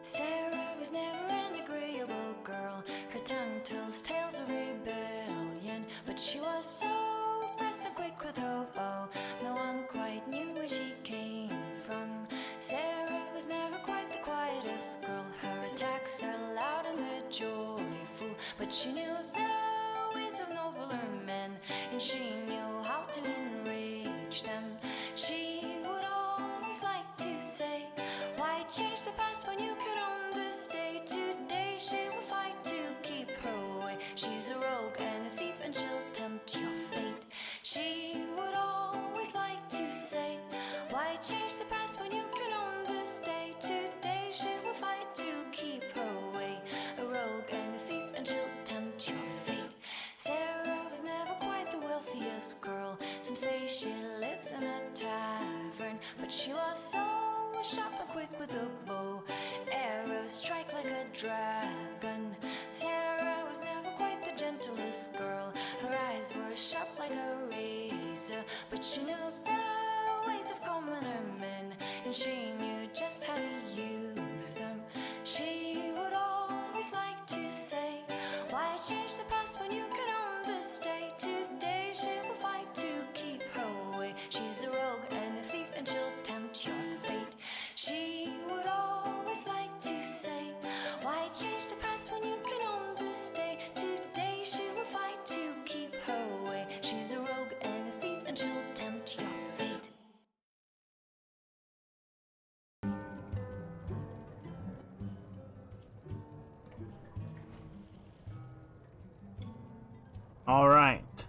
Sarah was never an agreeable girl. Her tongue tells tales of rebellion, but she was so fast and quick with her bow. No one quite knew where she came from. Sarah was never quite the quietest girl. Her attacks are loud and they're joyful, but she knew the ways of nobler men, and she knew how to enrage them. She would always like to say, why change the past when you could own this day? Today she will fight to keep her way. She's a rogue and a thief and she'll tempt your fate. She would always like to say, why change the past when you can own this day? Today she will fight to keep her way. A rogue and a thief and she'll tempt your fate. Sarah was never quite the wealthiest girl. Some say she lives in a tavern, but she was so sharp and quick with a bow. Arrows strike like a dragon. Sarah was never quite the gentlest girl. Her eyes were sharp like a razor, but she knew the ways of commoner men, and she knew just how to use them. She would always like to say, why change the past when you can own this day? Today she will fight to keep her way. She's a rogue and a thief and she'll tempt your fate. She would always like to say, why change the past when you can own this day? Today she will fight to keep her way. She's a rogue and a thief and she'll tempt your fate. Alright.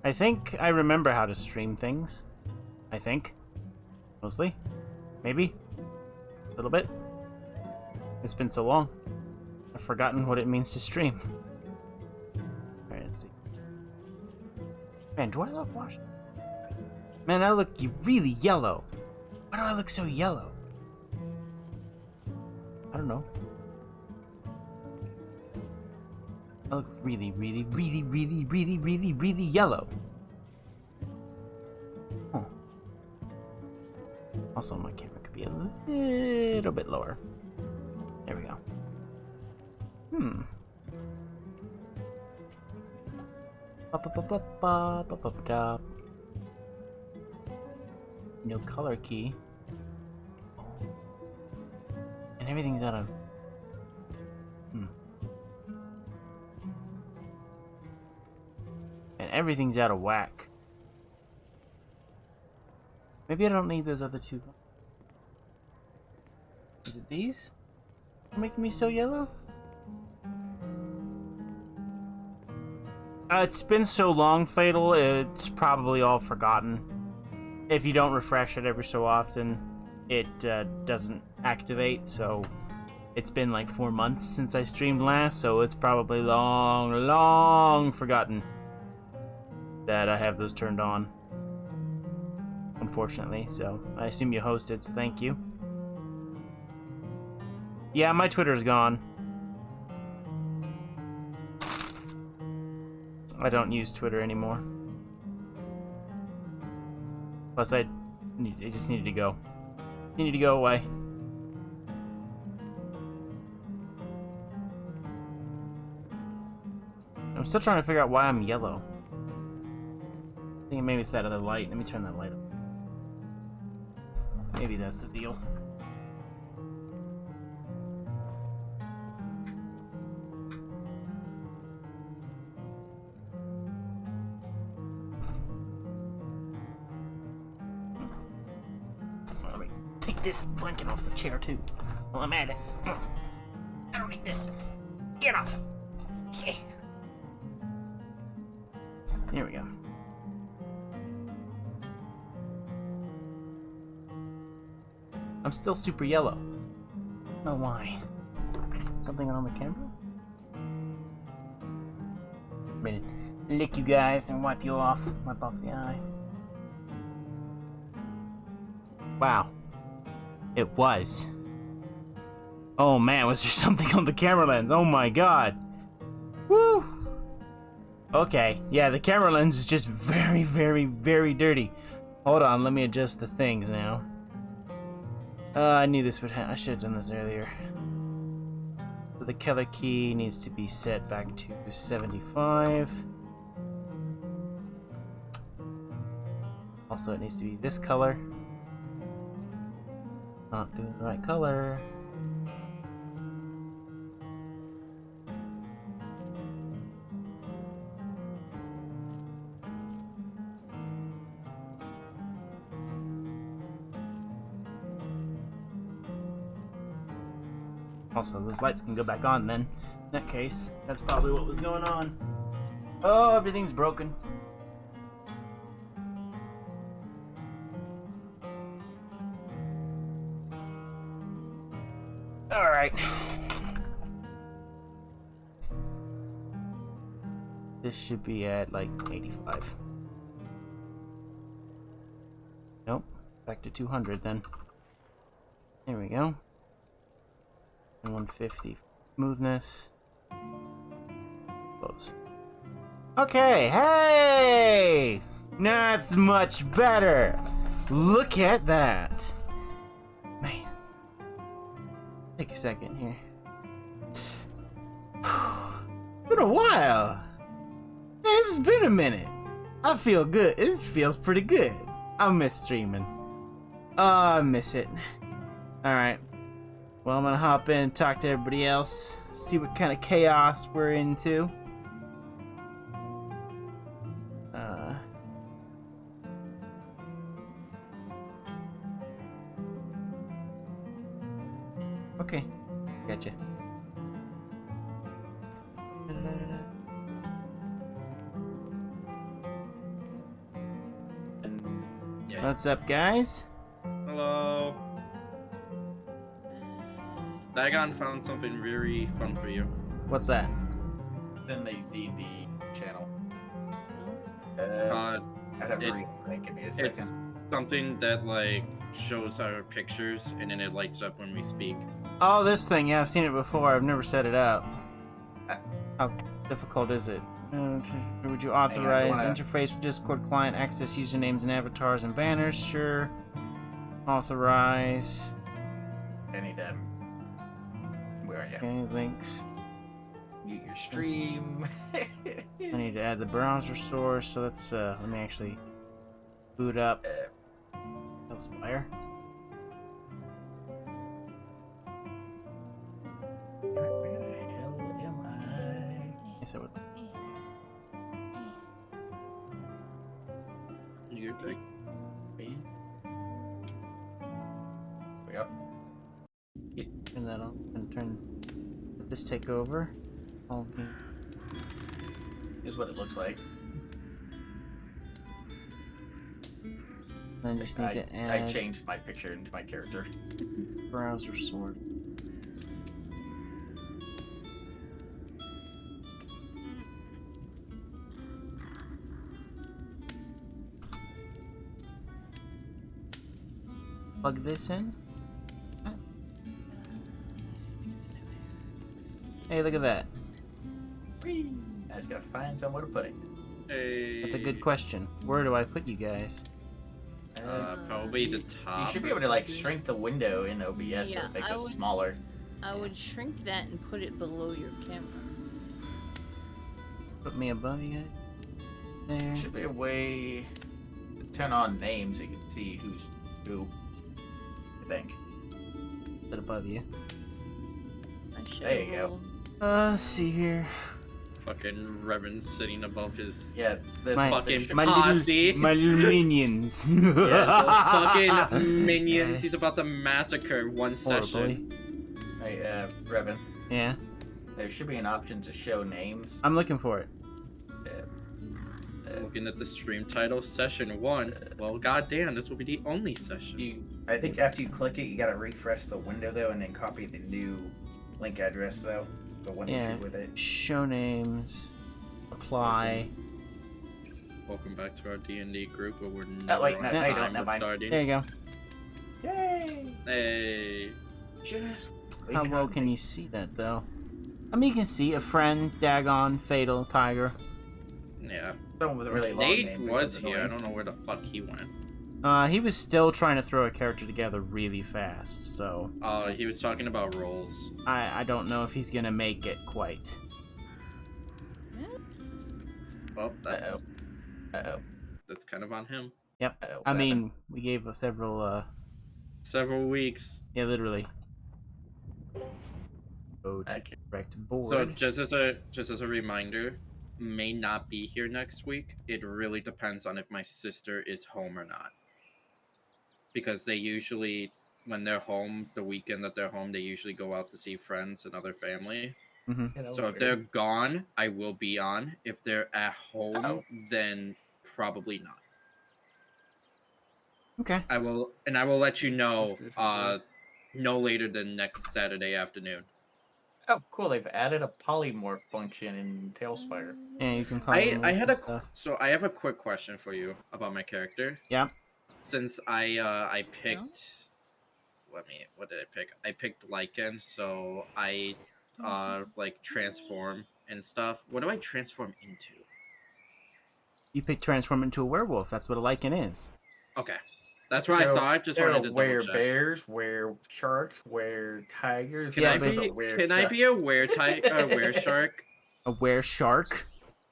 I think I remember how to stream things. I think. Mostly. Maybe. A little bit. It's been so long. I've forgotten what it means to stream. Alright, let's see. Man, do I look washed? Man, I look really yellow. Why do I look so yellow? I don't know. I look really, really, really, really, really, really, really yellow. Huh. Also, my camera could be a little bit lower. There we go. No color key. And everything's out of... And everything's out of whack. Maybe I don't need those other two. Is it these? They're making me so yellow? It's been so long, Fatal, it's probably all forgotten. If you don't refresh it every so often, it doesn't activate, so it's been like 4 months since I streamed last, so it's probably long forgotten that I have those turned on, unfortunately. So I assume you hosted, so thank you. Yeah, my Twitter's gone. I don't use Twitter anymore. Plus, it just needed to go. It needed to go away. I'm still trying to figure out why I'm yellow. I think maybe it's that other light. Let me turn that light up. Maybe that's the deal. Let me take this blanket off the chair too while I'm at it. I don't need this. Get off. Okay. Here we go. I'm still super yellow. I don't know why. Something on the camera? I'm gonna lick you guys and wipe off the eye. Wow. It was. Oh man, was there something on the camera lens? Oh my god. Woo! Okay, yeah, the camera lens is just very, very, very dirty. Hold on, let me adjust the things now. I knew this would happen. I should have done this earlier. So the color key needs to be set back to 75. Also, it needs to be this color. Not doing the right color. Also, those lights can go back on then. In that case, that's probably what was going on. Oh, everything's broken. Alright. This should be at like 85. Nope. Back to 200 then. There we go. And 150 smoothness. Close. Okay, hey! That's much better! Look at that! Man. Take a second here. Been a while! Man, it's been a minute. I feel good. It feels pretty good. I miss streaming. Oh, I miss it. Alright. Well, I'm gonna hop in and talk to everybody else, see what kind of chaos we're into. Okay, gotcha. What's up, guys? Hello. Dagon found something very fun for you. What's that? Then the DND channel. Uh, I have it- to read. Give me a it's second. something that like shows our pictures and then it lights up when we speak. Oh, this thing. Yeah, I've seen it before. I've never set it up. Uh, How difficult is it? Would you authorize wanna- interface with Discord client, access usernames and avatars and banners? Sure. Authorize. I need to. Where are you? Okay, links. Mute your stream. I need to add the browser source, so let's let me actually boot up Hellspire. Where the hell am I? Yes, I would. You're good. We go. Turn that on and let this take over. Okay. Here's what it looks like. I just need I to add changed my picture into my character. browser source. Plug this in. Hey, look at that. Whee! I just gotta find somewhere to put it. Hey. That's a good question. Where do I put you guys? Probably the top. You should be or able to like something. shrink the window in OBS so Yeah, it makes I it would- smaller. I would shrink that and put it below your camera. Put me above you guys. There. There should be a way to turn on names so you can see who's who. I think. Put above you. I should There you go. Let's see here. Fucking Revan sitting above his. Yeah, the My- Fucking My posse. little, my little minions. Yeah, those fucking minions. He's about to massacre one Horribly. session. Hey, Revan, Yeah, there should be an option to show names. I'm looking for it. Looking at the stream title, session 1. Well, goddamn, this will be the only session. I think after you click it, you gotta refresh the window though, and then copy the new link address though, the one Yeah. issue with it. Show names. Apply. Welcome back to our D&D group where we're Oh, never wait, on no, time you don't, with never mind. starting. There you go. Yay! Hey. Just How waiting well on can the- you see that though? I mean, you can see a friend, Dagon, Fatal, Tiger. Yeah. Someone with a really long Nate name. was because here. I annoying. don't know where the fuck he went. He was still trying to throw a character together really fast, so He was talking about roles. I don't know if he's gonna make it quite. Well, that's Uh-oh. Uh-oh. that's kind of on him. Yep. Uh-oh. I What happened? mean, we gave several. Several weeks. Yeah, literally. Go to Okay. correct board. So just as a reminder, may not be here next week. It really depends on if my sister is home or not. Because they usually, when they're home, the weekend that they're home, they usually go out to see friends and other family. Mm-hmm. Yeah, that So was if weird. they're gone, I will be on. If they're at home, Oh. then probably not. Okay. I will let you know no later than next Saturday afternoon. Oh, cool. They've added a polymorph function in Tailspire. Yeah, you can I had stuff. so I have a quick question for you about my character. Yeah. Since I picked what did I pick? I picked Lycan, so I like transform and stuff. What do I transform into? You pick transform into a werewolf. That's what a lichen is. Okay. That's what I thought. Just wanted to double were check. bears, were sharks, were tigers. Can Yeah, I but- be were can I stuff. be a were shark? A were shark.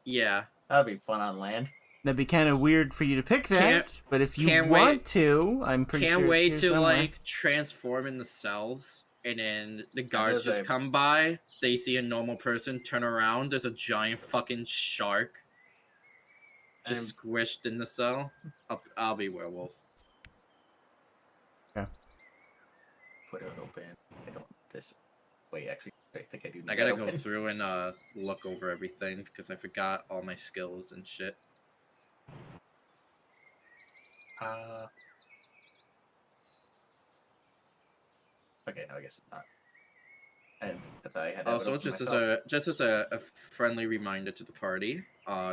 Yeah. That'd be fun on land. That'd be kind of weird for you to pick that, Can't- but if you can't want wait- to, I'm pretty Can't sure wait it's to here somewhere. like transform in the cells, and then the guards there's just a- come by. They see a normal person, turn around. There's a giant fucking shark just squished in the cell. I'll be werewolf. Put it open. I don't. This. Wait, actually, I think I do. Need I gotta that go open. through and look over everything because I forgot all my skills and shit. Okay, no, I guess it's not. And I thought I had that Also, open just myself. as a friendly reminder to the party,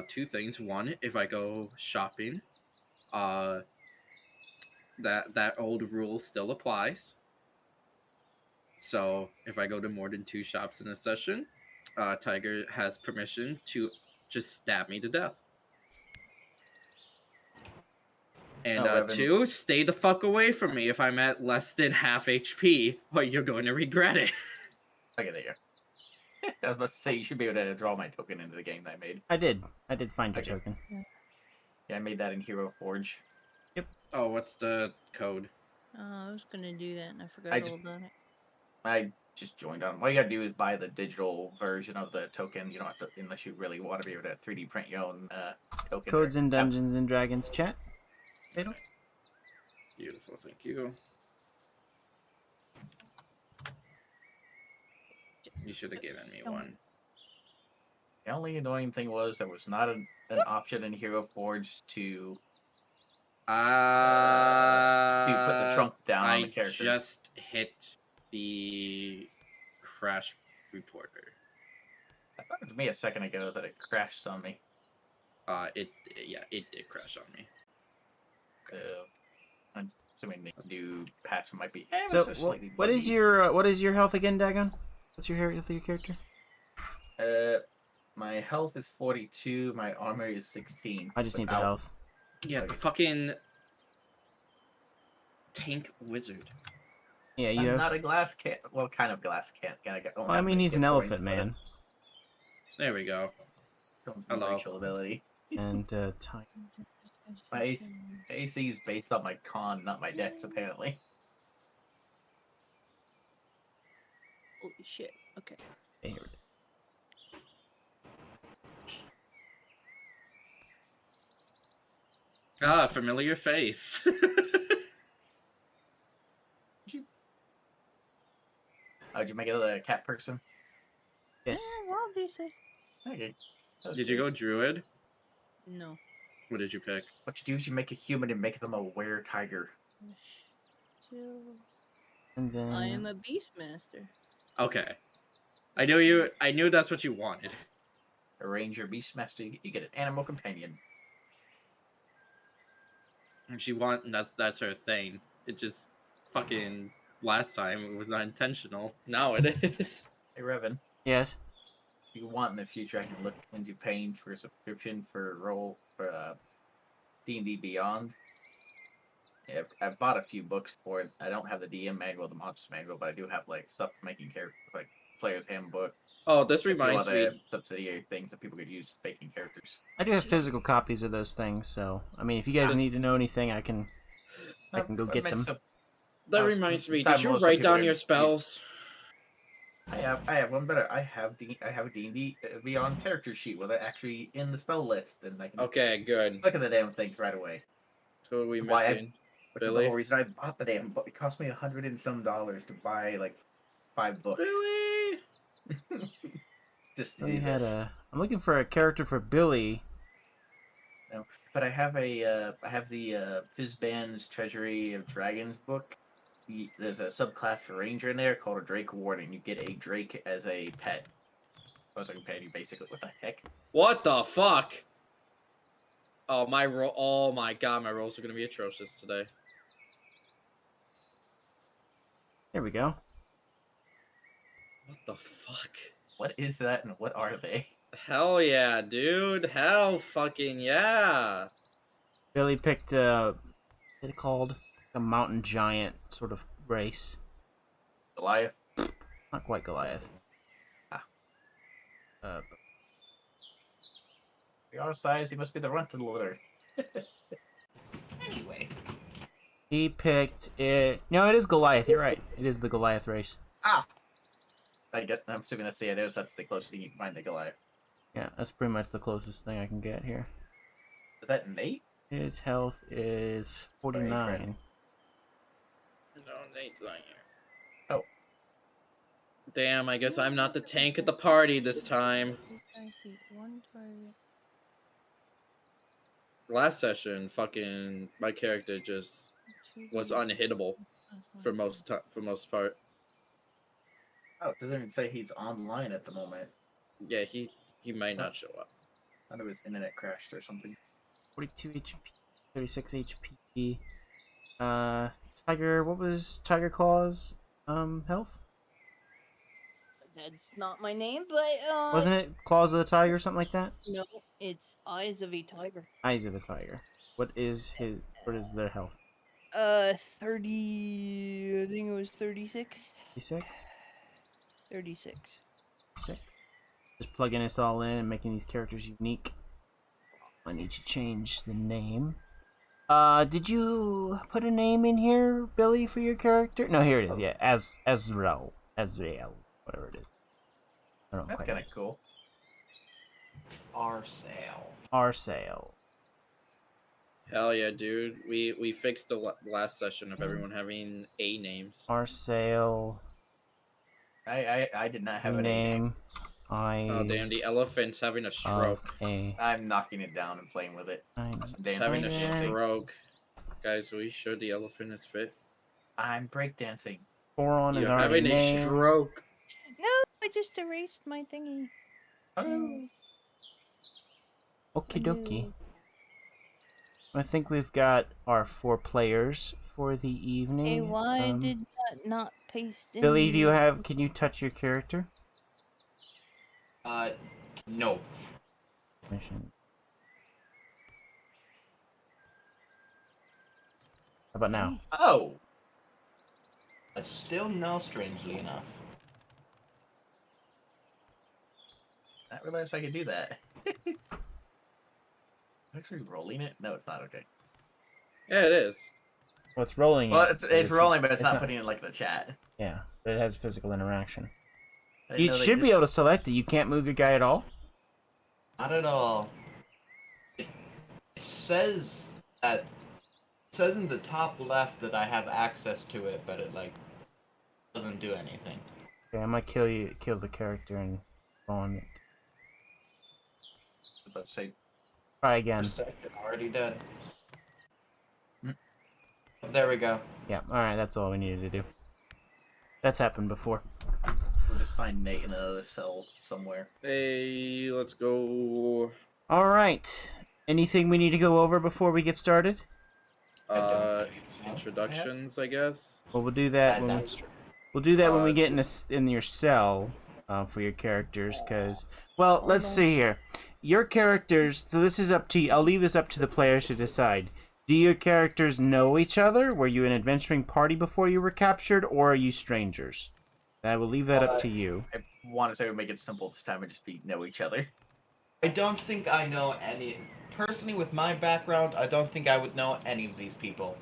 two things. One, if I go shopping, that old rule still applies. So if I go to more than 2 shops in a session, Tiger has permission to just stab me to death. And Oh, Evan. 2, stay the fuck away from me if I'm at less than half HP, or you're going to regret it. Okay, there you go. I was about to say you should be able to draw my token into the game that I made. I did find your Okay. token. Yeah, I made that in Hero Forge. Oh, what's the code? I was gonna do that and I forgot I all just- about it. I just joined on. All you gotta do is buy the digital version of the token. You don't have to, unless you really want to be able to 3D print your own token. Codes in Yep. Dungeons and Dragons chat. Fatal? Beautiful, thank you. You should have given me one. The only annoying thing was there was not an option in Hero Forge to put the trunk down on the character. I just hit the crash reporter. I thought it was me a second ago that it crashed on me. It did crash on me. I'm assuming the new patch might be. ever So, slightly what is buggy. your health again, Dagon? What's your health of your character? My health is 42. My armor is 16. I just need the without- health. Yeah, the Okay. fucking tank wizard. Yeah, you I'm have. not a glass can. Well, kind of glass can. Well, I mean, he's an elephant man. There we go. Hello. Hello. Ability. And time. My AC is based on my con, not my dex, apparently. Holy shit. Okay. Here it is. Ah, familiar face. Oh, did you make it a cat person? Yes. Yeah, obviously. Okay. That's Did you go good. druid? No. What did you pick? What you do is you make a human and make them a were-tiger. And then. I am a beastmaster. Okay. I knew that's what you wanted. A ranger beastmaster, you get an animal companion. And that's her thing. It just fucking last time it was not intentional. Now it is. Hey, Revan, Yes. if you want in the future, I can look into paying for a subscription for D&D Beyond. Yeah, I've bought a few books for it. I don't have the DM manual, the monsters manual, but I do have like stuff making character, like player's handbook. Oh, this A few reminds me. other subsidiary things that people could use making characters. I do have physical copies of those things, so I mean, if you guys Just- need to know anything, I can go get them. That Uh, reminds me. time Did you most write people down are your used- spells? I have one better. I have a D&D Beyond character sheet with it actually in the spell list, and I can Okay, good. look at the damn things right away. So we Why I- missing? Which is the Billy? whole reason I bought the damn book. It cost me $100 and some to buy like 5 books. Billy. Just to We do had this. I'm looking for a character for Billy. But I have the Fizban's Treasury of Dragons book. There's a subclass for Ranger in there called a Drake Ward, and you get a Drake as a pet. As a companion, basically. What the heck? What the fuck? Oh my roll! Oh my god, my rolls are gonna be atrocious today. There we go. What the fuck? What is that, and what are they? Hell yeah, dude! Hell fucking yeah! Billy picked what's it called? A mountain giant sort of race. Goliath? Not quite Goliath. Ah. Uh, The our size, he must be the runt of the litter. Anyway. he picked it. No, it is Goliath. You're right. It is the Goliath race. Ah! I'm assuming that's the idea. That's the closest thing you can find to Goliath. Yeah, that's pretty much the closest thing I can get here. Is that Nate? His health is 49. No, Nate's not here. Oh. Damn, I guess I'm not the tank at the party this time. One target. Last session, fucking my character just was unhittable for most part. Oh, it doesn't even say he's online at the moment. Yeah, he might not show up. I thought his internet crashed or something. 42 HP, 36 HP. Tiger, what was Tiger Claw's health? That's not my name, but Wasn't it Claws of the Tiger or something like that? no, it's Eyes of a Tiger. Eyes of the Tiger. What is their health? 30. I think it was 36. 36? 36. 6. Just plugging this all in and making these characters unique. I need to change the name. Did you put a name in here, Billy, for your character? No, here it is. Yeah, Azrael, whatever it is. I don't know. That's quite kind of cool. Arsail. Arsael. Hell yeah, dude. We fixed the last session of everyone having A names. Arsael. I did not have a Name. Oh damn, the elephant's having a stroke. I'm knocking it down and playing with it. It's dancing. having a Tiger. stroke. Guys, are we sure the elephant is fit? I'm breakdancing. Boron is You're already having a named. stroke. No, I just erased my thingy. Oh. Okie dokie. I think we've got our 4 players for the evening. Hey, why did that not paste in? Billy, can you touch your character? No. Mission. How about now? Oh. Still no, strangely enough. I didn't realize I could do that. Actually rolling it? No, it's not okay. Yeah, it is. Well, it's rolling. Well, it, it's rolling, but it's not not- putting it like the chat. Yeah, but it has physical interaction. I didn't You know they should did- be able to select it. You can't move your guy at all. Not at all. It says that it says in the top left that I have access to it, but it like doesn't do anything. Okay, I might kill the character and go on it. About to say, Try again. Already dead. Hmm. There we go. Yeah, alright, that's all we needed to do. That's happened before. we'll just find Nate in another cell somewhere. Hey, let's go. Alright. Anything we need to go over before we get started? Introductions, I guess. Well, we'll do that when That's true. we'll do that when we Uh, get in your cell for your characters. Cause, well, let's see here. Your characters. So this is up to you. I'll leave this up to the players to decide. Do your characters know each other? Were you an adventuring party before you were captured, or are you strangers? I will leave that up to you. I want to say we make it simple this time and just know each other. I don't think I know any. Personally, with my background, I don't think I would know any of these people.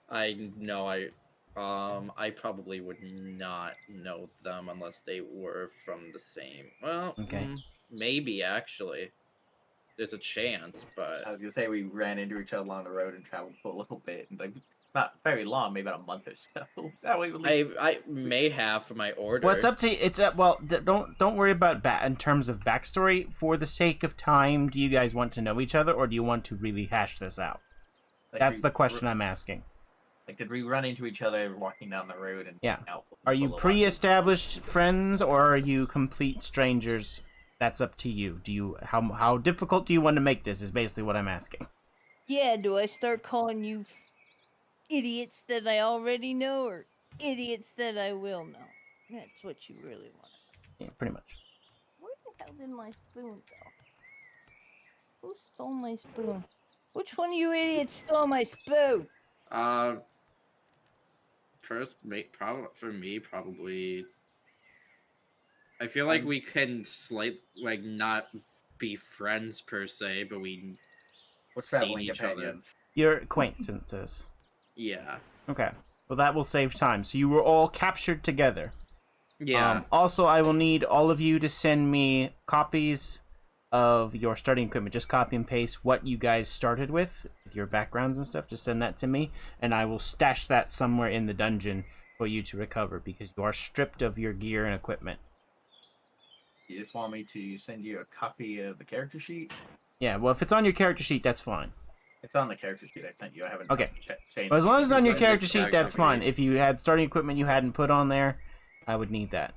I know I probably would not know them unless they were from the same. Well, Okay. maybe actually. There's a chance, but I was gonna say we ran into each other along the road and traveled for a little bit, and like not very long, maybe about a month or so. That way, at least I may have for my order. Well, it's up to it's up. Well, don't worry about in terms of backstory. For the sake of time, do you guys want to know each other, or do you want to really hash this out? like, That's the question I'm asking. Like, did we run into each other walking down the road and Yeah. out for Are a you little while? pre-established friends, or are you complete strangers? That's up to you. Do you how difficult do you want to make this? Is basically what I'm asking. Yeah, do I start calling you idiots that I already know or idiots that I will know? That's what you really want. Yeah, pretty much. Where the hell did my spoon go? Who stole my spoon? Which one of you idiots stole my spoon? First, for me, probably. I feel like we can not be friends per se, but We're seen traveling each other. companions. Your acquaintances. Yeah. Okay. Well, that will save time. So you were all captured together. Yeah. Also, I will need all of you to send me copies of your starting equipment. Just copy and paste what you guys started with your backgrounds and stuff. Just send that to me, and I will stash that somewhere in the dungeon for you to recover, because you are stripped of your gear and equipment. You just want me to send you a copy of the character sheet? Yeah, well, if it's on your character sheet, that's fine. It's on the character sheet I sent you. I haven't Okay. changed. Well, as long as it's on your As long as character it's sheet, that's character fine. sheet. If you had starting equipment you hadn't put on there, I would need that.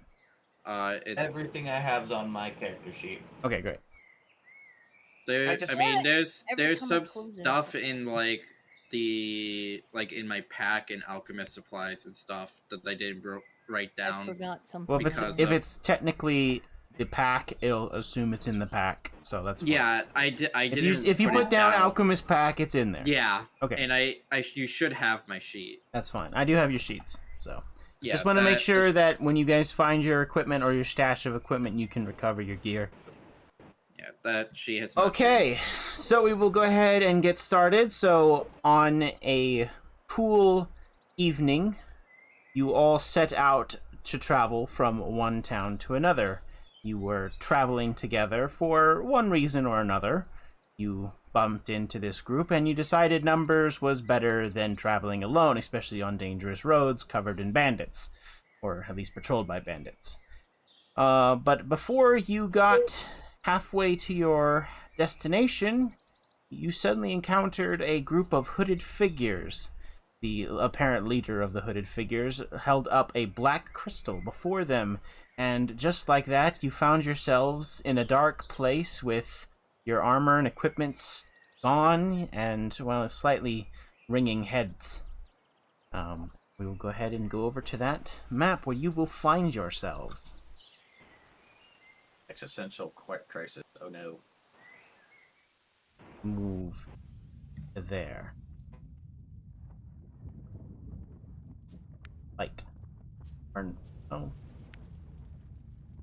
It's Everything I have is on my character sheet. Okay, great. there. I I just- mean, Every there's time I some close it. stuff in in my pack and alchemist supplies and stuff that I didn't write I down. forgot something. Well, Because if of- it's technically the pack, it'll assume it's in the pack, so that's fine. Yeah, I If didn't. you put put it down alchemist pack, it's in there. Yeah. Okay. And you should have my sheet. That's fine. I do have your sheets, so Yeah. just want to make that sure is- that when you guys find your equipment or your stash of equipment, you can recover your gear. Yeah, that she has. Not Okay, so we will go ahead and get started. So on a cool evening, you all set out to travel from one town to another. You were traveling together for one reason or another. You bumped into this group and you decided numbers was better than traveling alone, especially on dangerous roads covered in bandits, or at least patrolled by bandits. But before you got halfway to your destination, you suddenly encountered a group of hooded figures. The apparent leader of the hooded figures held up a black crystal before them, and just like that, you found yourselves in a dark place with your armor and equipments gone, and, well, slightly ringing heads. We will go ahead and go over to that map where you will find yourselves. Existential crisis. Oh no. Move there. Light. Or, oh.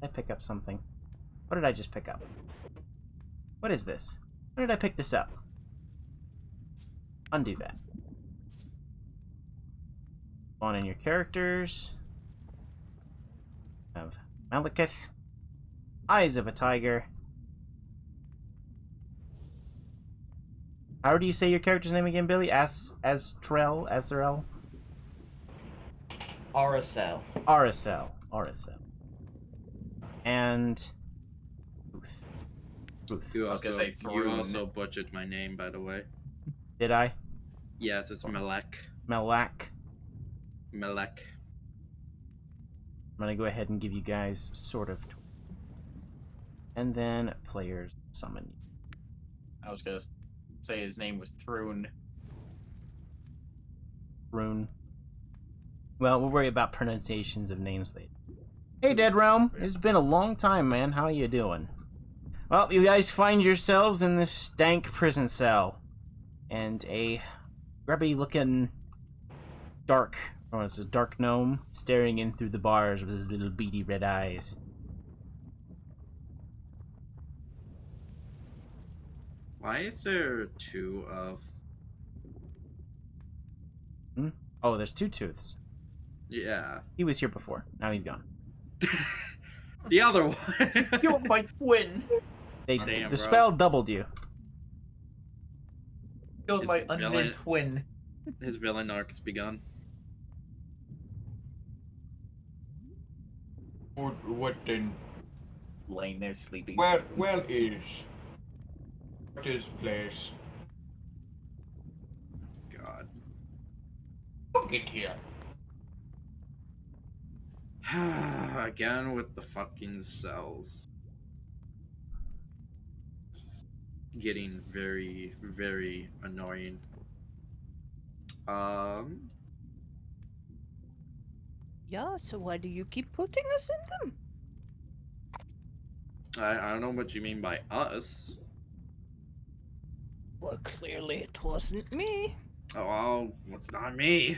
Did I pick up something? What did I just pick up? What is this? When did I pick this up? Undo that. On in your characters. Have Malekith. Eyes of a tiger. How do you say your character's name again, Billy? Azrael? RSL. Aracel. And Ruth. You I was gonna also, say you Thrune. also butchered my name, by the way. Did I? Yes, it's Melek. Melak. Melek. I'm gonna go ahead and give you guys sort of. And then players summon you. I was gonna say his name was Thrune. Rune. Well, we'll worry about pronunciations of names later. Hey, Dead Realm. It's been a long time, man. How you doing? Well, you guys find yourselves in this stank prison cell. and a grubby-looking it's a dark gnome staring in through the bars with his little beady red eyes. Why is there two of... Oh, there's two tooths. Yeah. He was here before. Now he's gone. The other one. You're my twin. Damn, The bro. spell doubled you. You're Is my villain- undead twin. His villain arc's begun. What then? Laying there sleeping. Where is? What is place? God. Don't get here. Again with the fucking cells. It's getting very, very annoying. Yeah, so why do you keep putting us in them? I don't know what you mean by us. Well, clearly it wasn't me. Oh, it's not me.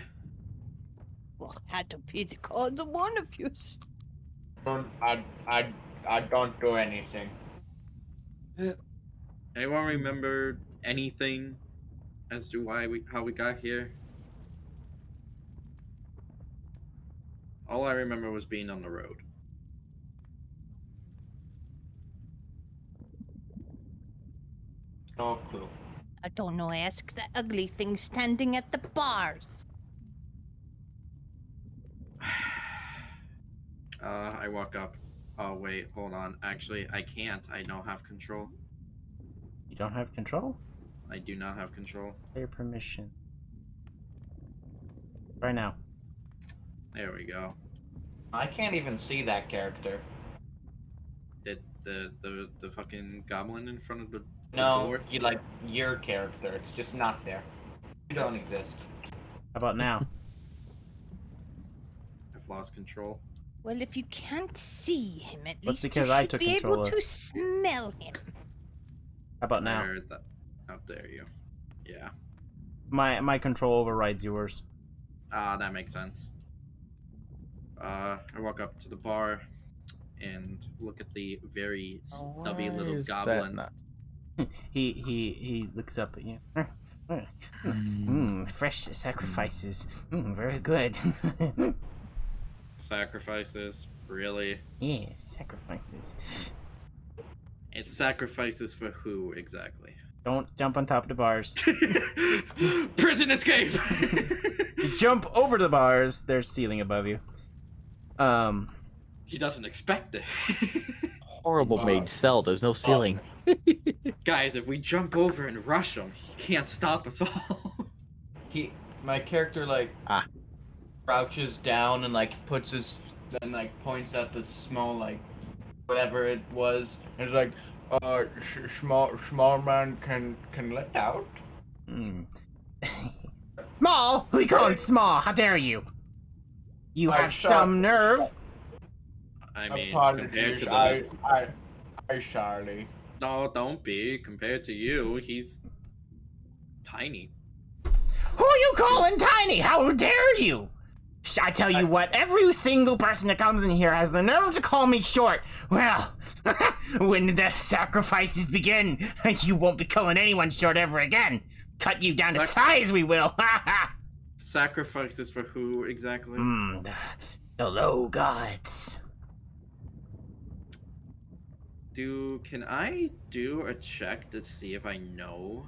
Well, had to be the cause of one of you. I don't do anything. Anyone remember anything as to how we got here? All I remember was being on the road. No clue. I don't know, ask the ugly thing standing at the bars. I walk up. Oh wait, hold on. Actually, I can't. I don't have control. You don't have control? I do not have control. Your permission. Right now. There we go. I can't even see that character. Did the fucking goblin in front of the No, door? you like your character. It's just not there. You don't exist. How about now? I've lost control. Well, if you can't see him, at That's least you because I should took be control able of- to smell him. How about I now? heard that. How dare you? Yeah. My control overrides yours. That makes sense. I walk up to the bar and look at the very stubby little goblin. He looks up at you. Fresh sacrifices. Very good. Sacrifices? Really? Yes, sacrifices. It's sacrifices for who exactly? Don't jump on top of the bars. Prison escape! You jump over the bars. There's ceiling above you. He doesn't expect it. Horrible made cell. There's no ceiling. Guys, if we jump over and rush him, he can't stop us all. My character like crouches down and like puts his, then like points at the small like whatever it was, and it's like, small man can let out. Small? Who you calling small? How dare you? You I'm have sorry. some nerve. I mean, compared Apologies, to the... I Charlie. No, don't be. Compared to you, he's tiny. Who are you calling tiny? How dare you? I tell you what, every single person that comes in here has the nerve to call me short. Well, when the sacrifices begin, you won't be calling anyone short ever again. Cut you down to size, we will. Sacrifices for who exactly? The low gods. Can I do a check to see if I know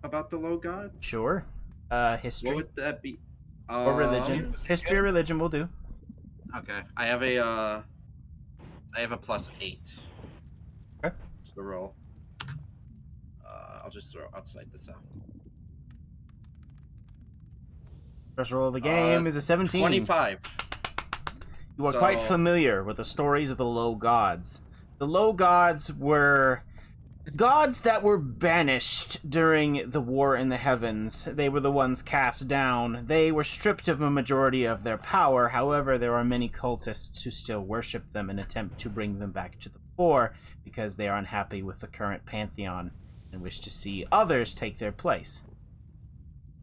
about the low gods? Sure. History. What would that be? Or religion. History or religion will do. Okay, I have a +8. Okay. It's the roll. I'll just throw outside this out. First roll of the game is a 17. 25. You are quite So- familiar with the stories of the low gods. The low gods were gods that were banished during the war in the heavens. They were the ones cast down. They were stripped of a majority of their power. However, there are many cultists who still worship them and attempt to bring them back to the fore because they are unhappy with the current pantheon and wish to see others take their place.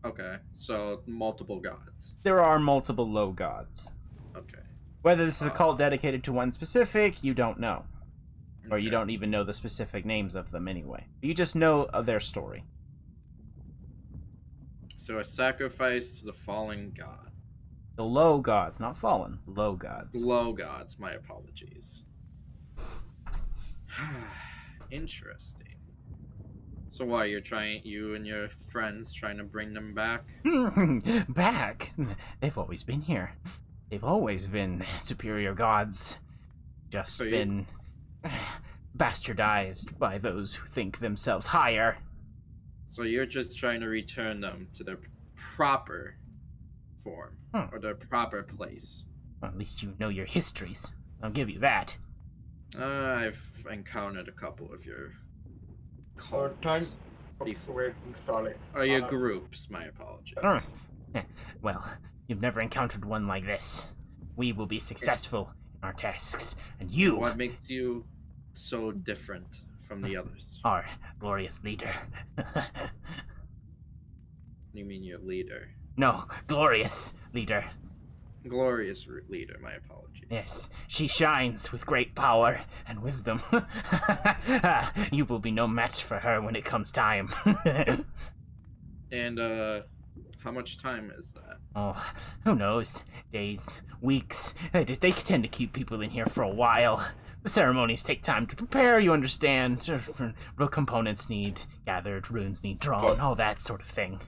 Okay, so multiple gods. There are multiple low gods. Okay. Whether this is a cult dedicated to one specific, you don't know. Or you Okay. don't even know the specific names of them anyway. You just know of their story. So a sacrifice to the fallen god. The low gods, not fallen. Low gods. Low gods, my apologies. Interesting. So why you and your friends trying to bring them back? Back? They've always been here. They've always been superior gods. Just So you- been bastardized by those who think themselves higher. So you're just trying to return them to their proper form or their proper place. Well, at least you know your histories. I'll give you that. I've encountered a couple of your Or cults time. before. Wait, sorry. Or your groups, my apologies. Well, you've never encountered one like this. We will be successful in our tasks, and you What makes you so different from the others? are glorious leader. You mean your leader? No, glorious leader. Glorious leader, my apologies. Yes, she shines with great power and wisdom. You will be no match for her when it comes time. And, how much time is that? Oh, who knows? Days, weeks. They tend to keep people in here for a while. The ceremonies take time to prepare, you understand. Real components need gathered, runes need drawn, all that sort of thing.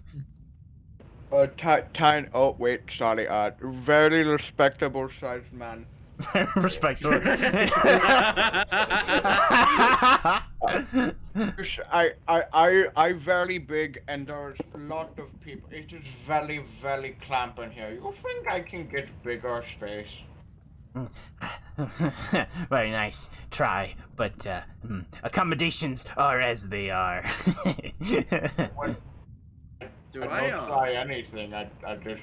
Time. Oh, wait, sorry. Very respectable sized man. Respectful. I very big and there's a lot of people. It is very, very cramped in here. You think I can get bigger space? Very nice. Try, but accommodations are as they are. Do I I, don't try anything. I just.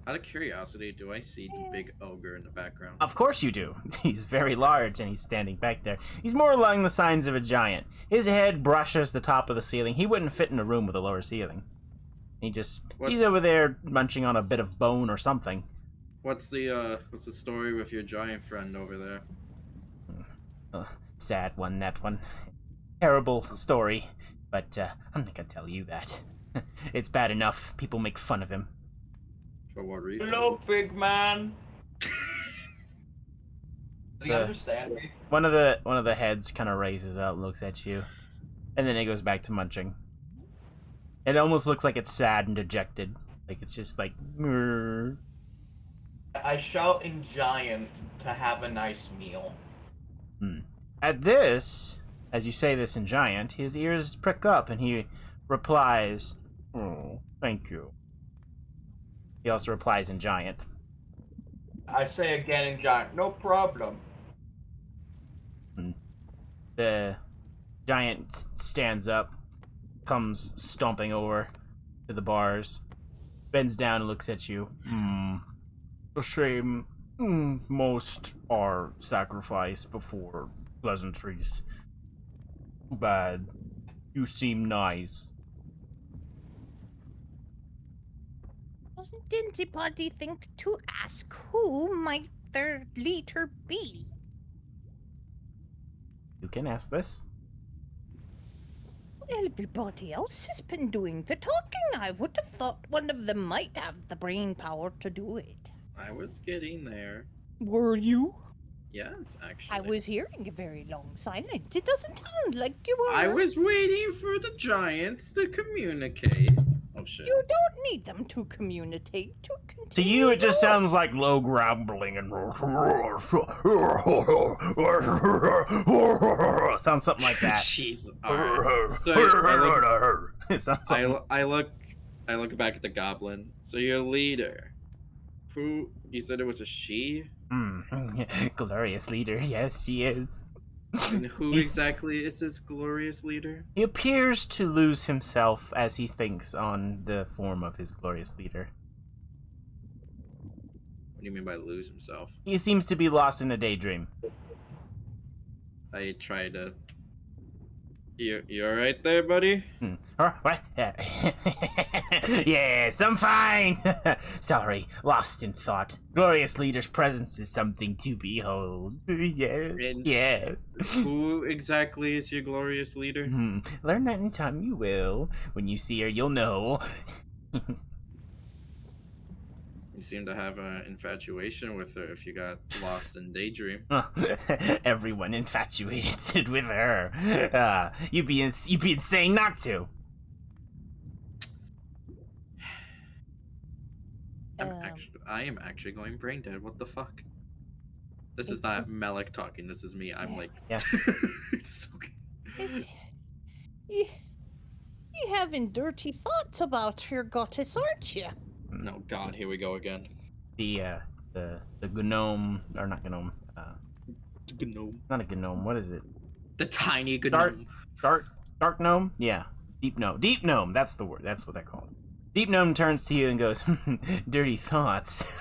out of curiosity, do I see the big ogre in the background? Of course you do. He's very large and he's standing back there. He's more along the signs of a giant. His head brushes the top of the ceiling. He wouldn't fit in a room with a lower ceiling. He's over there munching on a bit of bone or something. What's the story with your giant friend over there? Sad one, that one. Terrible story, but I'm not gonna tell you that. It's bad enough people make fun of him. For what reason? Hello, big man. Does he understand me? One of the heads kind of raises up, looks at you, and then it goes back to munching. It almost looks like it's sad and dejected, like it's just like. "Mrrr." I shout in giant to have a nice meal. At this, as you say this in giant, his ears prick up and he replies, "Oh, thank you." He also replies in giant. I say again in giant, no problem. The giant stands up, comes stomping over to the bars, bends down and looks at you. A shame. Most are sacrificed before pleasantries. Too bad. You seem nice. Doesn't anybody think to ask who might their leader be? You can ask this. Everybody else has been doing the talking. I would have thought one of them might have the brain power to do it. I was getting there. Were you? Yes, actually. I was hearing a very long silence. It doesn't sound like you were. I was waiting for the giants to communicate. Oh shit. You don't need them to communicate. To To continue. you, it just on. sounds like low grumbling and sounds something like that. Jeez. Alright. So It sounds something. I look back at the goblin. So your leader. Who you said it was a she? Glorious leader, yes, she is. And who He's- exactly is this glorious leader? He appears to lose himself as he thinks on the form of his glorious leader. What do you mean by lose himself? He seems to be lost in a daydream. I try to You all right there, buddy? What? Yes, I'm fine. Sorry, lost in thought. Glorious leader's presence is something to behold. Yes, And yes. who exactly is your glorious leader? Learn that in time you will. When you see her, you'll know. You seem to have an infatuation with her if you got lost in daydream. Everyone infatuated with her. You'd be insane not to. I am actually going brain dead. What the fuck? This is not Malik talking. This is me. I'm like, Yeah. it's okay. It's, you having dirty thoughts about her goddess, aren't you? No, God, here we go again. The gnome, or not gnome, Gnome. not a gnome, what is it? The tiny Dark, gnome. dark gnome? Yeah, deep gnome, that's the word, that's what they're called. Deep gnome turns to you and goes, dirty thoughts.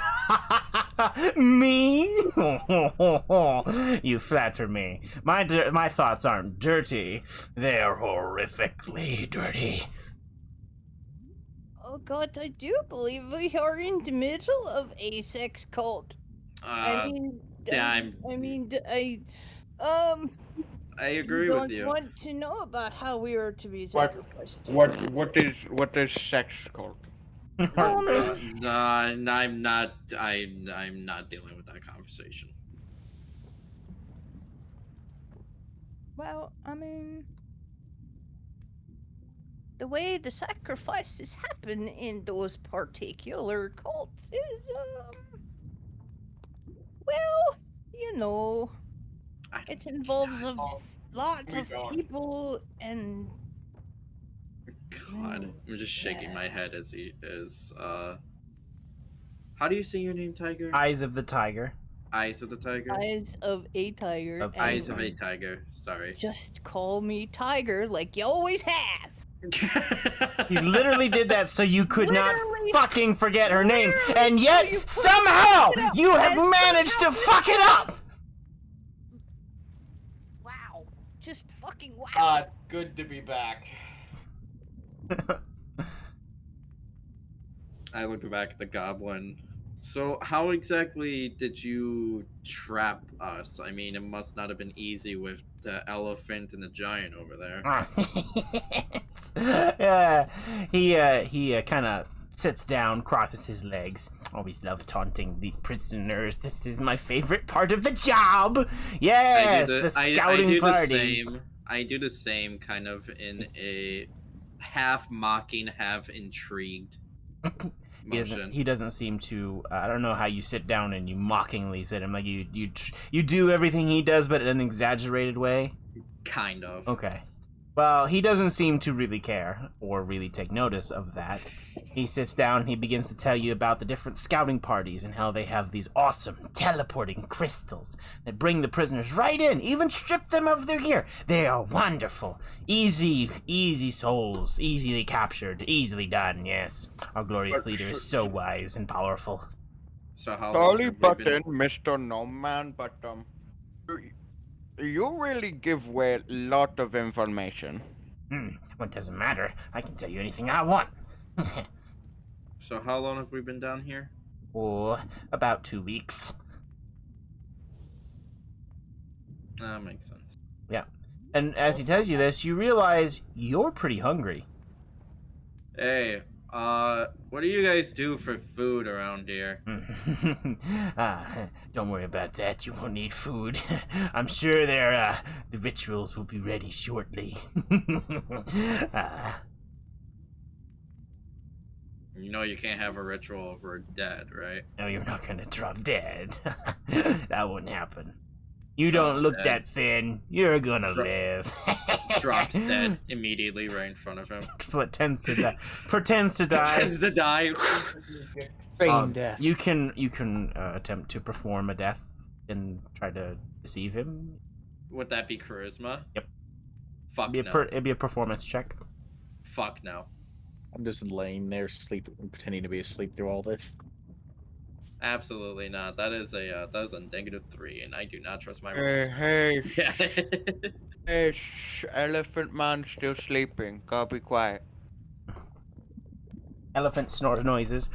Me? You flatter me. My thoughts aren't dirty, they're horrifically dirty. Oh God, I do believe we are in the middle of a sex cult. I agree don't with you. want to know about how we are to be What- sacrificed. What is sex cult? No, I'm not dealing with that conversation. Well, I mean, the way the sacrifices happen in those particular cults is, well, you know, I don't it think involves does. a lot we of don't. people and. God, I'm just shaking my head as he is. How do you say your name, Tiger? Eyes of the tiger. Eyes of the Tiger. Eyes of a tiger. Of and Eyes of a Tiger. Sorry. Just call me Tiger like you always have. You literally did that so you could not Literally- fucking forget her name, literally and so yet you couldn't somehow fuck it up. you have And managed to somehow fuck it up. Wow. Just fucking wow. Good to be back. I look back at the goblin. So, how exactly did you trap us? I mean, it must not have been easy with the elephant and the giant over there. He kind of sits down, crosses his legs. Always love taunting the prisoners. This is my favorite part of the job. Yes, the scouting parties. I do the same, kind of in a half mocking, half intrigued motion. He doesn't seem to. I don't know how you sit down and you mockingly sit him like you do everything he does, but in an exaggerated way. Kind of. Okay. Well, he doesn't seem to really care or really take notice of that. He sits down and he begins to tell you about the different scouting parties and how they have these awesome teleporting crystals that bring the prisoners right in, even strip them of their gear. They are wonderful. Easy souls, easily captured, easily done, yes. Our glorious leader is so wise and powerful. So how long Sorry, have we but been... Mr. No Man, but you really give away a lot of information. What doesn't matter. I can tell you anything I want. So how long have we been down here? Oh, about 2 weeks. That makes sense. Yeah. And as he tells you this, you realize you're pretty hungry. Hey, what do you guys do for food around here? Don't worry about that. You won't need food. I'm sure the rituals will be ready shortly. You know you can't have a ritual over a dead, right? No, you're not gonna drop dead. That wouldn't happen. You Drops don't look dead. that thin. You're gonna live. Drops dead immediately right in front of him. Pretends to die. Pretends to die. Pretends to die. Feign death. You can attempt to perform a death and try to deceive him. Would that be charisma? Yep. Fuck no. It'd be a performance check. Fuck no. I'm just laying there, pretending to be asleep through all this. Absolutely not. That is a -3, and I do not trust my Hey, rolls. hey, Yeah. hey, shh, Elephant Man still sleeping. Gotta be quiet. Elephant snort noises.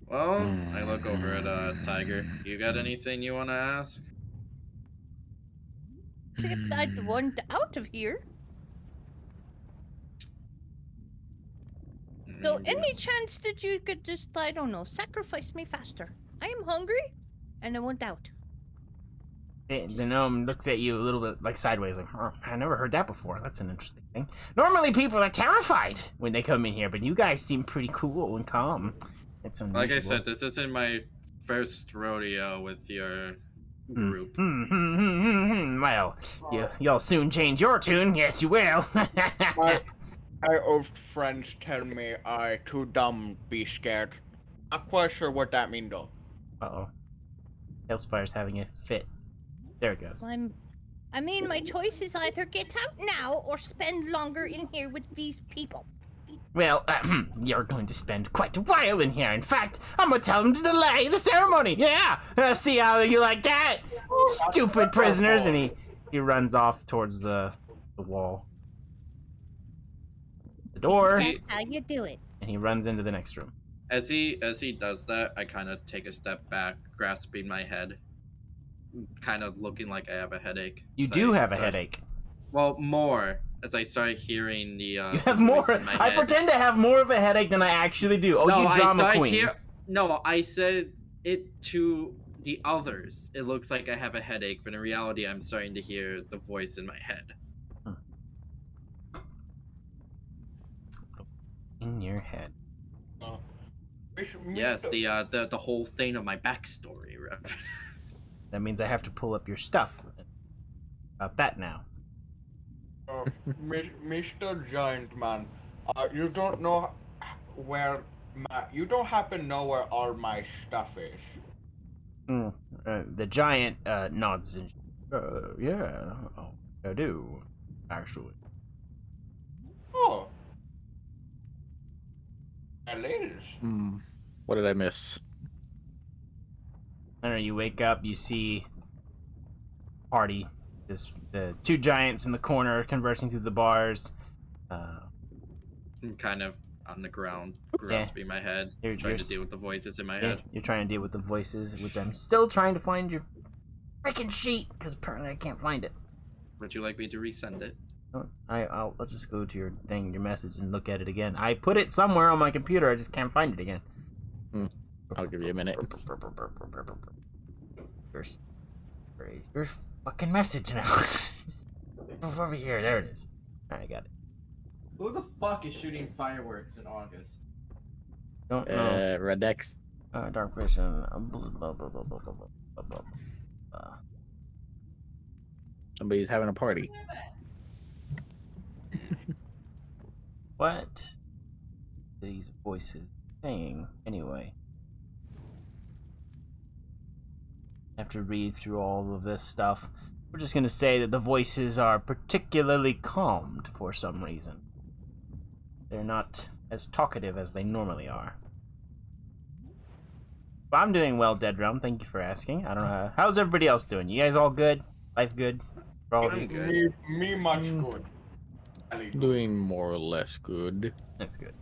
Well, I look over at Tiger. You got anything you want to ask? Except I'd want out of here. So, Mm, any chance that you could just, I don't know, sacrifice me faster? I am hungry, and I want out. The gnome looks at you a little bit like sideways, like, oh, I never heard that before. That's an interesting thing. Normally people are terrified when they come in here, but you guys seem pretty cool and calm. It's unusual. Like I said, this isn't my first rodeo with your group. Well, you'll soon change your tune. Yes, you will. My old friends tell me I too dumb be scared. Not quite sure what that mean though. Uh-oh. Tailspire's having a fit. There it goes. I mean, my choice is either get out now or spend longer in here with these people. Well, you're going to spend quite a while in here. In fact, I'm gonna tell them to delay the ceremony. Yeah, see how you like that, stupid prisoners. And he runs off towards the wall, the door, That's how you do it. and he runs into the next room. As he does that, I kind of take a step back, grasping my head, kind of looking like I have a headache. You as do I have a start- headache. Well, more as I start hearing the. You the have voice more. in my I head. pretend to have more of a headache than I actually do. Oh, No, you drama I start queen. No, I said it to the others. It looks like I have a headache, but in reality, I'm starting to hear the voice in my head. In your head. Yes, the whole thing of my backstory. That means I have to pull up your stuff. About that now. Mr. Giant Man, you don't know where you don't happen to know where all my stuff is. The giant nods. And, yeah, I do, actually. Oh. It is. What did I miss? I don't know, you wake up, you see party. Just the two giants in the corner conversing through the bars. I'm kind of on the ground, Yeah. grasping my head, You're trying to s- deal with the voices in my Yeah, head. you're trying to deal with the voices, which I'm still trying to find your freaking sheet, because apparently I can't find it. Would you like me to resend it? I'll just go to your message and look at it again. I put it somewhere on my computer, I just can't find it again. I'll give you a minute. Where's your fucking message now? Over here, there it is. Alright, I got it. Who the fuck is shooting fireworks in August? Don't know. Redex. Dark vision. Blah, blah, blah, blah, blah, blah, blah, blah, blah. Somebody's having a party. What are these voices saying anyway? I have to read through all of this stuff. We're just gonna say that the voices are particularly calmed for some reason. They're not as talkative as they normally are. But I'm doing well, Dead Realm. Thank you for asking. I don't know how's everybody else doing. You guys all good? Life good? For all of I'm you? good. Me much good. Doing more or less good. That's good.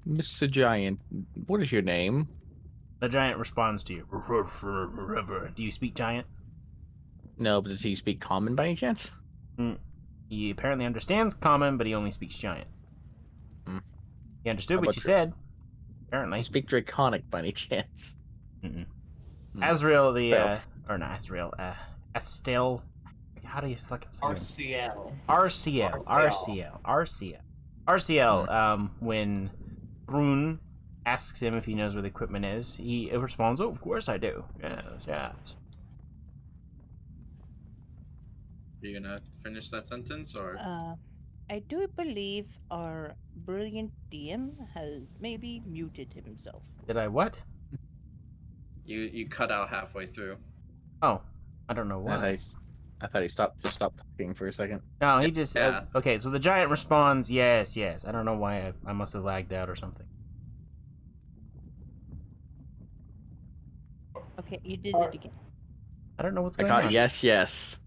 Mr. Giant, what is your name? The giant responds to you. Do you speak giant? No, but does he speak common by any chance? He apparently understands common, but he only speaks giant. Hmm. He understood How what about you you? said. Does Apparently. he speak Draconic by any chance? Azrael, Well. or not Azrael, Estelle. How do you fucking say it? RCL. When Brune asks him if he knows where the equipment is, he responds, "Oh, of course I do. Yes." Are you gonna finish that sentence or? I do believe our brilliant DM has maybe muted himself. Did I what? You cut out halfway through. Oh, I don't know why. I thought he just stopped talking for a second. No, he just... Yeah. okay, so the giant responds, yes, yes. I don't know why I must have lagged out or something. Okay, you did it again. I don't know what's I going caught on. yes, yes.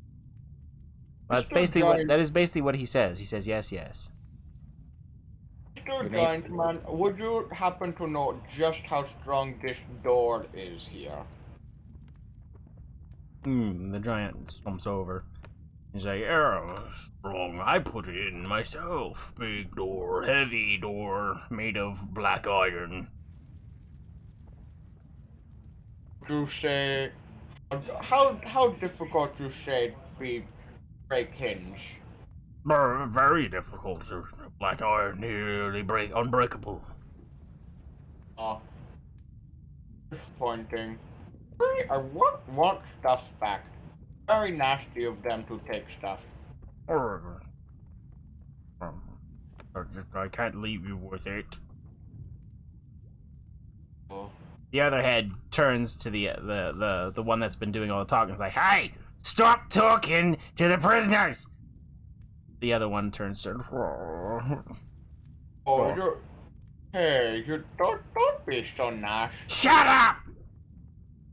Well, that's Mr. basically what... Giant- That is basically what he says. He says, yes, yes. Mr. Your name- Giant Man, would you happen to know just how strong this door is here? The giant stumps over. He's like, oh, strong. I put it in myself. Big door, heavy door, made of black iron. You say how difficult you say be break hinge? Very difficult. Black iron nearly unbreakable. Uh, disappointing. I want stuff back. Very nasty of them to take stuff. I can't leave you with it. Oh. The other head turns to the one that's been doing all the talking. It's like, "Hey, stop talking to the prisoners." The other one turns to. Oh, you. Hey, you don't be so nasty. Shut up!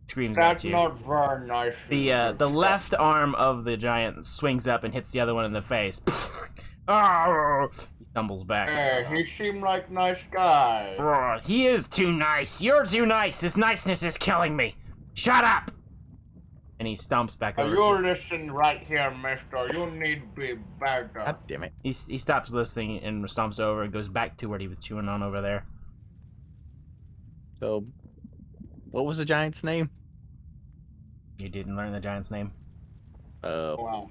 Screams at That's you. not very nice. of you. The left arm of the giant swings up and hits the other one in the face. Oh! He stumbles back. Hey, he seemed like nice guy. Oh, he is too nice. You're too nice. This niceness is killing me. Shut up! And he stomps back over. You listen right here, mister. You need to be better. God damn it. He stops listening and stomps over and goes back to what he was chewing on over there. So, what was the giant's name? You didn't learn the giant's name? Wow.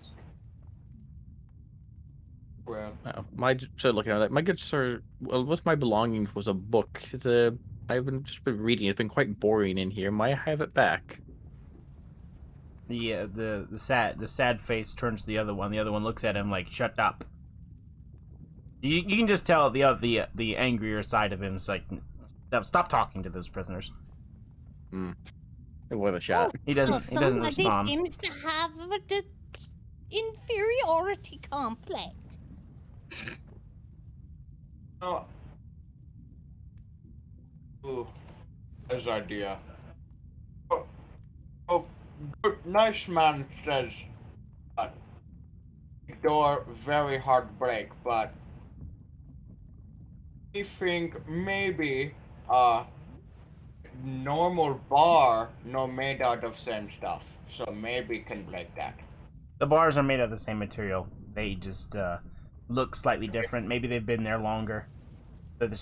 Well, So looking at that, my good sir, well, what's my belongings was a book. I've just been reading. It's been quite boring in here. Might I have it back? The sad face turns to the other one. The other one looks at him like, "Shut up." You can just tell the angrier side of him is like, stop talking to those prisoners. It was a shot. He doesn't Somebody respond. seems to have an inferiority complex. no. Ooh, his idea. Good, nice man says, door very hard break, but we think maybe normal bar no made out of same stuff, so maybe can break that. The bars are made of the same material. They just look slightly different. Maybe they've been there longer. But it's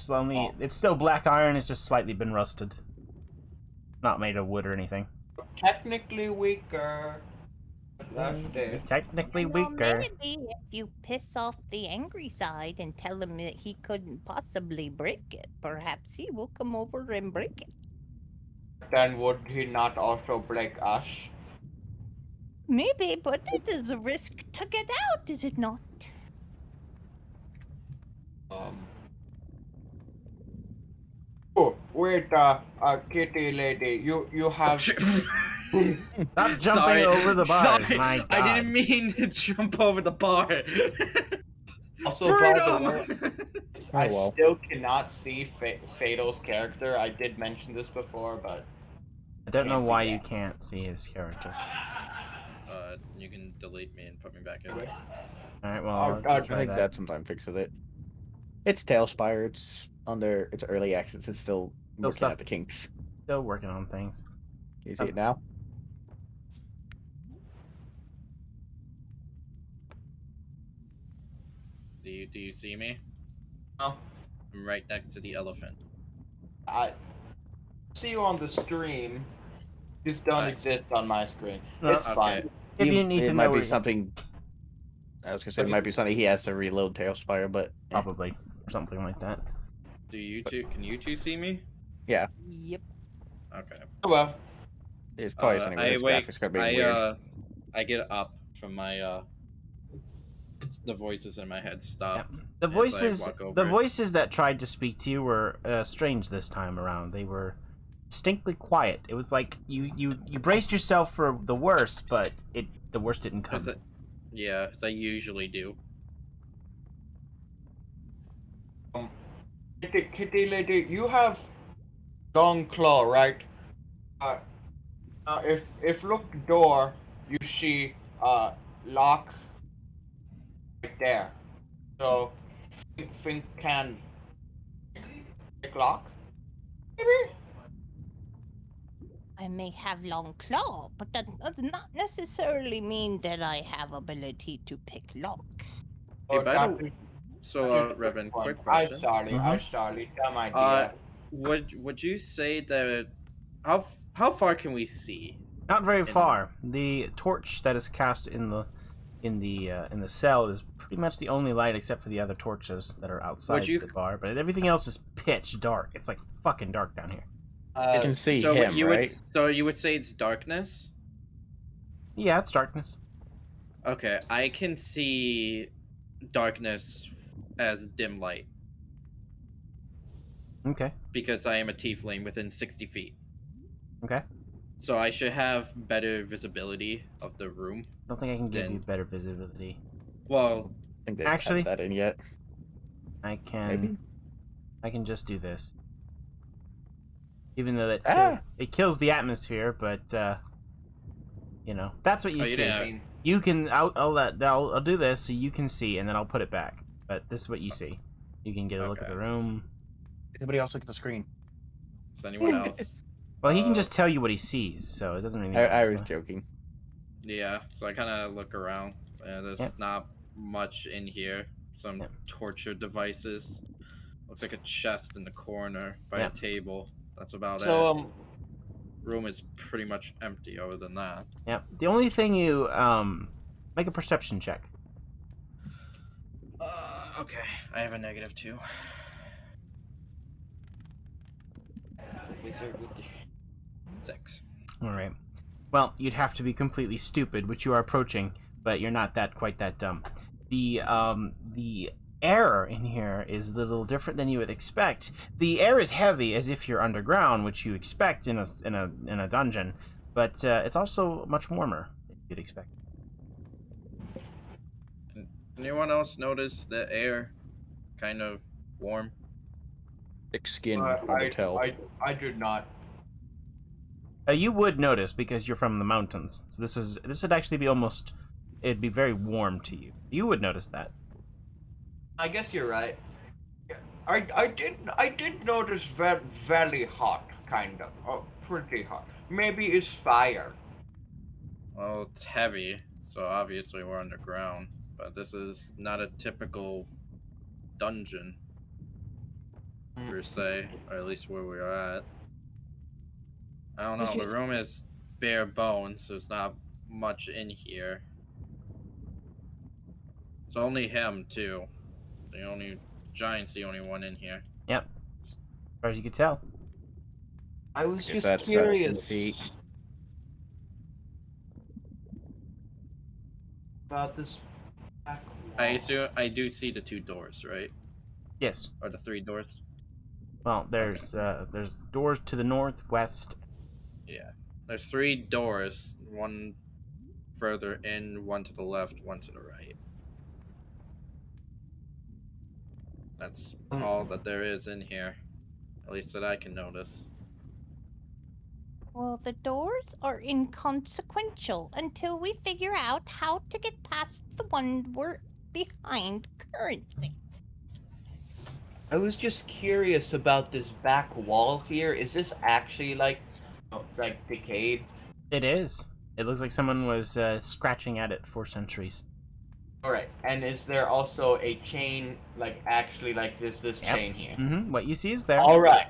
still black iron. It's just slightly been rusted. Not made of wood or anything. Technically weaker. That's it. Technically Well, weaker. maybe if you piss off the angry side and tell him that he couldn't possibly break it, perhaps he will come over and break it. Then would he not also break us? Maybe, but it is a risk to get out, is it not? Oh, wait, kitty lady, you have. Stop jumping Sorry. over the bars. Sorry. My God. I didn't mean to jump over the bar. Also, by the Freedom! way, Oh, I well. still cannot see Fatal's character. I did mention this before, but I don't know Can't see why you that. can't see his character. You can delete me and put me back in. Alright, well, Oh, I'll I try think that. that sometime fixes it. It's Tailspire. It's under its early access. It's still working stuff. at the kinks. Still working on things. You see it now? Do you see me? No. I'm right next to the elephant. I see you on the stream. Just don't Right. exist on my screen. No, It's fine. If you need it to might know be where- something. I was gonna say it might be something he has to reload Tailspire, but Probably. Or something like that. Can you two see me? Yep. Okay. Oh, well, it's probably something with his graphics gonna be weird. I get up from my the voices in my head stop. The as I voices, walk over the it. voices that tried to speak to you were strange this time around. They were distinctly quiet. It was like you braced yourself for the worst, but it the worst didn't come. Yeah, as I usually do. Kitty lady, you have long claw, right? Uh, if look door, you see lock right there. So think can pick lock? Maybe. I may have long claw, but that does not necessarily mean that I have ability to pick lock. Hey, Oh, by that the is, so, that is a good Revan, point. quick question. I sorry, dumb idea. Would you say that how far can we see? Not very In- far. The torch that is cast in the cell is pretty much the only light except for the other torches that are outside you- the bar. But everything else is pitch dark. It's like fucking dark down here. You can see so him, you right? you would say it's darkness? Yeah, it's darkness. Okay, I can see darkness as dim light Okay. because I am a tiefling within 60 feet. Okay. So I should have better visibility of the room. Don't think I can give Then- you better visibility. Well, I think they've Actually- had that in yet. I can. Maybe. I can just do this. Even though that Ah! it kills the atmosphere, but you know that's what you Oh, you see. didn't You can. I'll do this so you can see, and then I'll put it back. But this is what you see. You can get a look at Okay. the room. Anybody else look at the screen? is anyone else? Well, he can Uh, just tell you what he sees, so it doesn't really. I matter, was so. joking. Yeah, so I kind of look around. There's Yep. not much in here. Some Yep. torture devices. Looks like a chest in the corner by Yep. a table. That's about So it. Room is pretty much empty other than that. Yep. The only thing you make a perception check. Okay, I have a -2. wizard with the 6. All right. Well, you'd have to be completely stupid, which you are approaching, but you're not quite that dumb. The air in here is a little different than you would expect. The air is heavy, as if you're underground, which you expect in a dungeon, but it's also much warmer than you'd expect. Anyone else notice the air kind of warm? Thick skin, hard to tell. I did not. You would notice because you're from the mountains. So this would actually be it'd be very warm to you. You would notice that. I guess you're right. I did notice very hot, kind of. Oh, pretty hot. Maybe it's fire. Well, it's heavy, so obviously we're underground. But this is not a typical dungeon, per se, or at least where we're at. I don't know, the room is bare bones, so there's not much in here. It's only him, too. Giant's the only one in here. Yep. As far as you could tell. I was If just that's 10 curious feet. about this back wall. I do see the 2 doors, right? Yes. Or the 3 doors. Well, there's doors to the north, west. Yeah. There's 3 doors, one further in, one to the left, one to the right. That's all that there is in here. At least that I can notice. Well, the doors are inconsequential until we figure out how to get past the one we're behind currently. I was just curious about this back wall here. Is this actually like Decayed? It is. It looks like someone was scratching at it for centuries. Alright, and is there also a chain, like, actually like this Yep. chain here? Mm-hmm. What you see is there. Alright.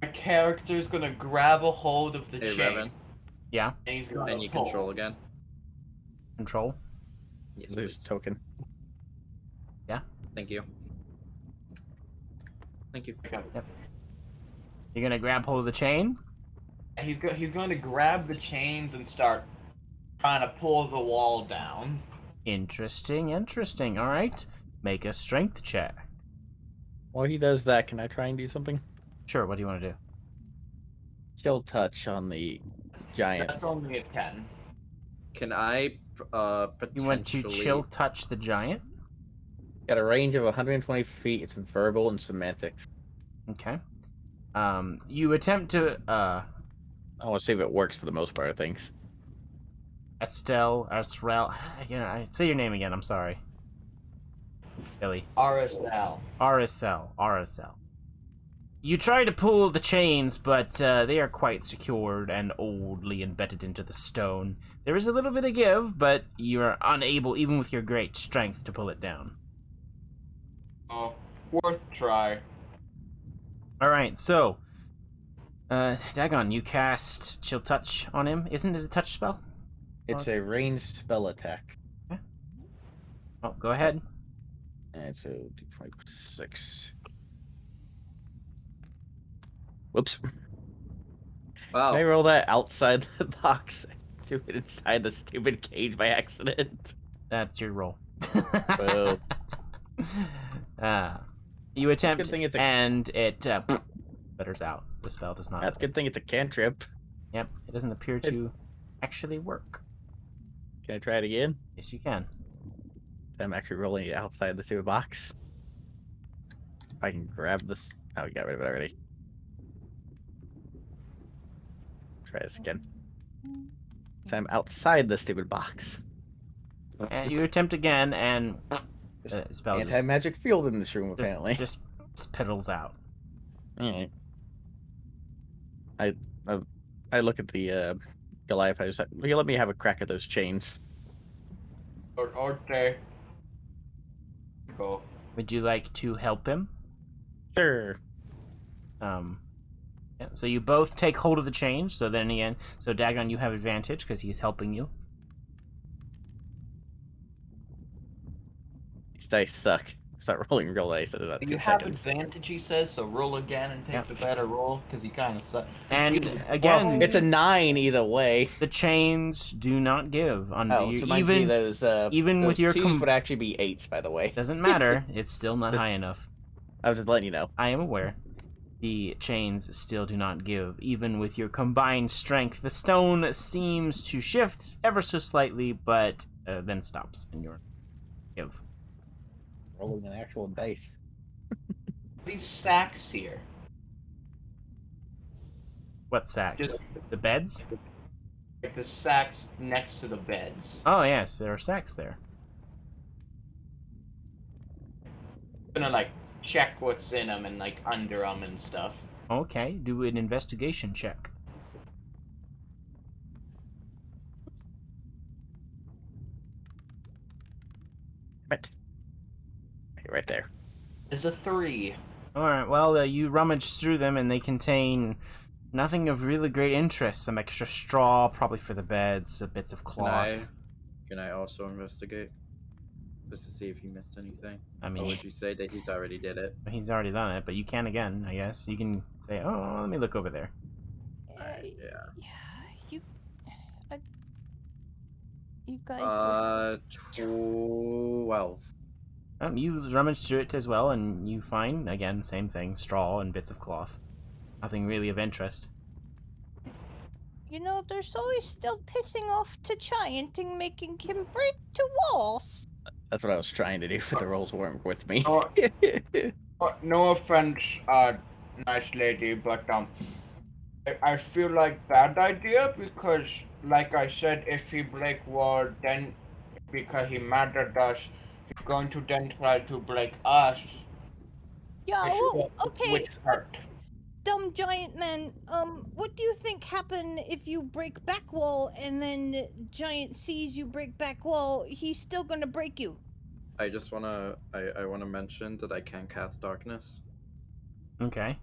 My character's gonna grab a hold of the Hey, chain. Revan, Yeah. And he's gonna can you pull. control again? Control. Yes, There's please. token. Thank you. Thank you. You're gonna grab hold of the chain. He's going to grab the chains and start trying to pull the wall down. Interesting. All right. Make a strength check. While he does that, can I try and do something? Sure. What do you want to do? Chill touch on the giant. That's only a 10. Can I You want to potentially? chill touch the giant? Got a range of 120 feet. It's verbal and semantics. Okay. You attempt to I want to see if it works for the most part of things. Estrel. Yeah, say your name again. I'm sorry, Billy. RSL. RSL. You try to pull the chains, but they are quite secured and oldly embedded into the stone. There is a little bit of give, but you are unable, even with your great strength, to pull it down. Oh, worth try. Alright, so... Dagon, you cast Chill Touch on him. Isn't it a touch spell? It's a ranged spell attack. Oh, go ahead. And it's a d26. Whoops. Wow. Can I roll that outside the box? Do it inside the stupid cage by accident. That's your roll. Boo. You attempt, Good thing it's a- and it butters out. The spell does not. That's a good thing it's a cantrip. Yep, it doesn't appear to actually work. Can I try it again? Yes, you can. I'm actually rolling it outside the stupid box. If I can grab this. Oh, we got rid of it already. Try this again. So I'm outside the stupid box. And you attempt again, and the spell Anti-magic field in this room, apparently. just piddles out. Alright. I look at the Goliath. I just like, let me have a crack at those chains. Okay. Go. Would you like to help him? Sure. Yeah, so you both take hold of the chains. So then again, so Dagon, you have advantage because he's helping you. These dice suck. Start rolling real dice in about You 2 have seconds. advantage, he says, so roll again and take Yep. the better roll, because he kind of sucks. And Well, again, it's a 9 either way. the chains do not give. Oh, You, so mind you, even those even those with your 2s would actually be 8s, by the way. doesn't matter. It's still not This- high enough. I was just letting you know. I am aware. The chains still do not give, even with your combined strength. The stone seems to shift ever so slightly, but then stops, and you're give. Rolling an actual dice. These sacks here. What sacks? Just- The beds? Like the sacks next to the beds. Oh yes, there are sacks there. Gonna like check what's in them and like under them and stuff. Okay, do an investigation check. Right there. Is a 3. Alright, well, you rummage through them and they contain nothing of really great interest. Some extra straw, probably for the beds, bits of cloth. Can I also investigate? Just to see if he missed anything. I mean, Or would you say that he's already did it? he's already done it, but you can again, I guess. You can say, oh, let me look over there. Alright, yeah. You guys. 12. You rummage through it as well, and you find, again, same thing, straw and bits of cloth. Nothing really of interest. You know, there's always still pissing off to Giant and making him break to walls. That's what I was trying to do, but the rolls weren't with me. Oh. No offense, nice lady, but I feel like bad idea because, like I said, if he break wall, then because he mad at us, he's going to then try to break us. Yeah, well, okay. Which hurt. Dumb giant man, what do you think happen if you break back wall and then giant sees you break back wall? He's still gonna break you. I just wanna I wanna mention that I can cast darkness. Okay.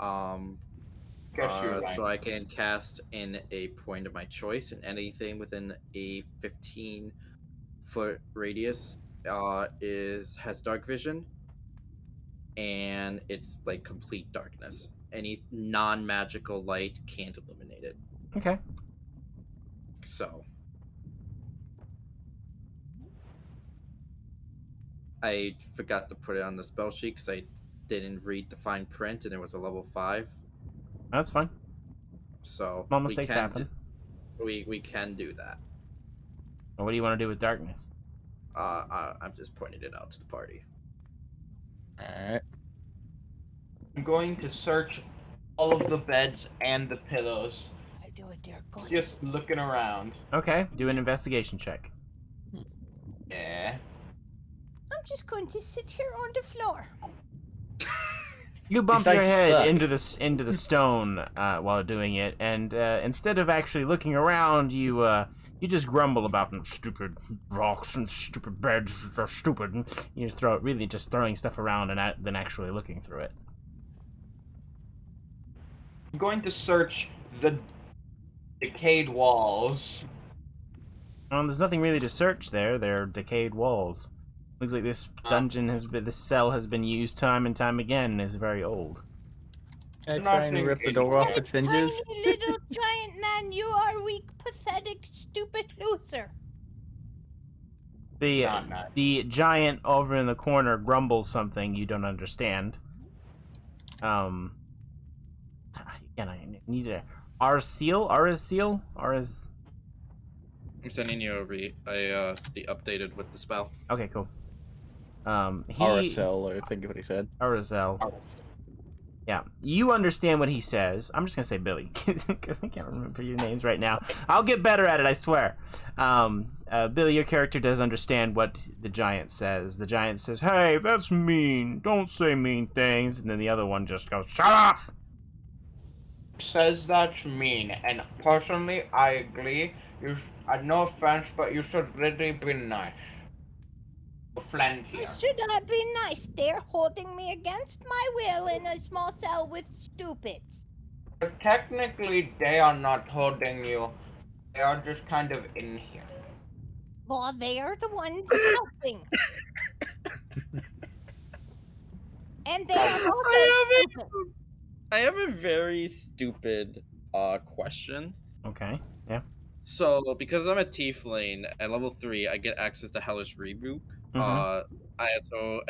Guess you're right. So I can cast in a point of my choice, and anything within a 15-foot radius has dark vision, and it's like complete darkness. Any non-magical light can't illuminate it. Okay. So I forgot to put it on the spell sheet because I didn't read the fine print, and it was a level 5. That's fine. So Small we mistakes can happen. We can do that. Or what do you want to do with darkness? I'm just pointing it out to the party. Alright. I'm going to search all of the beds and the pillows. I do it, dear God. Just looking around. Okay, do an investigation check. Yeah. I'm just going to sit here on the floor. You bump These your dice head suck. into the stone while doing it, and instead of actually looking around, you just grumble about stupid rocks and stupid beds are stupid. And you just just throwing stuff around and then actually looking through it. I'm going to search the decayed walls. There's nothing really to search there. There are decayed walls. Looks like this this cell has been used time and time again and is very old. Can I try and Nothing rip the is door off wrong. its hinges? Tiny little giant man, you are weak, pathetic, stupid loser. Not nice. The giant over in the corner grumbles something you don't understand. Again, I need a Arseal. I'm sending you the updated with the spell. Okay, cool. RSL, I think of what he said. Arzel. Yeah, you understand what he says. I'm just gonna say Billy because I can't remember your names right now. I'll get better at it, I swear. Billy, your character does understand what the giant says. The giant says, "Hey, that's mean. Don't say mean things." And then the other one just goes, "Shut up!" Says that's mean, and personally, I agree. No offense, but you should really be nice. Friend here. Should I be nice? They're holding me against my will in a small cell with stupids. But technically, they are not holding you. They are just kind of in here. Well, they are the ones helping. And they are also stupid. I have a very stupid question. Okay. Yeah. So, because I'm a tiefling at level 3, I get access to Hellish Rebuke. I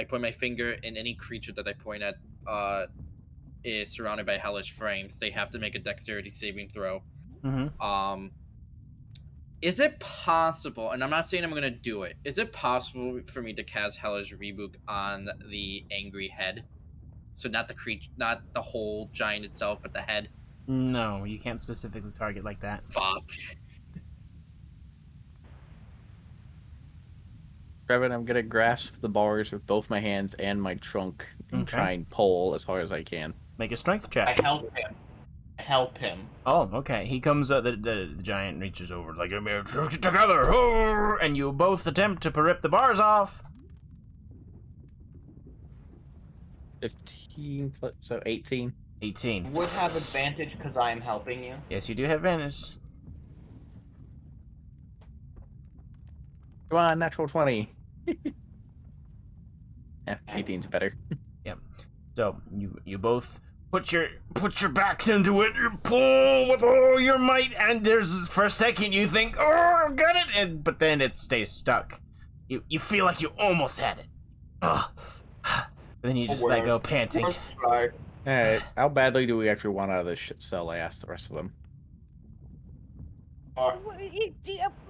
point my finger in any creature that I point at is surrounded by hellish frames. They have to make a dexterity saving throw. Mm-hmm. Is it possible, and I'm not saying I'm gonna do it, is it possible for me to cast Hellish Rebuke on the angry head? So not the creature, not the whole giant itself, but the head? No, you can't specifically target like that. Fuck. Trevin, I'm gonna grasp the bars with both my hands and my trunk and Okay. try and pull as hard as I can. Make a strength I check. help him. Oh, okay. He comes up, the giant reaches over, like, together, oh! And you both attempt to rip the bars off. 15 plus, so 18. 18. Would have advantage because I am helping you. Yes, you do have advantage. Come on, natural 20. Yeah, 18's better. Yep. So you both put your backs into it. You pull with all your might, and there's for a second you think, "Oh, I've got it," but then it stays stuck. You feel like you almost had it. Ugh. But then you just let go, panting. Alright, how badly do we actually want out of this shit cell? I asked the rest of them.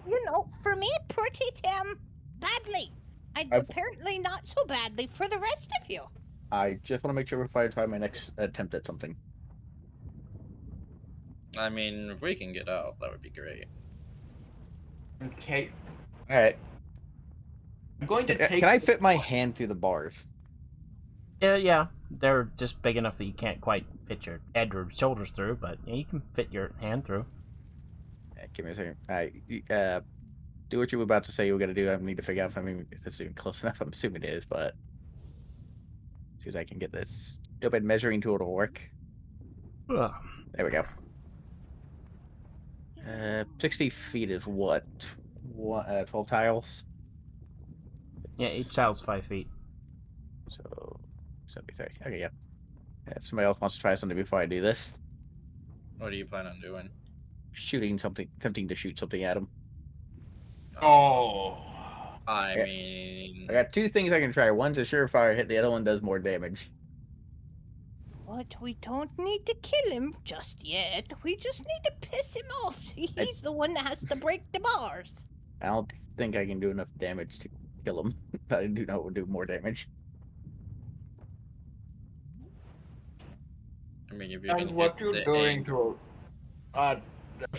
You know, for me, pretty damn badly. Apparently not so badly for the rest of you. I just want to make sure before I try my next attempt at something. I mean, if we can get out, that would be great. Okay. Alright. I'm going to take. Can I fit my hand through the bars? Yeah. They're just big enough that you can't quite fit your head or shoulders through, but yeah, you can fit your hand through. Give me a second. Do what you were about to say you were going to do. I need to figure out if it's even close enough. I'm assuming it is, but see if I can get this stupid measuring tool to work. Ugh. There we go. 60 feet is what? 12 tiles? Yeah, each tile's 5 feet. So, 73. Okay, yeah. If somebody else wants to try something before I do this, What do you plan on doing? shooting something, attempting to shoot something at him. Oh. I Yeah. mean, I got two things I can try. One's a surefire hit, the other one does more damage. But we don't need to kill him just yet. We just need to piss him off. He's the one that has to break the bars. I don't think I can do enough damage to kill him. I do know it would do more damage. I mean, if you can And hit what you the doing egg, to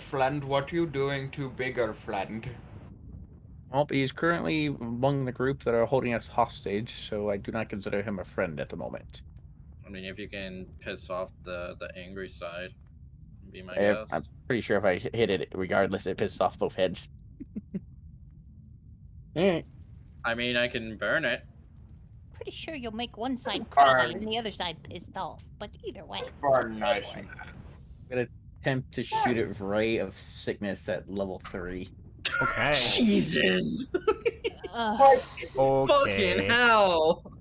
Flend, what you doing to bigger Flend? Well, he's currently among the group that are holding us hostage, so I do not consider him a friend at the moment. I mean, if you can piss off the angry side, be my guess. I'm pretty sure if I hit it, regardless, it pisses off both heads. Alright. I mean, I can burn it. Pretty sure you'll make one side cry Burn. and the other side pissed off. But either way, Burn go nice. for it. I'm gonna attempt to shoot it with Ray of Sickness at level 3. Okay. Jesus! Uh, Okay. Fucking hell!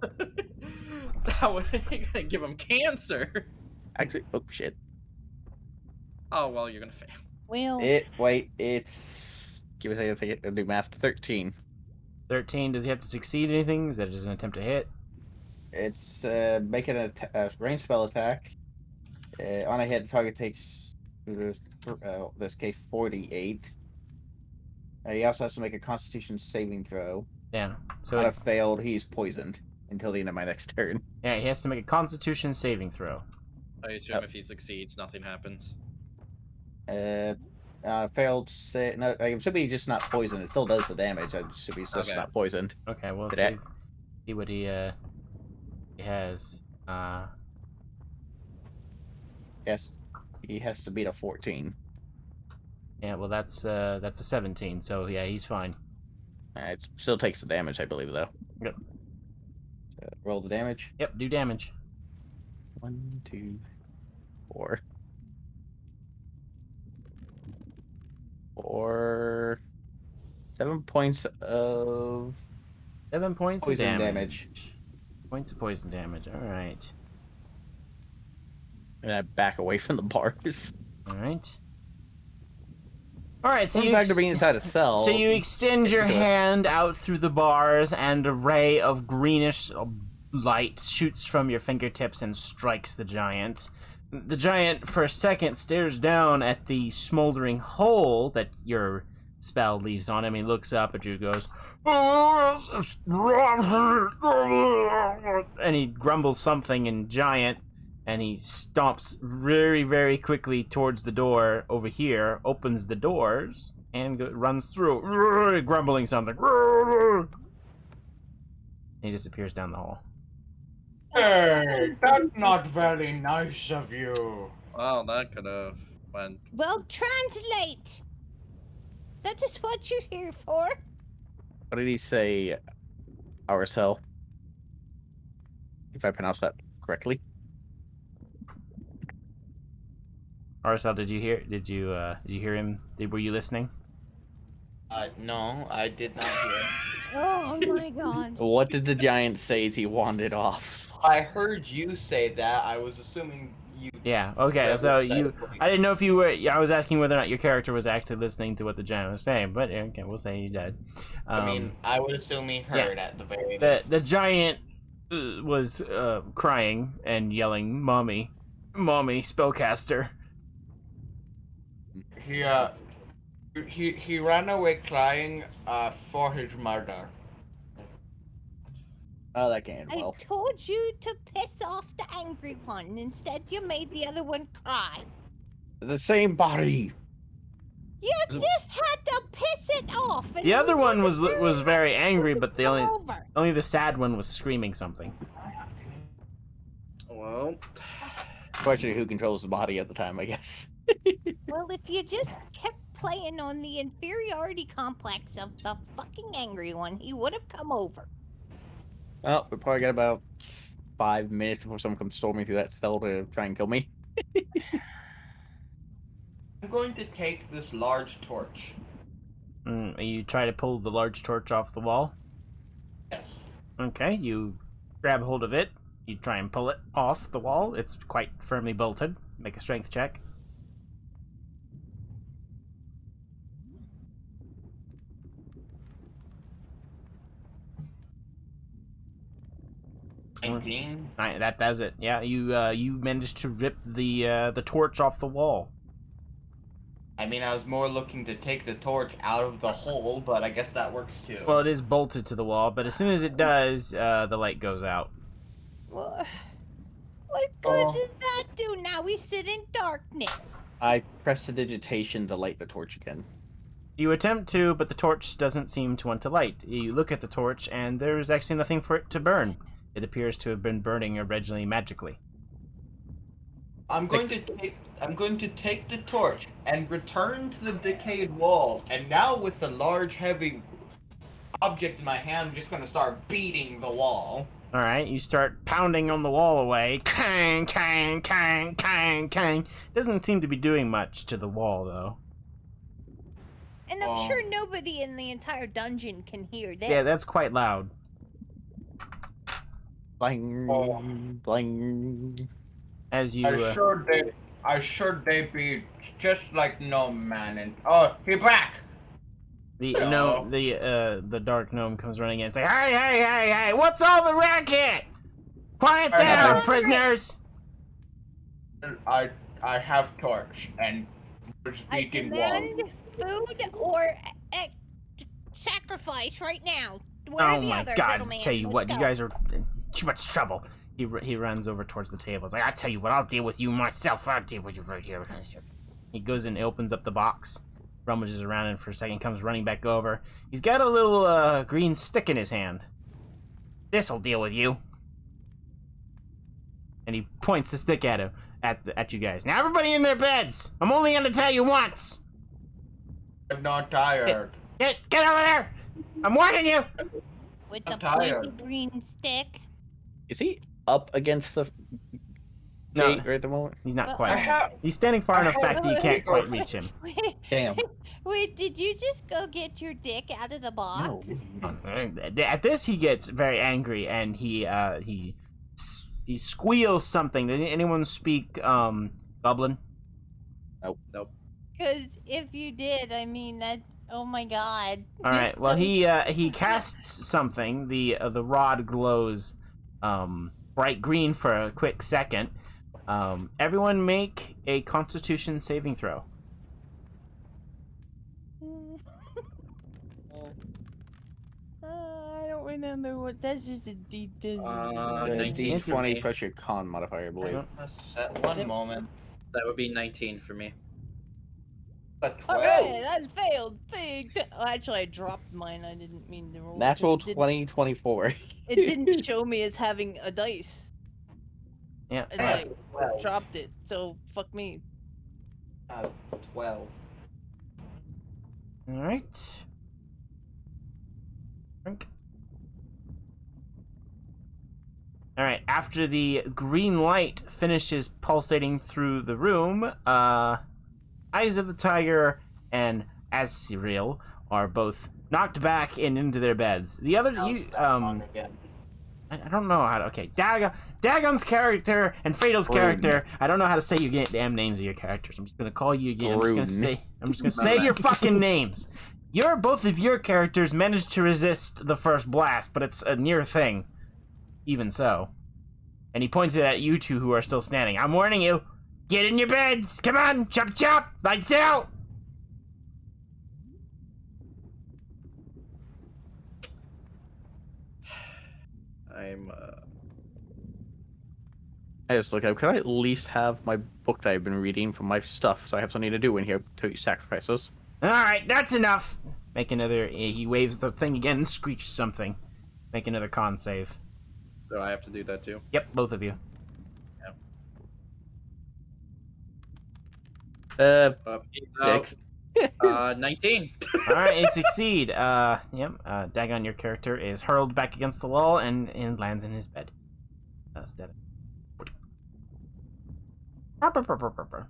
That would gonna give him cancer. Actually, oh shit. Oh well, you're gonna fail. well, It's. Give me a second, I'll do math. 13. 13. Does he have to succeed anything? Is that just an attempt to hit? It's making a range spell attack. On a hit, the target takes, this case, 48. He also has to make a Constitution saving throw. Yeah. So On a failed, he's poisoned until the end of my next turn. yeah, he has to make a Constitution saving throw. I assume if he succeeds, nothing happens. Failed. No, I'm assuming he's just not poisoned. It still does the damage. I'm assuming he's just Okay. not poisoned. Okay, we'll Did I- see what he has. Yes, he has to beat a 14. Yeah, well that's a 17. So yeah, he's fine. It still takes the damage, I believe, though. Yep. Roll the damage. Yep, do damage. 1, 2, 4. 7 points of 7 points poison of damage. Points of poison damage. All right. And I back away from the bars. All right. All right. So Going you back to being inside a cell. So you extend your hand out through the bars, and a ray of greenish light shoots from your fingertips and strikes the giant. The giant, for a second, stares down at the smoldering hole that your spell leaves on him. He looks up at you, goes, and he grumbles something in giant, and he stomps very, very quickly towards the door over here, opens the doors, and runs through, grumbling something. He disappears down the hall. Hey, that's not very nice of you. Well, that could have went. well, translate. That is what you're here for. What did he say? Our cell. If I pronounce that correctly. Arcel, did you hear him? Were you listening? No, I did not hear. Oh my god. What did the giant say he wanted off? I heard you say that. I was assuming you. Yeah. Okay. Yeah, So that- I didn't know if you were. I was asking whether or not your character was actually listening to what the giant was saying, but okay, we'll say you did. I mean, I would assume he heard at the very least. The giant was crying and yelling, "Mommy, mommy, spellcaster." He ran away crying for his murder. Oh, that can't I well. told you to piss off the angry one. Instead, you made the other one cry. The same body. You just had to piss it off. And The other you one would've was really very had angry, to but the come over. only the sad one was screaming something. Well, Question of who controls the body at the time, I guess. Well, if you just kept playing on the inferiority complex of the fucking angry one, he would have come over. Well, we probably got about 5 minutes before someone comes storming through that cell to try and kill me. I'm going to take this large torch. You try to pull the large torch off the wall. Yes. Okay, you grab hold of it. You try and pull it off the wall. It's quite firmly bolted. Make a strength check. 19. That does it. Yeah, you managed to rip the torch off the wall. I mean, I was more looking to take the torch out of the hole, but I guess that works too. Well, it is bolted to the wall, but as soon as it does, the light goes out. What good does that do? Now we sit in darkness. I press the digitation to light the torch again. You attempt to, but the torch doesn't seem to want to light. You look at the torch, and there's actually nothing for it to burn. It appears to have been burning originally magically. I'm going to take the torch and return to the decayed wall, and now with the large, heavy object in my hand, I'm just going to start beating the wall. Alright, you start pounding on the wall away. Kang, kang, kang, kang, kang. Doesn't seem to be doing much to the wall, though. And I'm sure nobody in the entire dungeon can hear that. Yeah, that's quite loud. Bling, bling. As you, I sure they be just like no man and oh, he back. the dark gnome comes running in and say, hey, what's all the racket? Quiet down, prisoners! I have torch and was I beating wall. demand food or sacrifice right now. One or Oh the my other, god, little man. tell you Let's what, go. you guys are in too much trouble. He runs over towards the table. He's like, I tell you what, I'll deal with you myself. I'll deal with you right here. He goes and opens up the box, rummages around it for a second, comes running back over. He's got a little green stick in his hand. This'll deal with you. And he points the stick at him, at you guys. Now everybody in their beds. I'm only gonna tell you once. I'm not tired. Get over there. I'm warning you. With I'm the pointy tired. green stick. Is he up against the No. gate right at the moment? He's not I quite. He's standing far I enough have- back that you can't quite reach him. Damn. Wait, did you just go get your dick out of the box? At this, he gets very angry and he squeals something. Did anyone speak Goblin? Nope. Because if you did, I mean that. Oh my god. All right. Well, So- he casts something. The rod glows bright green for a quick second. Everyone make a Constitution saving throw. I don't remember what. That's just a D. Uh, Uh, 19 for D20 me. plus your con modifier, I believe. Set one moment. That would be 19 for me. But 12. Alright, I failed. Actually, I dropped mine. I didn't mean to roll. Natural It didn't- 20, 24. It didn't show me as having a dice. Yeah. And I 12. dropped it, so fuck me. 12. All right. Drink. All right. After the green light finishes pulsating through the room, Eyes of the Tiger and Asriel are both knocked back and into their beds. The other, you, Again. I don't know how to. Okay, Dagon's character and Fatal's Grun. character. I don't know how to say your damn names of your characters. I'm just gonna call you again. I'm just gonna say your fucking names. Both of your characters managed to resist the first blast, but it's a near thing. Even so, and he points it at you two who are still standing. I'm warning you. Get in your beds. Come on, chop chop. Lights out. I'm I just look at him. Could I at least have my book that I've been reading from my stuff so I have something to do in here till you sacrifice those? All right, that's enough. Make another. He waves the thing again and screeches something. Make another con save. so I have to do that too. Yep, both of you. Peace out. Six. 19. All right, you succeed. Dagon, your character is hurled back against the wall and lands in his bed. Instead of...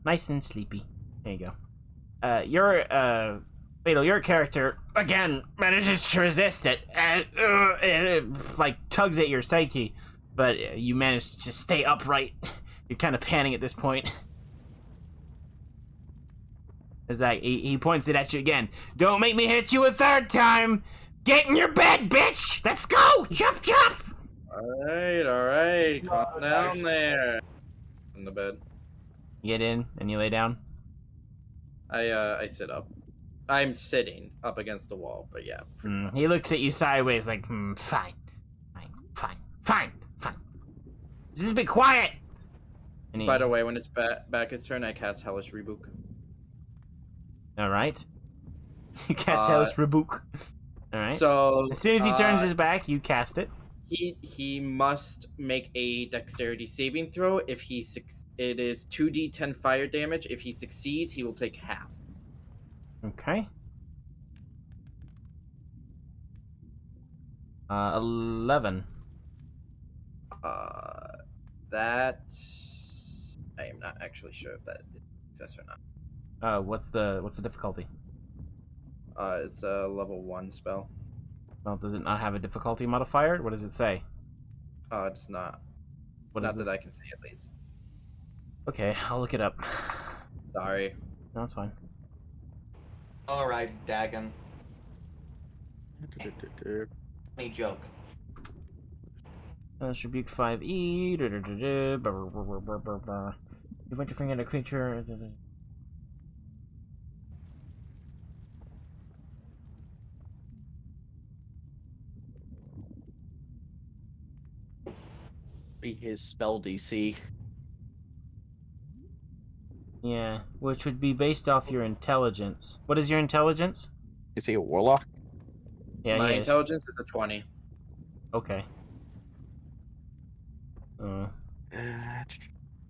Nice and sleepy. There you go. Your Fatal, your character again manages to resist it, and it like tugs at your psyche, but you manage to stay upright. You're kind of panning at this point. As he points it at you again. Don't make me hit you a third time. Get in your bed, bitch. Let's go. Chop chop. All right. Calm down there. In the bed. You get in and you lay down. I sit up. I'm sitting up against the wall, but yeah. pretty much. He looks at you sideways like, fine. Just be quiet. And he, By the way, when it's back his turn, I cast Hellish Rebuke. all right. You cast Hellish Rebuke. All right. So As soon as he turns his back, you cast it. he must make a dexterity saving throw. If he it is 2d10 fire damage. If he succeeds, he will take half. Okay. 11. That I am not actually sure if that is success or not. What's the difficulty? It's a level 1 spell. Well, does it not have a difficulty modifier? What does it say? It does not. What Not is that this? I can see at least. Okay, I'll look it up. Sorry. No, it's fine. Alright, Dagon. Funny joke. Hellish Rebuke 5e. You point your finger at a creature. Be his spell DC. Yeah, which would be based off your intelligence. What is your intelligence? Is he a warlock? Yeah, My he is. intelligence is a 20. Okay.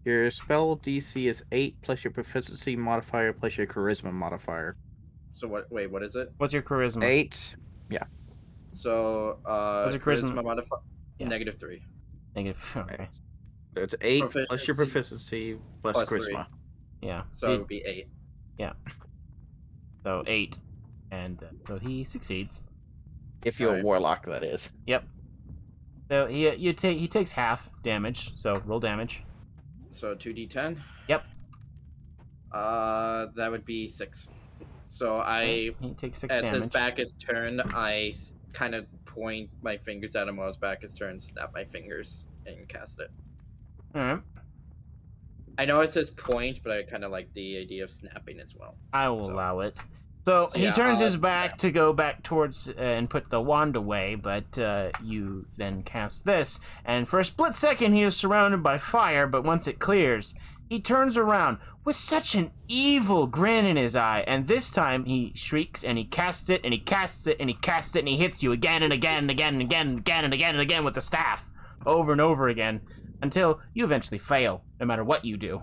Your spell DC is 8 plus your proficiency modifier plus your charisma modifier. So what? Wait, what is it? What's your charisma? 8. So What's your charisma? modifier? Yeah. -3. Negative. Okay. So it's 8 plus your Proficiency proficiency plus plus charisma. Yeah. So it would be 8. So 8, and so he succeeds. If you're Alright. a warlock, that is. Yep. So he takes half damage. So roll damage. So 2d10. Yep. That would be 6. So He takes 6 as damage. his back is turned, I kind of point my fingers at him while his back is turned, snap my fingers, and cast it. All right. I know it says point, but I kind of like the idea of snapping as well. I will So- allow it. So he yeah, turns his back yeah. to go back towards and put the wand away, but you then cast this, and for a split second he is surrounded by fire, but once it clears, he turns around with such an evil grin in his eye, and this time he shrieks and he casts it and he casts it and he casts it and he hits you again and again and again and again and again and again and again with the staff, over and over again, until you eventually fail, no matter what you do.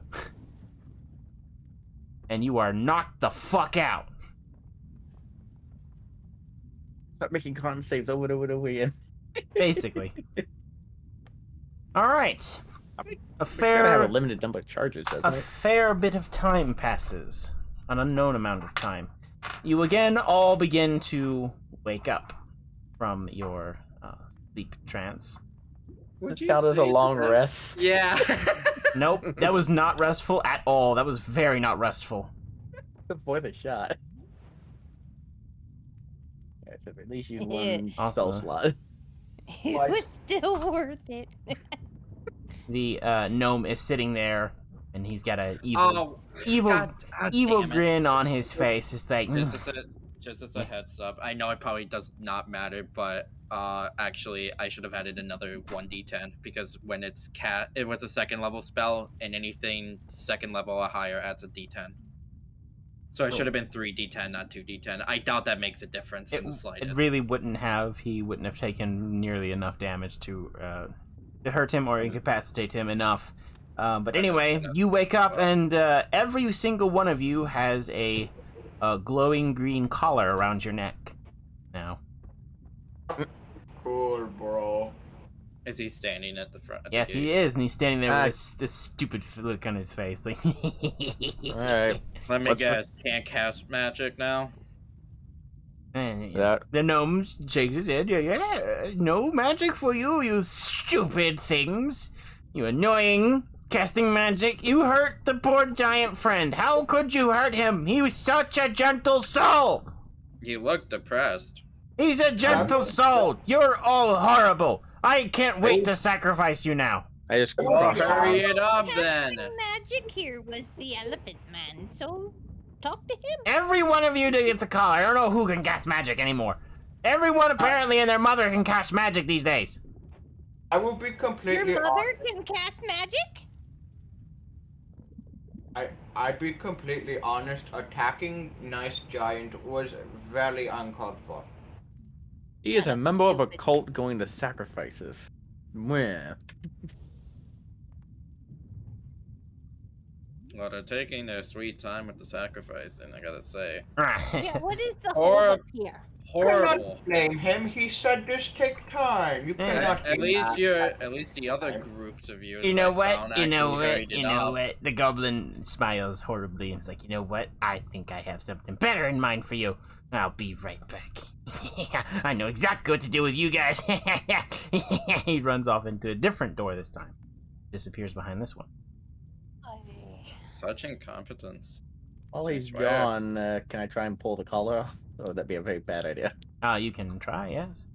And you are knocked the fuck out. Start making con saves over and over and over again. Basically. All right. A Gotta have a fair, limited number of charges, a doesn't it? fair bit of time passes, an unknown amount of time. You again all begin to wake up from your sleep trance. Would This count as a long rest. Yeah. Nope, that was not restful at all. That was very not restful. Before the shot. Yeah, so at least you one spell Awesome. slot. It Like- was still worth it. The gnome is sitting there, and he's got a evil, Oh, evil, God evil damn it. grin on his face. It's like, Just as a heads up, I know it probably does not matter, but actually, I should have added another 1d10 because when it was a second level spell, and anything second level or higher adds a d10. So it should have been 3d10, not 2d10. I doubt that makes a difference in the it slightest. really wouldn't have. He wouldn't have taken nearly enough damage to hurt him or incapacitate him enough. But anyway, you wake up and every single one of you has a glowing green collar around your neck now. Cool, bro. Is he standing at the front? at the Yes, gate? he is, and he's standing there Ah. with this stupid look on his face. Like, Alright. Let me What's the- guess. Can't cast magic now? That The gnome shakes his head. Yeah, no magic for you, you stupid things. You annoying casting magic. You hurt the poor giant friend. How could you hurt him? He was such a gentle soul. You look depressed. He's a gentle soul. You're all horrible. I can't wait to sacrifice you now. I just Well, crossed hurry arms. it up Casting then. magic here was the elephant man, so talk to him. Every one of you gets a collar. I don't know who can cast magic anymore. Everyone apparently and their mother can cast magic these days. I will be Your completely mother honest. can cast magic? I be completely honest. Attacking nice giant was very uncalled for. He is a Shut up, member of a stupid. cult going to sacrifices. Mwah. Well, they're taking their sweet time with the sacrificing, I gotta say. Yeah, what is the Or- hold up here? Horrible. Cannot blame him. He said this take time. You Yeah. cannot. At be least mad. at least the other groups of you. You that know I what? found You know actually what? hurried You it know up. what? The goblin smiles horribly and is like, you know what? I think I have something better in mind for you. I'll be right back. I know exactly what to do with you guys. He runs off into a different door this time. Disappears behind this one. Such incompetence. While I he's swear. gone, can I try and pull the collar off? Or would that be a very bad idea? You can try, yes.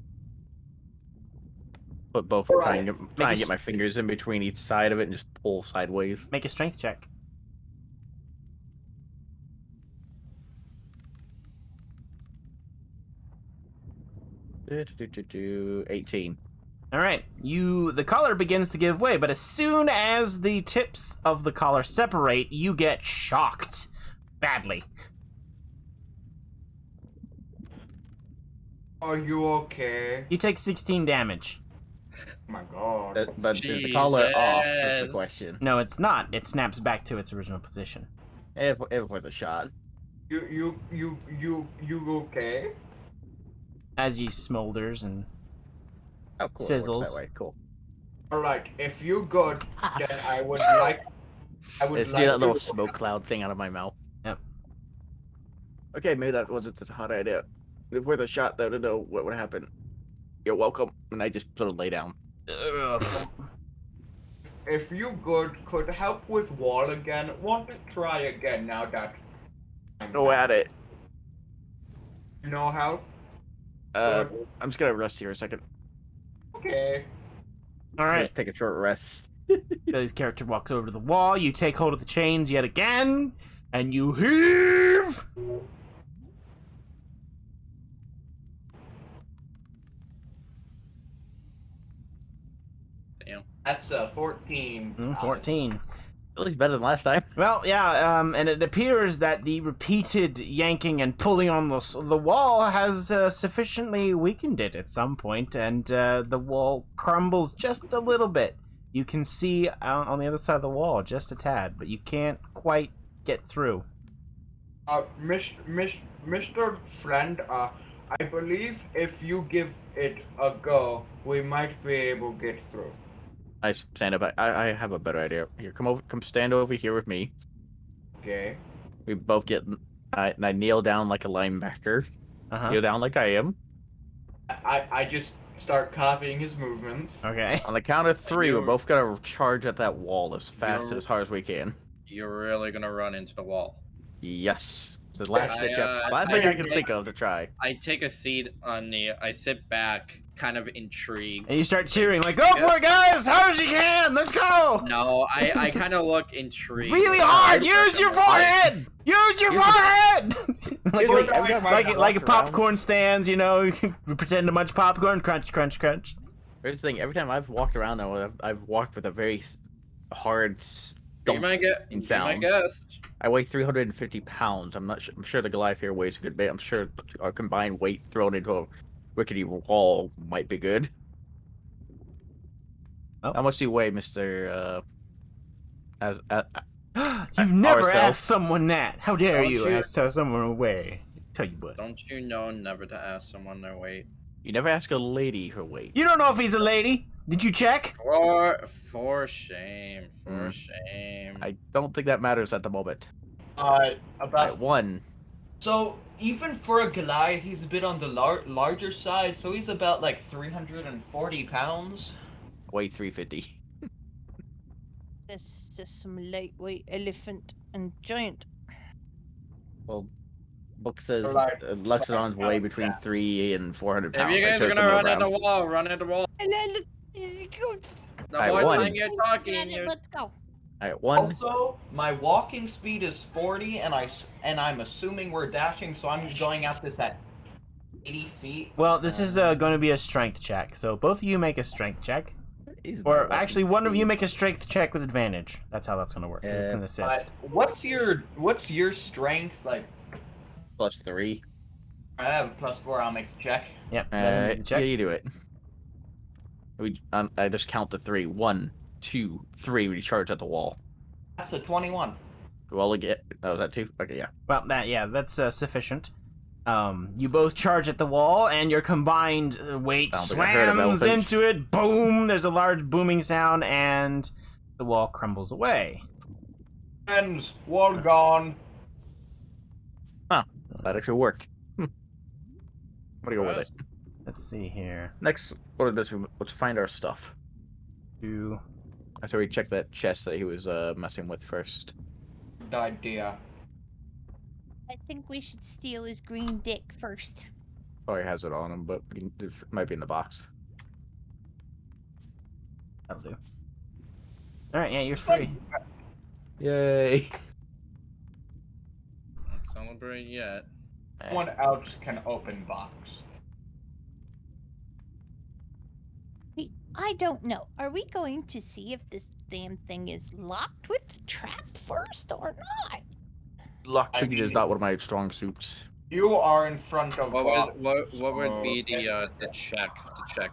Put both, Right. try and get my fingers in between each side of it and just pull sideways. Make a strength check. Do 18. All right, the collar begins to give way, but as soon as the tips of the collar separate, you get shocked badly. Are you okay? You take 16 damage. Oh my god. But is the collar off? Is the Jesus. question. No, it's not. It snaps back to its original position. If worth a shot. You okay? As he smolders and Oh, cool. It works Sizzles. that way. Cool. Alright, if you good, then I would like. Let's do that little smoke cloud thing out of my mouth. Yep. Okay, maybe that wasn't such a hot idea. It's worth a shot though to know what would happen. You're welcome. And I just sort of lay down. Ugh. If you good could help with wall again, want to try again now that. Go at it. You know how? I'm just gonna rest here a second. Okay. All right. Take a short rest. Billy's character walks over to the wall. You take hold of the chains yet again, and you heave. Damn. That's 14. 14. At least better than last time. Well, yeah, and it appears that the repeated yanking and pulling on the wall has sufficiently weakened it at some point, and the wall crumbles just a little bit. You can see on the other side of the wall just a tad, but you can't quite get through. Mr. Friend, I believe if you give it a go, we might be able to get through. I stand up. I have a better idea. Here, come stand over here with me. Okay. We both get. I kneel down like a linebacker. Uh-huh. Kneel down like I am. I just start copying his movements. Okay. On the count of 3, we're You're- both gonna charge at that wall as fast and You're- as hard as we can. You're really gonna run into the wall. Yes. It's the last I, ditch. uh, Last I thing I think can think of to try. I take a seat on the. I sit back, kind of intrigued. And you start cheering, like, go for it, guys! Hard as you can! Let's go! No, I kind of look intrigued. Really hard! Use your forehead! Use your forehead! like, Usually, every time I've like a walked around- popcorn stands, you know, you can pretend to munch popcorn, crunch, crunch, crunch. Here's the thing. Every time I've walked around, though, I've walked with a very hard Be my guest. in Be my sound. guest. I weigh 350 pounds. I'm sure the Goliath here weighs a good bit. I'm sure our combined weight thrown into a rickety wall might be good. Oh. How much do you weigh, Mr. You've never ourselves. asked someone that. How dare Don't you you- ask someone away? Tell you what. Don't you know never to ask someone their weight? You never ask a lady her weight. You don't know if he's a lady. Did you check? For shame. For shame. I don't think that matters at the moment. About Right, 1. So even for a Goliath, he's a bit on the larger side. So he's about like 340 pounds. Weigh 350. That's just some lightweight elephant and giant. Well, book says Right. Luxodon's weigh between 3 and 400 If pounds. you I guys chose are the gonna middle run at the ground. wall, run at the wall. And then The Alright, more one. time you're talking, you're... Let's go. Alright, one. Also, my walking speed is 40, and I'm assuming we're dashing, so I'm going at this at 80 feet. Well, this is going to be a strength check, so both of you make a strength check. Is my Or walking actually, one of you speed? make a strength check with advantage. That's how that's going to work. 'Cause it's an assist. What's your strength like? +3. I have a +4. I'll make the check. Yep. let him make the check. Yeah, you do it. I just count to 3. 1, 2, 3. We charge at the wall. That's a 21. Well, again. Oh, is that 2? Okay, yeah. Well, that's sufficient. You both charge at the wall, and your combined weight Sounds like a herd of slams elephants. into it. Boom! There's a large booming sound, and the wall crumbles away. Friends, wall gone. That actually worked. I'm gonna go with it. Let's see here. Next, let's find our stuff. Two. So we check that chest that he was messing with first. Good idea. I think we should steal his green dick first. Probably has it on him, but it might be in the box. That'll do. All right, yeah, you're free. Yay! Don't celebrate yet. No one else can open box. I don't know. Are we going to see if this damn thing is locked with the trap first or not? Lockpicking is not one of my strong suits. You are in front of What box. would be so- the check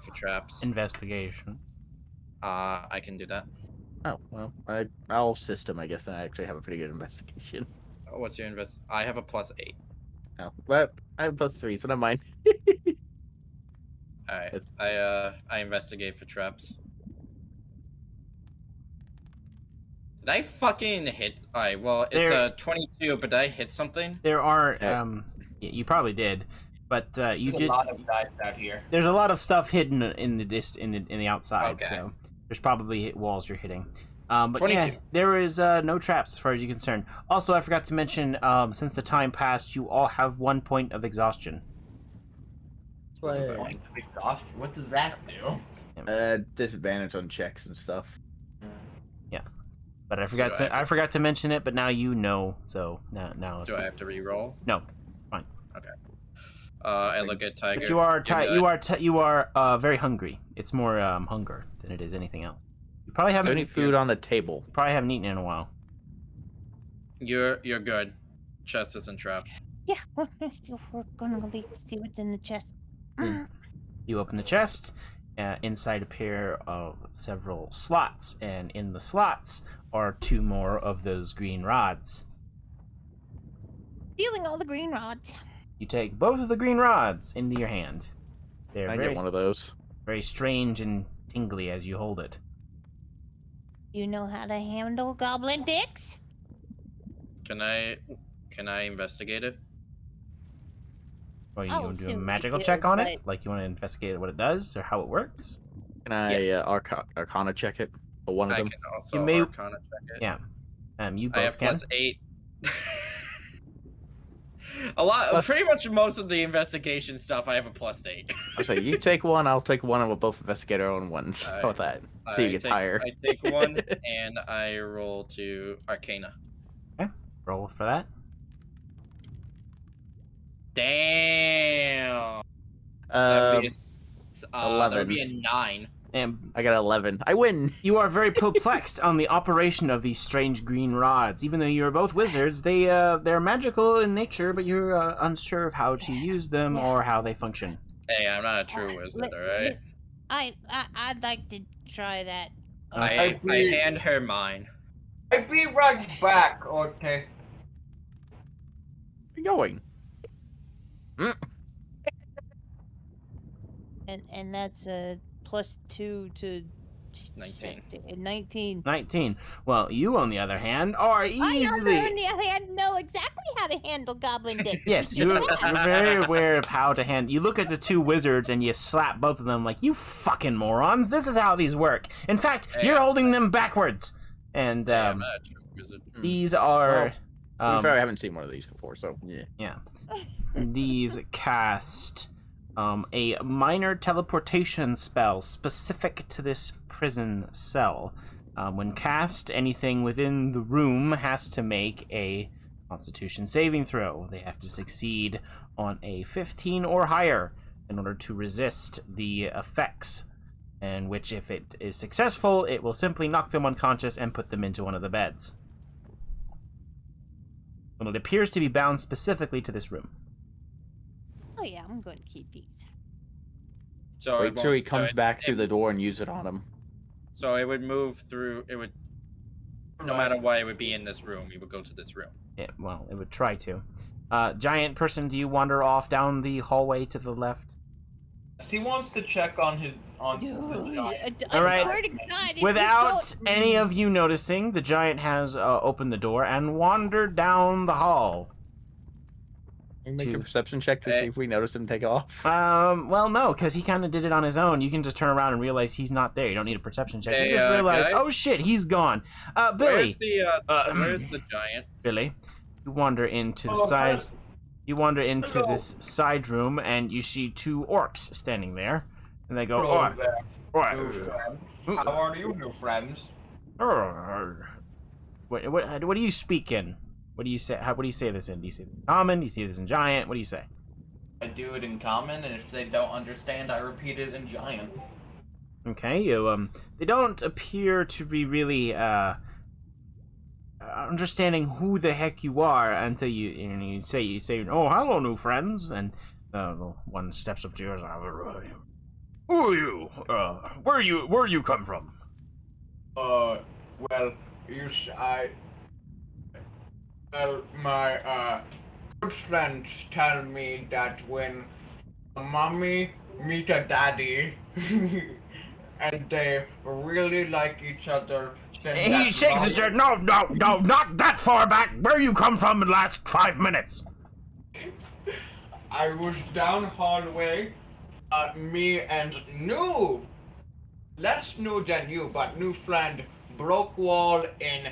for traps? Investigation. I can do that. Oh well, I'll system. I guess, and I actually have a pretty good investigation. What's your invest? I have a +8. Oh, but I have +3, so never mind. All right. That's- I investigate for traps. Did I fucking hit? Alright, well, it's There- a 22, but did I hit something? There are Yeah. you probably did, but you There's did. a lot of dice out here. There's a lot of stuff hidden in the outside, Okay. so there's probably walls you're hitting. But 22. yeah, there is no traps as far as you're concerned. Also, I forgot to mention, since the time passed, you all have 1 point of exhaustion. What is that? Point of exhaustion. What does that do? Disadvantage on checks and stuff. But I So forgot do I to have I forgot to mention it, but now you know. So now it's Do I have to re-roll? no. I look at Tiger. But you are Give me you are very hungry. It's more hunger than it is anything else. You probably haven't Any food on the table? probably haven't eaten in a while. You're good. Chest isn't trapped. Yeah, we're gonna leave to see what's in the chest. Hmm. You open the chest. Inside appear several slots, and in the slots are 2 more of those green rods. Stealing all the green rods. You take both of the green rods into your hand. They're I very, get one of those. very strange and tingly as you hold it. You know how to handle goblin dicks? Can I investigate it? Or you I'll want to do a assume you magical do, check on it? but- Like you want to investigate what it does or how it works? Can I Arcana check it? Or one of I them? can also You may- Arcana check it. Yeah. You I both have can. +8. Pretty much most of the investigation stuff, I have a +8. I'll say you take one, I'll take one, and we'll both investigate our own ones. How about that? See who gets higher. I take one, and I roll to Arcana. Roll for that. Damn. That would be a 9. And I got 11. I win. you are very perplexed on the operation of these strange green rods. Even though you are both wizards, they're magical in nature, but you're unsure of how to use them or how they function. Hey, I'm not a true wizard, alright? I'd like to try that. I hand her mine. I'll be right back, okay? Where you going? And that's a +2 to 19. 19. 19. Well, you, on the other hand, are I, on easily... the other hand, know exactly how to handle goblin dick. Yes, you're very aware of how to handle... You look at the 2 wizards and you slap both of them like, you fucking morons, this is how these work. In fact, you're holding them backwards. And Hey, I'm not a true wizard. these are... To be fair, I haven't seen one of these before, so yeah. Yeah. These cast a minor teleportation spell specific to this prison cell. When cast, anything within the room has to make a Constitution saving throw. They have to succeed on a 15 or higher in order to resist the effects, and which, if it is successful, it will simply knock them unconscious and put them into one of the beds. And it appears to be bound specifically to this room. Oh yeah, I'm going to keep these. So Wait till he comes back through the door and use it on him. So it would move through. It would, no matter what, it would be in this room. He would go to this room. It would try to. Giant person, do you wander off down the hallway to the left? He wants to check on the giant. All right. Swear to God, if Without you any of you noticing, the giant has opened the door and wandered down the hall. Can we make a perception check to see if we notice him take off? Well, no, because he kind of did it on his own. You can just turn around and realize he's not there. You don't need a perception check. Hey, you just realize, guys? oh shit, he's gone. Billy. Where's the giant? Billy, you wander into the side. You wander into this side room, and you see two orcs standing there, and they go, Hello "Oh, there, what? new friends. How are you, new friends? What do you speak in? What do you say? What do you say this in? Do you say this in common? Do you say this in giant? What do you say? I do it in common, and if they don't understand, I repeat it in giant. Okay, they don't appear to be really understanding who the heck you are until you say, oh, hello, new friends, and one steps up to yours. Who are you? Where you come from? Well, my good friends tell me that when a mommy meet a daddy, and they really like each other. He shakes his head. No, not that far back. Where you come from in the last 5 minutes? I was down hallway. Me and less new than you, but new friend broke wall in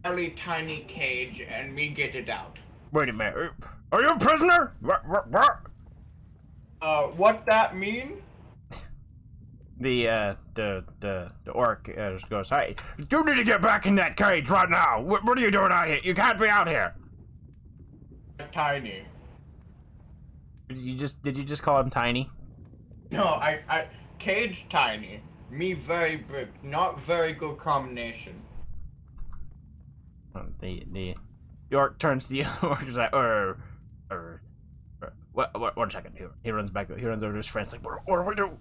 very tiny cage, and me get it out. Wait a minute. Are you a prisoner? What? What that mean? The orc just goes, hey, you need to get back in that cage right now. What are you doing out here? You can't be out here. Tiny. Did you just call him tiny? No, I cage tiny. Me very big. Not very good combination. The orc turns to the orc and is like, one second. He runs back. He runs over to his friends like, what do we do?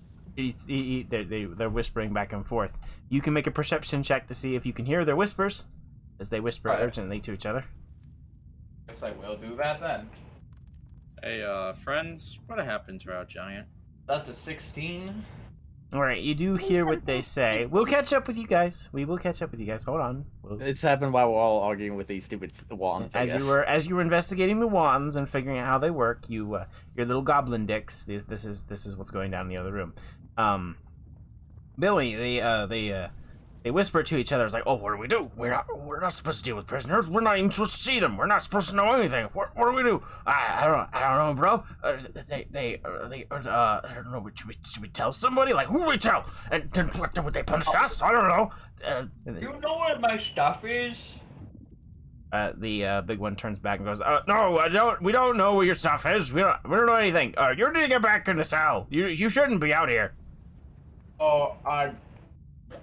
They're whispering back and forth. You can make a perception check to see if you can hear their whispers as they whisper urgently to each other. Guess I will do that then. Hey, friends, what happened to our giant? That's a 16. Alright, you do hear what they say. We'll catch up with you guys. We will catch up with you guys. Hold on. It's happened while we're all arguing with these stupid wands. As you were investigating the wands and figuring out how they work, your little goblin dicks. This is what's going down in the other room. Billy, they whisper to each other. It's like, oh, what do we do? We're not supposed to deal with prisoners. We're not even supposed to see them. We're not supposed to know anything. What do we do? I don't know, bro. I don't know. Should we tell somebody? Like, who do we tell? And then would they punish us? I don't know. You know where my stuff is? The big one turns back and goes, no, I don't. We don't know where your stuff is. We don't know anything. You need to get back in the cell. You shouldn't be out here. Oh,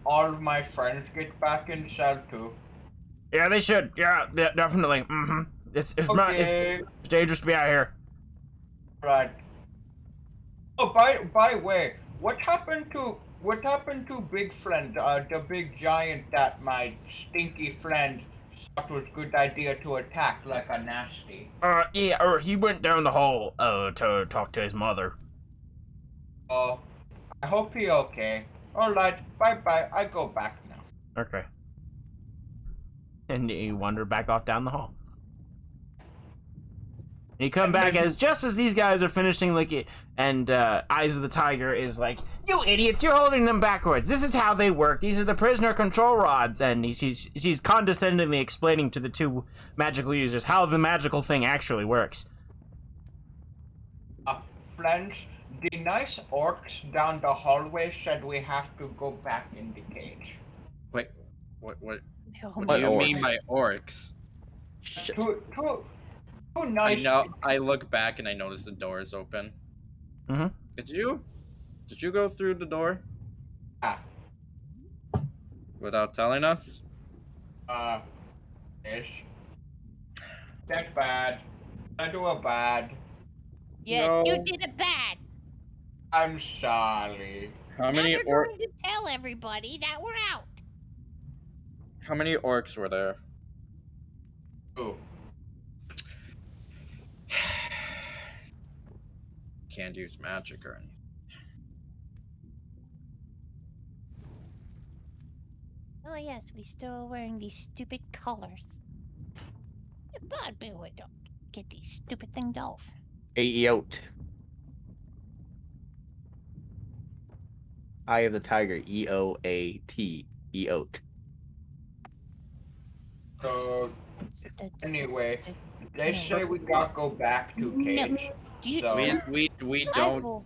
all of my friends get back in cell too. Yeah, they should. Yeah, definitely. Mm-hmm. It's dangerous to be out here. Right. Oh, by the way, what happened to Big Friend, the big giant that my stinky friend thought was a good idea to attack like a nasty? Yeah, he went down the hall to talk to his mother. Oh, I hope he okay. Alright, bye-bye. I go back now. Okay. And you wander back off down the hall. And you come back just as these guys are finishing licking, and Eyes of the Tiger is like, you idiots, you're holding them backwards. This is how they work. These are the prisoner control rods. And she's condescendingly explaining to the two magical users how the magical thing actually works. Friends, the nice orcs down the hallway said we have to go back in the cage. Wait, what Oh, do What you mean orcs? by orcs? Shit. Two I nice. know. I look back and I notice the door is open. Mm-hmm. Did you go through the door Ah, without telling us? ish. That's bad. I do a bad. Yes, No. you did it bad. I'm sorry. How Now many you're going to tell everybody that we're out. How many orcs were there? Ooh. Can't use magic or anything. Oh yes, we still wearing these stupid collars. But we don't get these stupid things off. Eote. Eye of the Tiger. EOAT. Eote. So That's anyway, they no. say we gotta go back to cage. Do you, So We I don't will-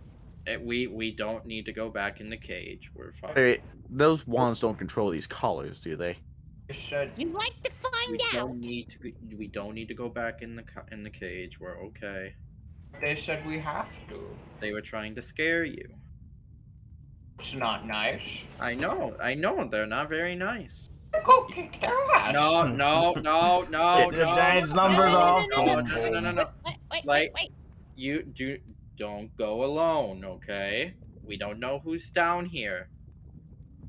we don't need to go back in the cage. We're fine. Wait, those wands don't control these collars, do they? they said you like to We find out. don't need to go back in the cage. We're okay. they said we have to. They were trying to scare you. It's not nice. I know. They're not very nice. Go kick their ass. No. Get the Giants numbers off. No. Wait. You don't go alone, okay? We don't know who's down here.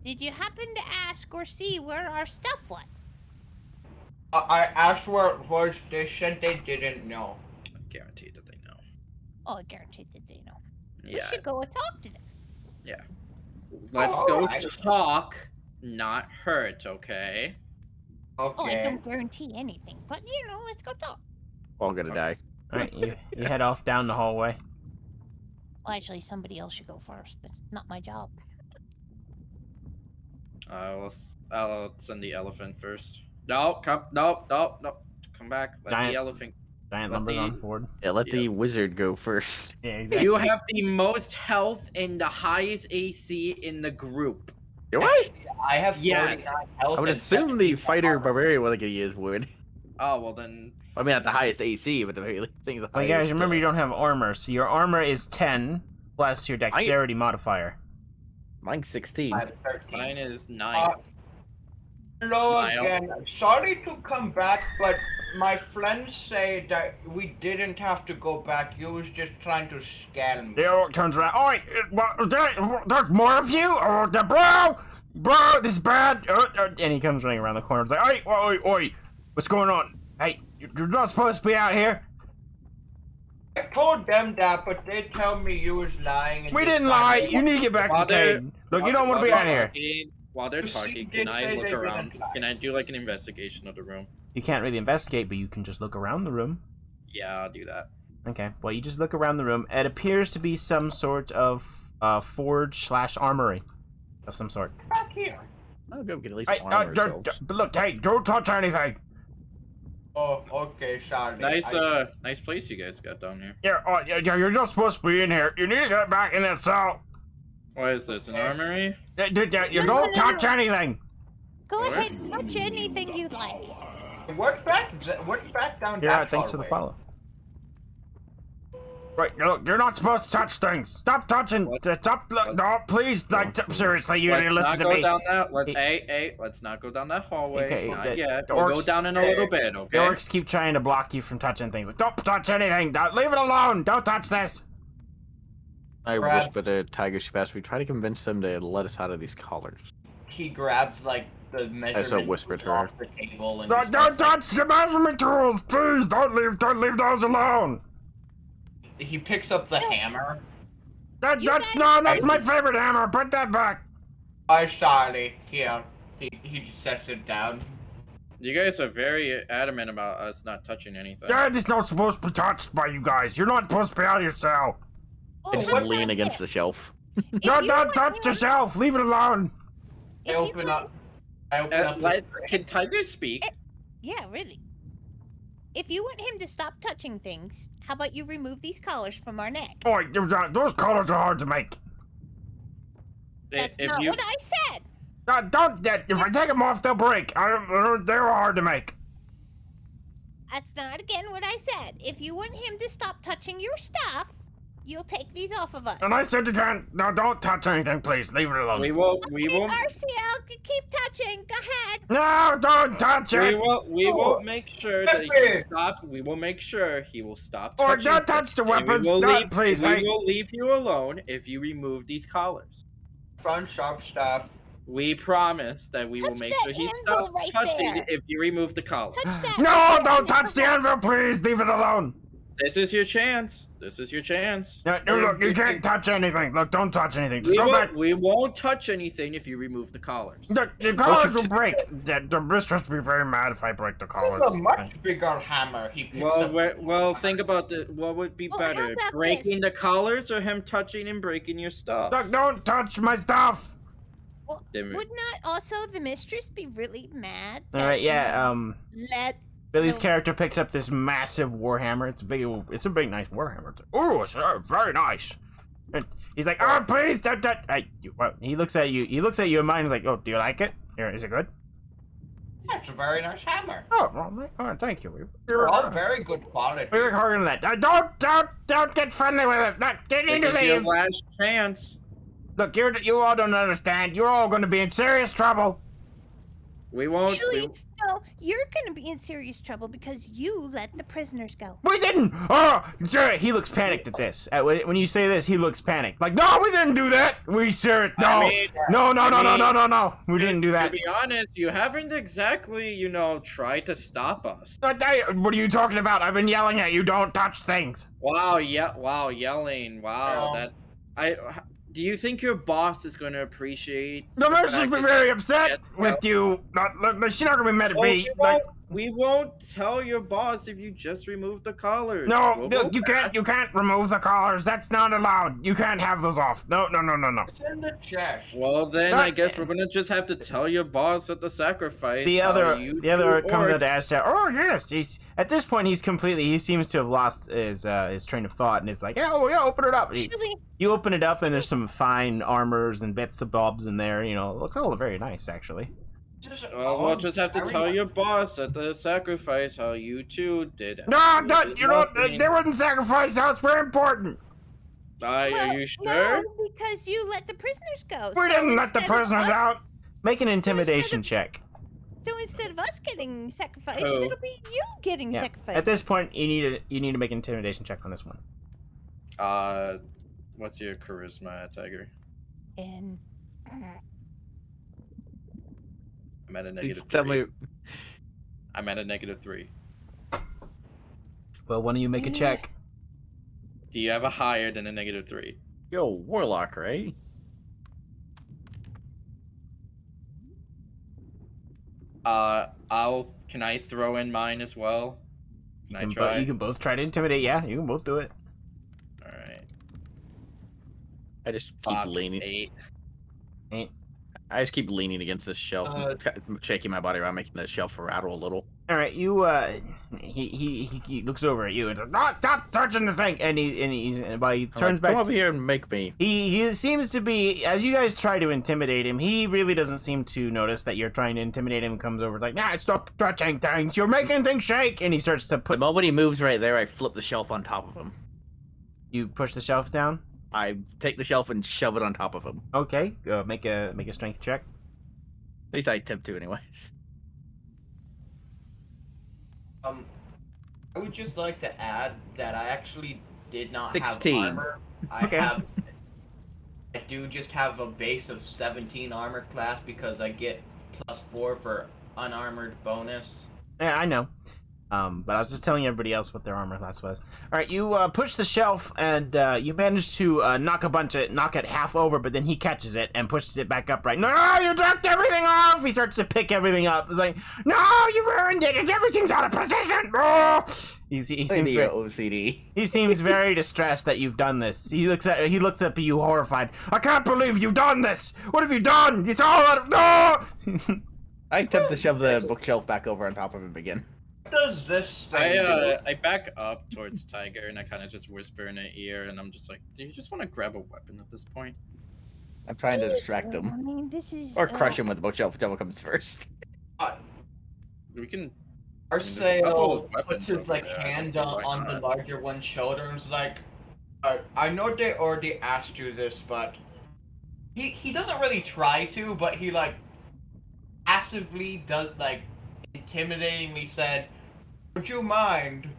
Did you happen to ask or see where our stuff was? I asked where it was. They said they didn't know. Guaranteed that they know. Oh, I guarantee that they know. We Yeah. should go and talk to them. Let's Oh, go alright. talk, not hurt, okay? Oh, I Okay. don't guarantee anything, but let's go talk. All gonna die. All right, you head off down the hallway. Well, actually, somebody else should go first. That's not my job. I'll send the elephant first. No. Come back. Let Giant- the elephant. Giant Let numbers on the- board. Yeah, let Yep. the wizard go first. Yeah, exactly. You have the most health and the highest AC in the group. Do I? I have 49 Yes. health. I would and assume the 70 fighter armor. barbarian like he is would. Oh well then. I mean, at the highest AC, but the very thing's the But highest. guys, remember you don't have armor, so your armor is 10 plus your dexterity modifier. Mine's 16. I have 13. Mine is 9. Hello Smile. again. Sorry to come back, but my friends say that we didn't have to go back. You was just trying to scare me. The orc turns around. Oi! There's more of you? Oh, bro, this is bad. And he comes running around the corner. He's like, oi! What's going on? Hey, you're not supposed to be out here. I told them that, but they tell me you was lying. And We just didn't trying lie. to- You need to get back in While they're- cage. Look, you don't want to be out here. While they're You see, talking, did can I say look they around? didn't lie. Can I do like an investigation of the room? You can't really investigate, but you can just look around the room. Yeah, I'll do that. Okay, well, you just look around the room. It appears to be some sort of forge/armory of some sort. Back here. Oh, good. We can at least Hey, armor ourselves. but look, hey, don't touch anything. Oh, okay, sorry. Nice place you guys got down here. Yeah, you're not supposed to be in here. You need to get back in that cell. What is this? An armory? You don't touch anything. Go Where? ahead, touch anything you'd like. What's back? What's back down Yeah, that thanks for the hallway? follow. Right, look, you're not supposed to touch things. Stop touching. What? Stop. Look, no, please. Like, seriously, you need to Let's listen not to go me. down that. Hey. Let's not go down that hallway. Okay, Not yet. the We'll go orcs- down in a little bit, The okay? orcs keep trying to block you from touching things. Like, don't touch anything. Leave it alone. Don't touch this. I Brad. whisper to Tiger Shabazz. We try to convince them to let us out of these collars. He grabs like the measurement whispered to off her. the table and No, just don't starts, touch the measurement tools, please. Don't leave those alone. he picks up the hammer. That's guys- that's my favorite hammer. Put that back. I'm sorry. Here. He just sets it down. You guys are very adamant about us not touching anything. That is not supposed to be touched by you guys. You're not supposed to be out of your cell. Oh, I just what lean about against the this? shelf. If Don't you want touch him- yourself. Leave it alone. if I you open want- up. I open up. the Can Tiger speak? Yeah, really. If you want him to stop touching things, How about you remove these collars from our neck? Oh, those collars are hard to make. That's If not you what I said. If I take them off, they'll break. They're hard to make. That's not again what I said. If you want him to stop touching your stuff, you'll take these off of us. And I said you can't. No, don't touch anything, please. Leave it alone. we won't RCL, keep touching. Go ahead. No, don't touch it. we will make sure that he will stop. We will make sure he will stop Or touching. don't touch the things, and weapons. We will Don't, leave, please. we Hey. will leave you alone if you remove these collars. Front sharp staff. We promise that we will Touch make that sure he anvil stops right touching there. if you remove the collar. Touch that. No, don't touch the anvil, please. Leave it alone. This is your chance. This is your chance. No, look, you can't touch anything. Look, don't touch anything. Just go back. We won't touch anything if you remove the collars. The collars will break. The mistress will be very mad if I break the collars. It's a much bigger hammer. He picks up. Well, think about what would be Well, how better, about breaking the collars or him touching and breaking your stuff? Look, don't touch my stuff. Well, Then- would not also the mistress be really mad? All right, yeah. Let Billy's No. character picks up this massive warhammer. It's a big, nice warhammer. Oh, it's very nice. And he's like, "Oh, please, don't." Well, he looks at you. He looks at you, and mine is like, "Oh, do you like it? Here, is it good?" That's a very nice hammer. Oh, well, thank you. They're all very good quality. We work harder than that. Don't get friendly with it. Not get This into is your leave. last chance. Look, you all don't understand. You're all going to be in serious trouble. We won't. Actually, no, you're gonna be in serious trouble because you let the prisoners go. We didn't. Oh, sir, he looks panicked at this. When you say this, he looks panicked. Like, no, we didn't do that. We sir, no, I mean, no. We didn't do To that. be honest, you haven't exactly, tried to stop us. What are you talking about? I've been yelling at you. Don't touch things. Wow, yelling. Wow, Well- do you think your boss is going to appreciate The mistress fact will be that very you upset get- with you. She's not gonna be mad at Well, me. Like, we won't tell your boss if you just remove the collars. no, We'll look, go you can't remove the collars. That's not allowed. You can't have those off. No. It's in the chest. Well, then Not- I guess we're gonna just have to tell your boss at the sacrifice. The how other you comes two out to orcs- ask that. Oh yes, he's at this point he seems to have lost his train of thought and is like, yeah, open it up. Actually, You open it up and there's some fine armors and bits of bobs in there. It looks all very nice actually. Well, we'll just have to tell your boss at the sacrifice how you two did. No, absolutely nothing. they wouldn't sacrifice us. We're important. Are well, you sure? No, because you let the prisoners go. We So didn't let the instead of prisoners us- out. Make an instead intimidation of- check. So instead of us getting sacrificed, Who? it'll be you getting Yeah. sacrificed. At this point, you need to make an intimidation check on this one. What's your charisma, Tiger? And I'm at a Please negative tell 3. me. I'm at a negative 3. Well, why don't you make a check? Do you have a higher than a negative 3? Yo, warlock, right? Can I throw in mine as well? Can I You try? can both try to intimidate. Yeah, you can both do it. All right. I just keep Fuck, leaning. 8. I just keep leaning against this shelf, Uh, shaking my body around, making the shelf rattle a little. All right, you he looks over at you and says, "No, stop touching the thing!" And he I'm turns like, back. Come over here and make me. He seems to be, as you guys try to intimidate him, he really doesn't seem to notice that you're trying to intimidate him. Comes over like, "Nah, stop touching things! You're making things shake!" And he starts to The put. moment he moves right there, I flip the shelf on top of him. You push the shelf down. I take the shelf and shove it on top of him. Okay, make a strength check. At least I attempt to, anyways. I would just like to add that I actually did not 16. have armor. Okay. I do just have a base of 17 armor class because I get +4 for unarmored bonus. Yeah, I know. But I was just telling everybody else what their armor class was. All right, you push the shelf and you manage to knock it half over, but then he catches it and pushes it back up. Right? No, you knocked everything off. He starts to pick everything up. It's like, no, you ruined it. Everything's out of position. Oh! He seems very, OCD. he seems very distressed that you've done this. He looks up at you horrified. I can't believe you've done this. What have you done? It's all out of no. I attempt to shove the bookshelf back over on top of him again. does this thing do? I back up towards Tiger and I kind of just whisper in her ear, and I'm just like, "Do you just want to grab a weapon at this point?" I'm trying to distract I him. mean, this is. Or crush him with the bookshelf, whichever comes first. We can. Arceo a couple of puts weapons his over like there, I don't hand see why on the not. larger one's shoulder and is like, I know they already asked you this, but he doesn't really try to, but he like passively does like intimidatingly said, "Would you mind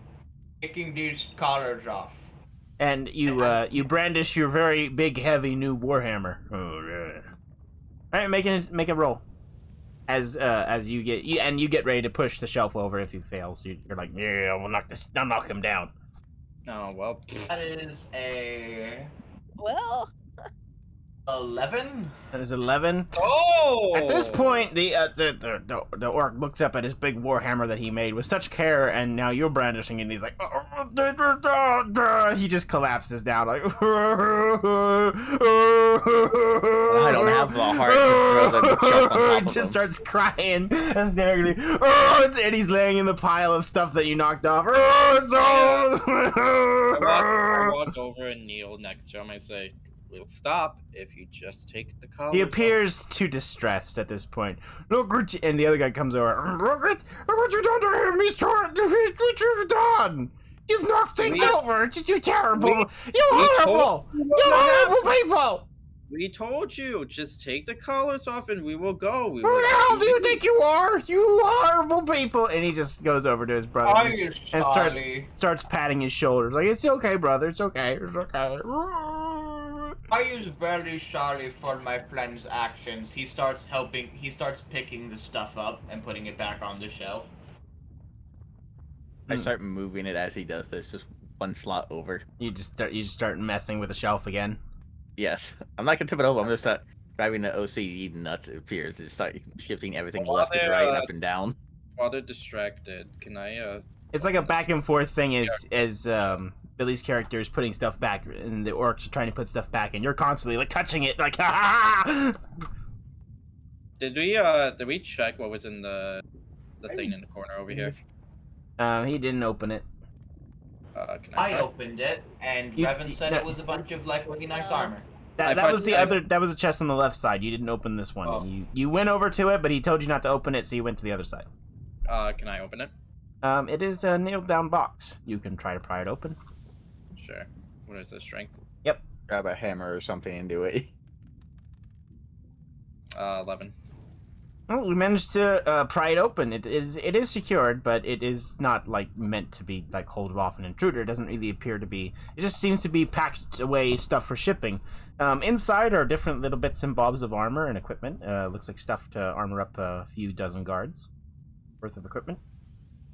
taking these collars off?" And you brandish your very big, heavy new warhammer. Oh yeah. All right, make a roll. As you get ready to push the shelf over if you fail. So you're like, yeah, I'll knock him down. Oh well. That is a Well, 11. That is 11. Oh! At this point, the orc looks up at his big warhammer that he made with such care, and now you're brandishing it, and he's like, he just collapses down like. I don't have the heart to throw the bookshelf on top of just him. starts crying hysterically, and he's laying in the pile of stuff that you knocked off. I walk over and kneel next to him. I say, "We'll stop if you just take the collar." He appears too distressed at this point. Look what and the other guy comes over. Look what you done to him, Mister. What you've done. You've knocked things over. You terrible. You horrible. You horrible people. We told you, just take the collars off and we will go. Who the hell do you think you are? You horrible people. And he just goes over to his brother Are you and sorry? starts patting his shoulders. Like, it's okay, brother. It's okay. It's okay. I is very sorry for my friend's actions. He starts picking the stuff up and putting it back on the shelf. I start moving it as he does this, just one slot over. You just start messing with the shelf again. Yes. I'm not gonna tip it over, I'm gonna start driving the OCD nuts, it appears. Just start shifting everything While left and they're, right and up and down. While they're distracted, can I It's like a back and forth thing as Billy's character is putting stuff back and the orcs are trying to put stuff back and you're constantly like touching it like did we check what was in the thing in the corner over here? He didn't open it. Can I I try? opened it, and You- Revan said no. it was a bunch of like really nice armor. That was that was a chest on the left side. You didn't open this one. Oh. You went over to it, but he told you not to open it, so you went to the other side. Can I open it? It is a nailed down box. You can try to pry it open. Sure. What is the strength? Grab a hammer or something and do it. 11. Well, we managed to pry it open. It is secured, but it is not like meant to be like hold off an intruder. It doesn't really appear to be. It just seems to be packed away stuff for shipping. Inside are different little bits and bobs of armor and equipment. Looks like stuff to armor up a few dozen guards worth of equipment.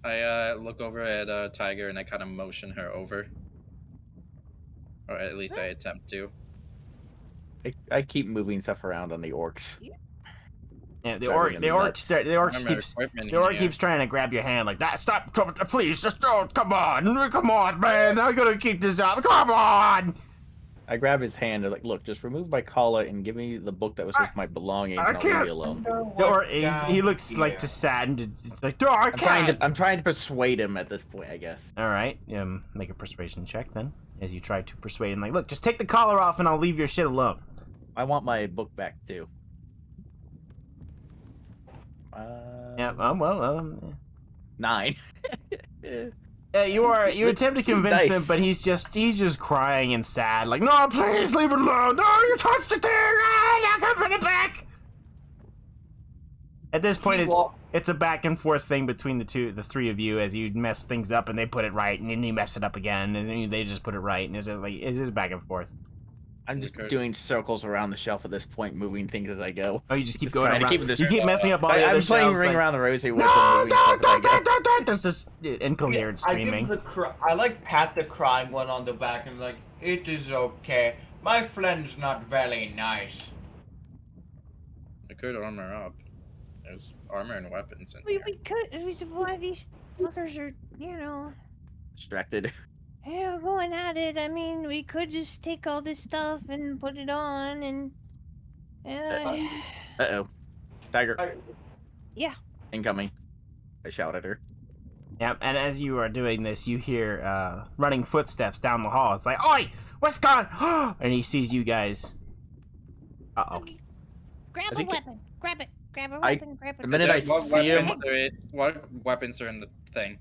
I look over at Tiger and I kind of motion her over, or at least I attempt to. I keep moving stuff around on the orcs. Yeah, the Driving him nuts. orc keeps trying to grab your hand like that. Stop, please, just don't. Come on, man. I gotta keep this up. Come on. I grab his hand and like, look, just remove my collar and give me the book that was with my belongings, and I'll leave you alone. He looks like just saddened. It's like, no, I can't. I'm trying to persuade him at this point, I guess. All right, make a persuasion check then, as you try to persuade him. Like, look, just take the collar off and I'll leave your shit alone. I want my book back too. Yeah. 9. You attempt to convince Nice. him, but he's just crying and sad. Like, no, please leave it alone. No, you touched the thing. I'm not put it back. At this point, it's a back and forth thing between the three of you as you mess things up and they put it right, and then you mess it up again, and then they just put it right, and it's just back and forth. I'm just doing circles around the shelf at this point, moving things as I go. Oh, you just keep Just going trying to around. keep this- You keep messing up all the other I'm playing shelves, Ring like, Around the Rosie with No, moving stuff as I go. don't. There's just incoherent screaming. I like pat the crying one on the back and like, it is okay. My friend's not very nice. I could armor up. There's armor and weapons in we here. could. Why these fuckers are, Distracted. going at it. I mean, we could just take all this stuff and put it on and. Uh-oh. Tiger. Yeah. Incoming. I shout at her. Yep, and as you are doing this, you hear running footsteps down the hall. It's like, "Oi, what's gone?" And he sees you guys. Uh-oh. Grab Does a he get- weapon. Grab it. Grab a I- weapon. Grab a the minute I What see him- weapons are in the thing?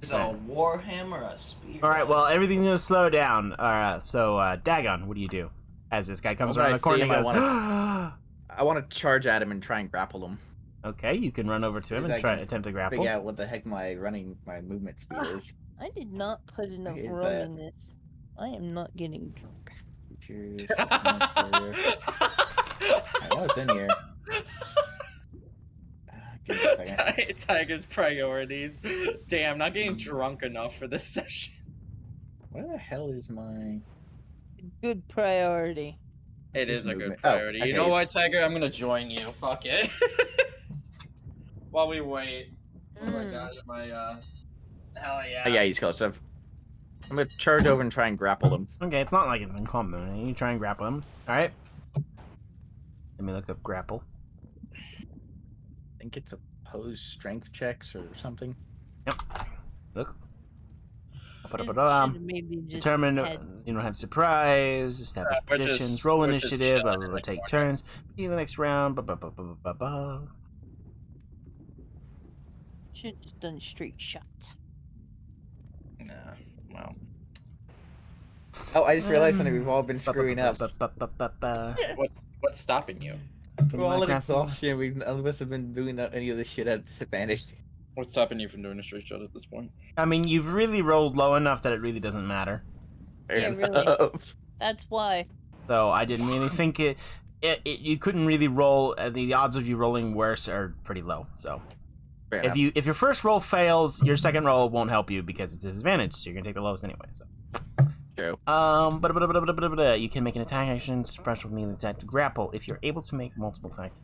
Is a warhammer a spear? All right, well, everything's going to slow down. All right, so, Dagon, what do you do? As this guy comes Well, when around I the corner, see he him, goes, I want to charge at him and try and grapple him. Okay, you can run over to him Because and I try can attempt to grapple. Figure out what the heck my movement speed is. I did not put enough Is rum that- in this. I am not getting drunk. Cheers. I know it's in here. Give me a second. Tiger's priorities. Damn, not getting drunk enough for this session. Where the hell is my... Good priority. It His is a good movement. priority. Oh, You okay, know what, it's- Tiger? I'm gonna join you. Fuck it. While we wait. Oh my god, hell yeah. Oh, yeah, he's close. I'm gonna charge over and try and grapple him. Okay, it's not like it's in combat. You try and grapple him. All right. Let me look up grapple. I think it's opposed strength checks or something. Yep. Look. Should've maybe just Determine, had- you don't have surprise, establish we're just- positions, roll we're just initiative, blah, chilling blah, in blah, the take corner. turns, begin the next round, blah, blah, blah, blah, blah, blah. Should've just done straight shot. Nah, well. Oh, I just realized something. We've all been Ba, ba, screwing ba, up. ba, ba, ba, ba, ba. What's stopping you? We're all in Minecraft. exhaustion. None of us have been doing any of this shit at disadvantage. What's stopping you from doing a straight shot at this point? I mean, you've really rolled low enough that it really doesn't matter. Fair Yeah, really. enough. That's why. So I didn't really think you couldn't really roll. The odds of you rolling worse are pretty low. So Fair enough. if your first roll fails, your second roll won't help you because it's disadvantage. So you're gonna take the lowest anyway. So. True. You can make an attack action, special melee attack to grapple. If you're able to make multiple attacks,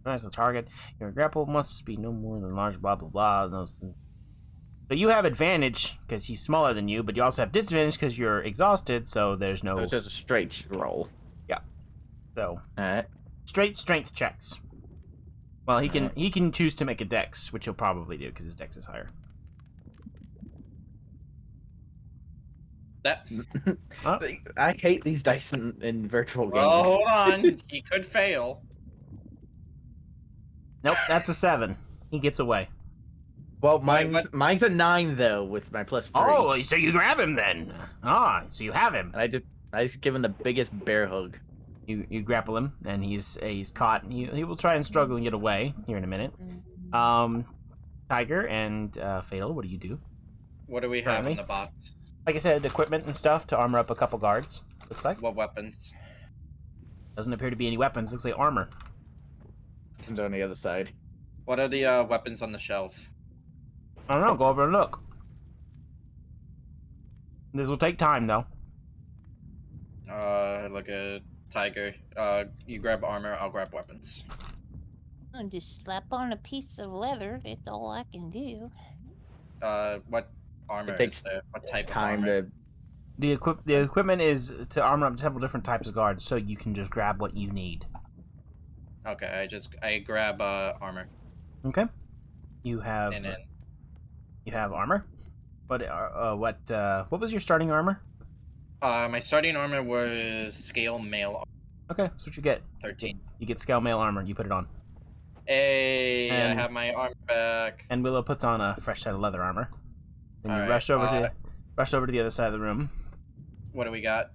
as the target, your grapple must be no more than large. Blah blah blah. Those things. So you have advantage because he's smaller than you, but you also have disadvantage because you're exhausted. So there's no. So it's just a straight roll. So Alright. straight strength checks. Well, he can Alright. he can choose to make a dex, which he'll probably do because his dex is higher. That. Oh. I hate these dice in virtual games. Well, hold on. He could fail. Nope, that's a 7. He gets away. Well, what? mine's a 9 though with my +3. Oh, so you grab him then? Ah, so you have him. And I just give him the biggest bear hug. You grapple him, and he's caught. And he will try and struggle and get away here in a minute. Tiger and Fatal, what do you do? What do we have Currently? in the box? Like I said, equipment and stuff to armor up a couple guards. Looks like What weapons? doesn't appear to be any weapons. Looks like armor. And on the other side. What are the weapons on the shelf? I don't know. Go over and look. This will take time though. Look at Tiger. You grab armor. I'll grab weapons. I'll just slap on a piece of leather. That's all I can do. What armor takes is there? What type Time of armor? to. The equipment is to armor up several different types of guards, so you can just grab what you need. Okay, I grab armor. Okay. You have And then you have armor. But what was your starting armor? my starting armor was scale mail Okay, that's what you get. 13. You get scale mail armor. You put it on. Hey, And- I have my armor back. And Willow puts on a fresh set of leather armor. And you Alright, rush over to the other side of the room. What do we got?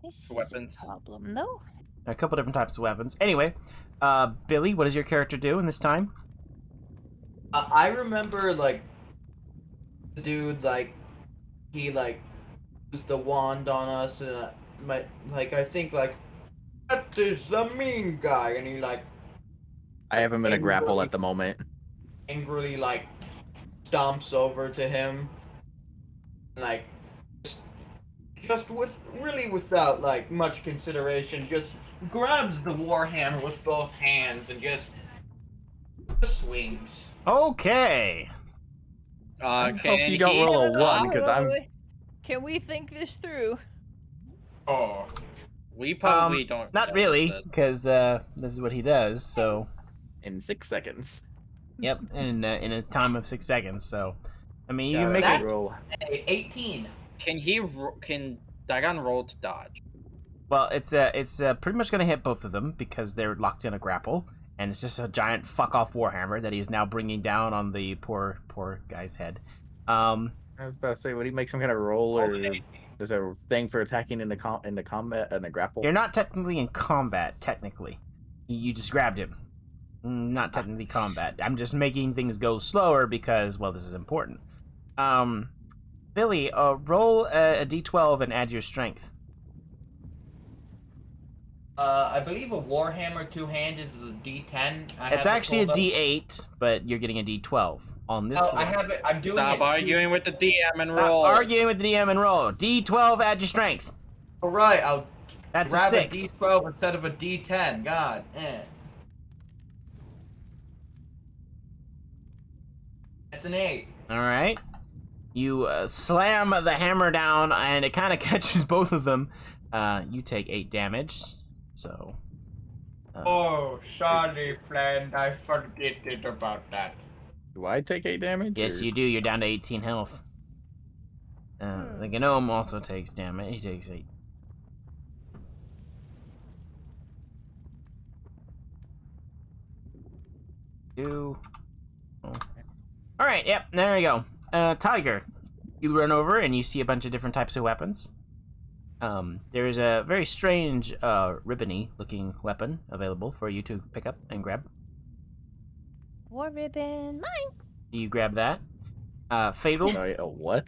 This is Weapons. a problem, though. A couple different types of weapons. Anyway, Billy, what does your character do in this time? I remember like the dude he used the wand on us and I think that is the mean guy and he I have him in a grapple at the moment. angrily stomps over to him and just without much consideration just grabs the warhammer with both hands and just swings. Okay. I hope Can you don't he- roll a 1 because I'm. Can we think this through? Oh, we probably don't. Not know really, this. because this is what he does. So In 6 seconds. Yep, in a time of 6 seconds. So, I mean, you Yeah, can make that- it. roll. Hey, 18. Can Dagon roll to dodge? Well, it's pretty much going to hit both of them because they're locked in a grapple, and it's just a giant fuck off warhammer that he is now bringing down on the poor guy's head. I was about to say, would he make some kind of roll, or there's a thing for attacking in the combat and the grapple? You're not technically in combat. Technically, you just grabbed him. Not technically combat. I'm just making things go slower because, well, this is important. Billy, roll a d12 and add your strength. I believe a Warhammer two-hand is a D10. It's actually a d8, but you're getting a d12 on this Oh, one. I have it. I'm doing Stop it. arguing with the DM and Stop roll. arguing with the DM and roll. D12, add your strength. All right, I'll That's grab a a 6. D12 instead of a D10. God, That's an 8. All right. You slam the hammer down, and it kind of catches both of them. You take 8 damage. So. Oh, sorry, friend. I forget about that. Do I take 8 damage? Yes, or- you do. You're down to 18 health. The gnome also takes damage. He takes 8. Two. Oh. All right. Yep. There we go. Tiger, you run over and you see a bunch of different types of weapons. There is a very strange, ribbony-looking weapon available for you to pick up and grab. War ribbon, mine. You grab that. Fatal. Sorry, a what?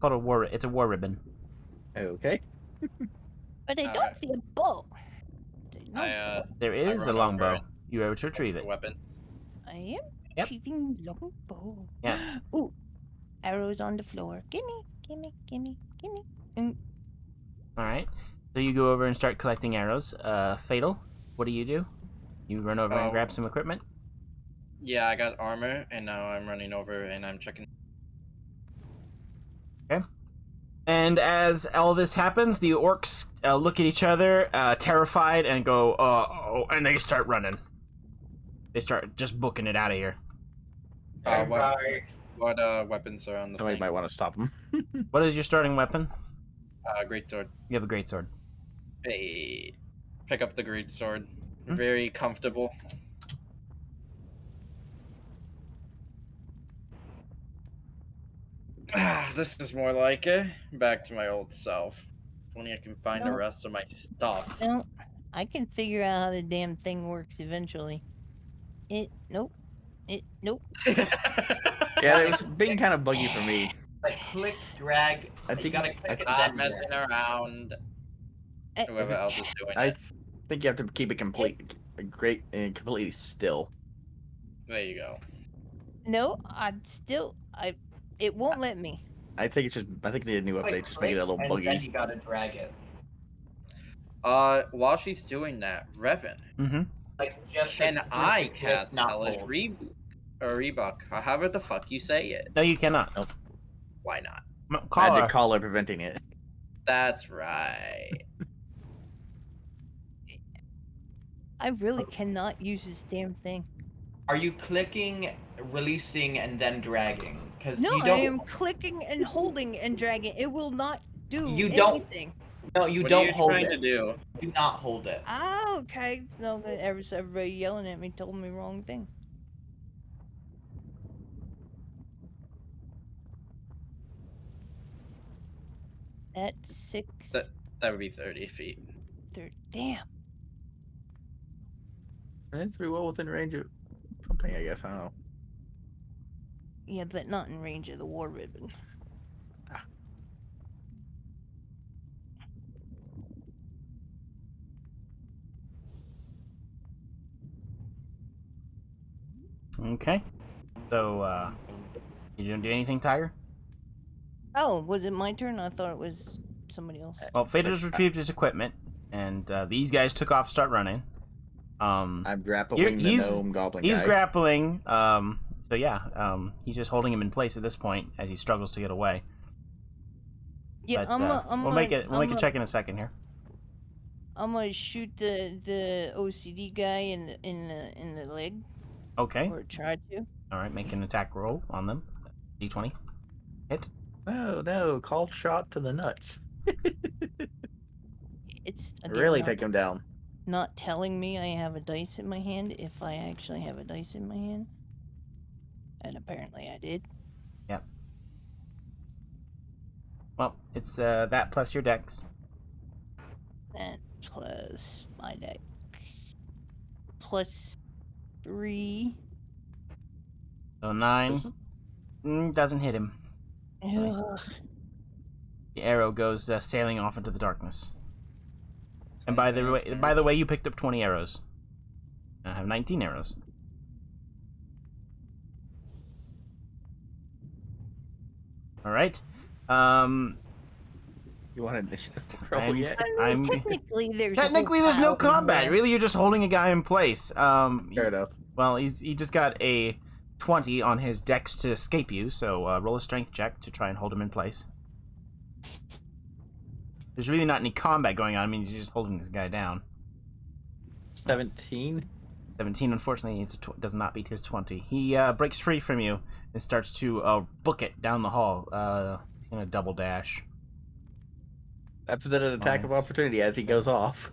Called a war. It's a war ribbon. Okay. But I don't Alright. see a bow. No, There is a run longbow. over You were able to retrieve it. Weapon. I am Yep. retrieving longbow. Yeah. Ooh, arrows on the floor. Gimme, gimme, gimme, gimme. All right. So you go over and start collecting arrows. Fatal. What do? You run over and Oh. grab some equipment. Yeah, I got armor, and now I'm running over and I'm checking. And as all this happens, the orcs look at each other, terrified, and go, oh, and they start running. They start just booking it out of here. What, Bye. what weapons are on the Somebody thing? might want to stop him. What is your starting weapon? Greatsword. You have a great sword. Hey, pick up the greatsword. Hmm? Very comfortable. This is more like it. Back to my old self. If only I can find the No. rest of my stuff. No, I can figure out how the damn thing works eventually. Nope. Nope. Yeah, it was being kind of buggy for me. Like click, drag. I you think- gotta I click think- it Not then messing drag. around. Eh, Whoever else is doing I it. think you have to keep it great and completely still. There you go. No, it won't let me. I think it's just. I think they need a new Like, update, just make it a little click, and buggy. then you gotta drag it. While she's doing that, Revan, Mm-hmm. Like just can a I click, cast not Hellish hold. Rebuck, or however the fuck you say it? No, you cannot. Why not? Call her. Magic collar preventing it. That's right. I really cannot use this damn thing. Are you clicking, releasing, and then dragging? Because No, you I don't. am clicking and holding and dragging. It will not do You don't- anything. No, you What don't are you hold trying it. to do? Do not hold it. Oh, okay. No, everybody yelling at me told me wrong thing. That's 6. That would be 30 feet. Damn. It's pretty well within range of something, I guess. I don't know. Yeah, but not in range of the war ribbon. Okay. So, you didn't do anything, Tiger? Oh, was it my turn? I thought it was somebody else. Well, Fader's retrieved his equipment, and these guys took off, start running. I'm grappling the he's- gnome goblin He's guy. grappling. So yeah, he's just holding him in place at this point as he struggles to get away. Yeah, But, we'll make a check in a second here. I'm gonna shoot the OCD guy in the leg. Okay. Or try to. All right, make an attack roll on them. D20. Hit. Oh no, called shot to the nuts. It's again Really not, take him down. not telling me I have a dice in my hand if I actually have a dice in my hand. And apparently I did. Yep. Well, it's that plus your dex. That plus my dex. Plus 3. So 9. Doesn't hit him. Ugh. The arrow goes sailing off into the darkness. And by the way, you picked up 20 arrows. I have 19 arrows. All right. You want initiative roll yet? I mean, technically, there's no combat. Really, you're just holding a guy in place. Fair enough. Well, he just got a 20 on his dex to escape you, so roll a strength check to try and hold him in place. There's really not any combat going on. I mean, you're just holding this guy down. 17. 17, unfortunately, does not beat his 20. He breaks free from you and starts to book it down the hall. He's going to double dash. That's an attack of opportunity as he goes off.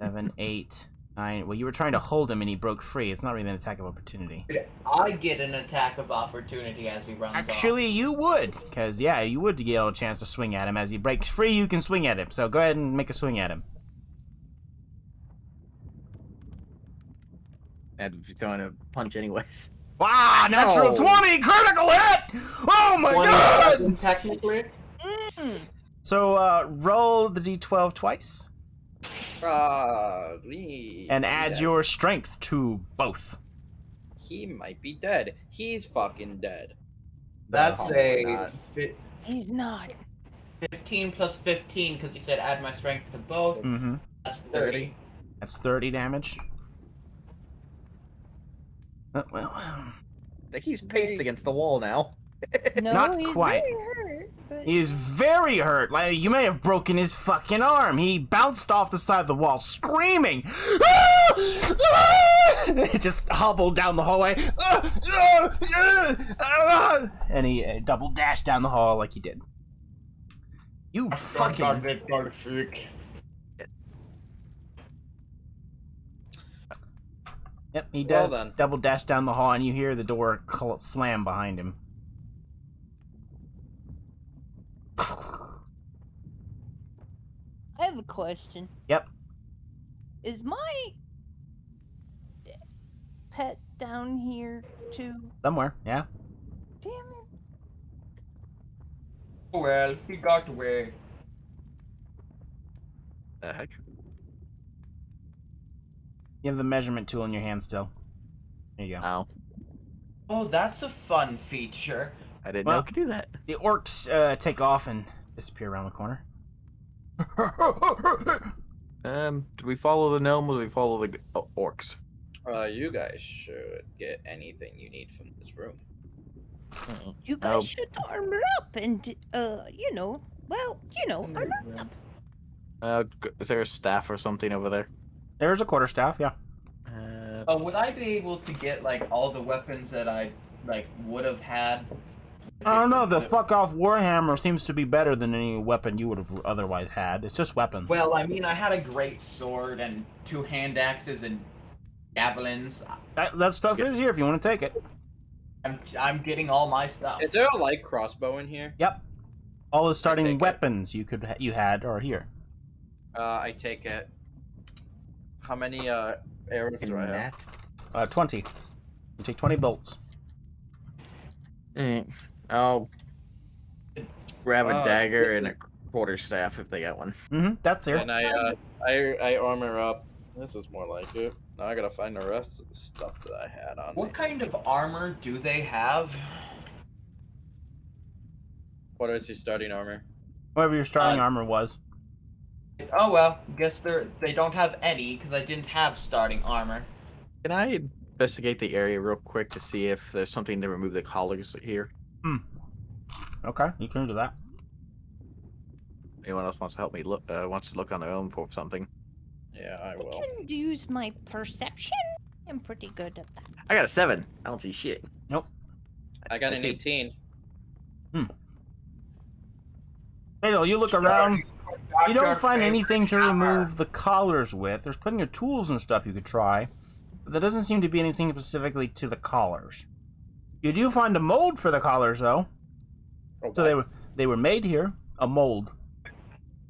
7, 8, 9. Well, you were trying to hold him and he broke free. It's not really an attack of opportunity. I get an attack of opportunity as he runs off. Actually, you would. Because, yeah, you would get a chance to swing at him. As he breaks free, you can swing at him. So go ahead and make a swing at him. And if you're throwing a punch anyways. Wow, natural 20! Critical hit! Oh my god! Technically. So, roll the d12 twice. And add your strength to both. He might be dead. He's fucking dead. That's No, He's not. 15 plus 15 because you said add my strength to both. Mm-hmm. That's 30. That's 30 damage. Well, I think he's paced against the wall now. No, Not he's quite. very hurt. But... he's very hurt. Like, you may have broken his fucking arm. He bounced off the side of the wall, screaming. He just hobbled down the hallway. And he double dashed down the hall like he did. You fucking... Yep, he does double dash down the hall, and you hear the door slam behind him. I have a question. Yep. Is my pet down here too? Somewhere, yeah. Damn it. Well, he got away. The heck? You have the measurement tool in your hand still. There you go. Oh. Oh, that's a fun feature. I didn't know it could do that. The orcs take off and disappear around the corner. Do we follow the gnome or do we follow the orcs? You guys should get anything you need from this room. You guys should armor up and, armor up. Is there a staff or something over there? There's a quarterstaff, yeah. Would I be able to get like all the weapons that I would have had? I don't know, the fuck off Warhammer seems to be better than any weapon you would have otherwise had. It's just weapons. Well, I mean, I had a great sword and 2 hand axes and javelins. That stuff is here if you want to take it. I'm getting all my stuff. Is there a light crossbow in here? Yep. All the starting take it. weapons you had are here. I take it. How many arrows do I have? 20. You take 20 bolts. I'll grab a dagger this and is- a quarterstaff if they got one. Mm-hmm, that's here. And I armor up. This is more like it. Now I gotta find the rest of the stuff that I had on me. What kind of armor do they have? What is your starting armor? Whatever your starting armor was. Oh well, guess they don't have any because I didn't have starting armor. Can I investigate the area real quick to see if there's something to remove the collars here? Okay, you can do that. Anyone else wants to help me wants to look on their own for something? Yeah, I I will. can use my perception. I'm pretty good at that. I got a 7. I don't see shit. Nope. I got I an see. 18. Fatal, you look around. You don't find anything to shower. remove the collars with. There's plenty of tools and stuff you could try, but there doesn't seem to be anything specifically to the collars. You do find a mold for the collars, though. Oh, So they were made here. A mold,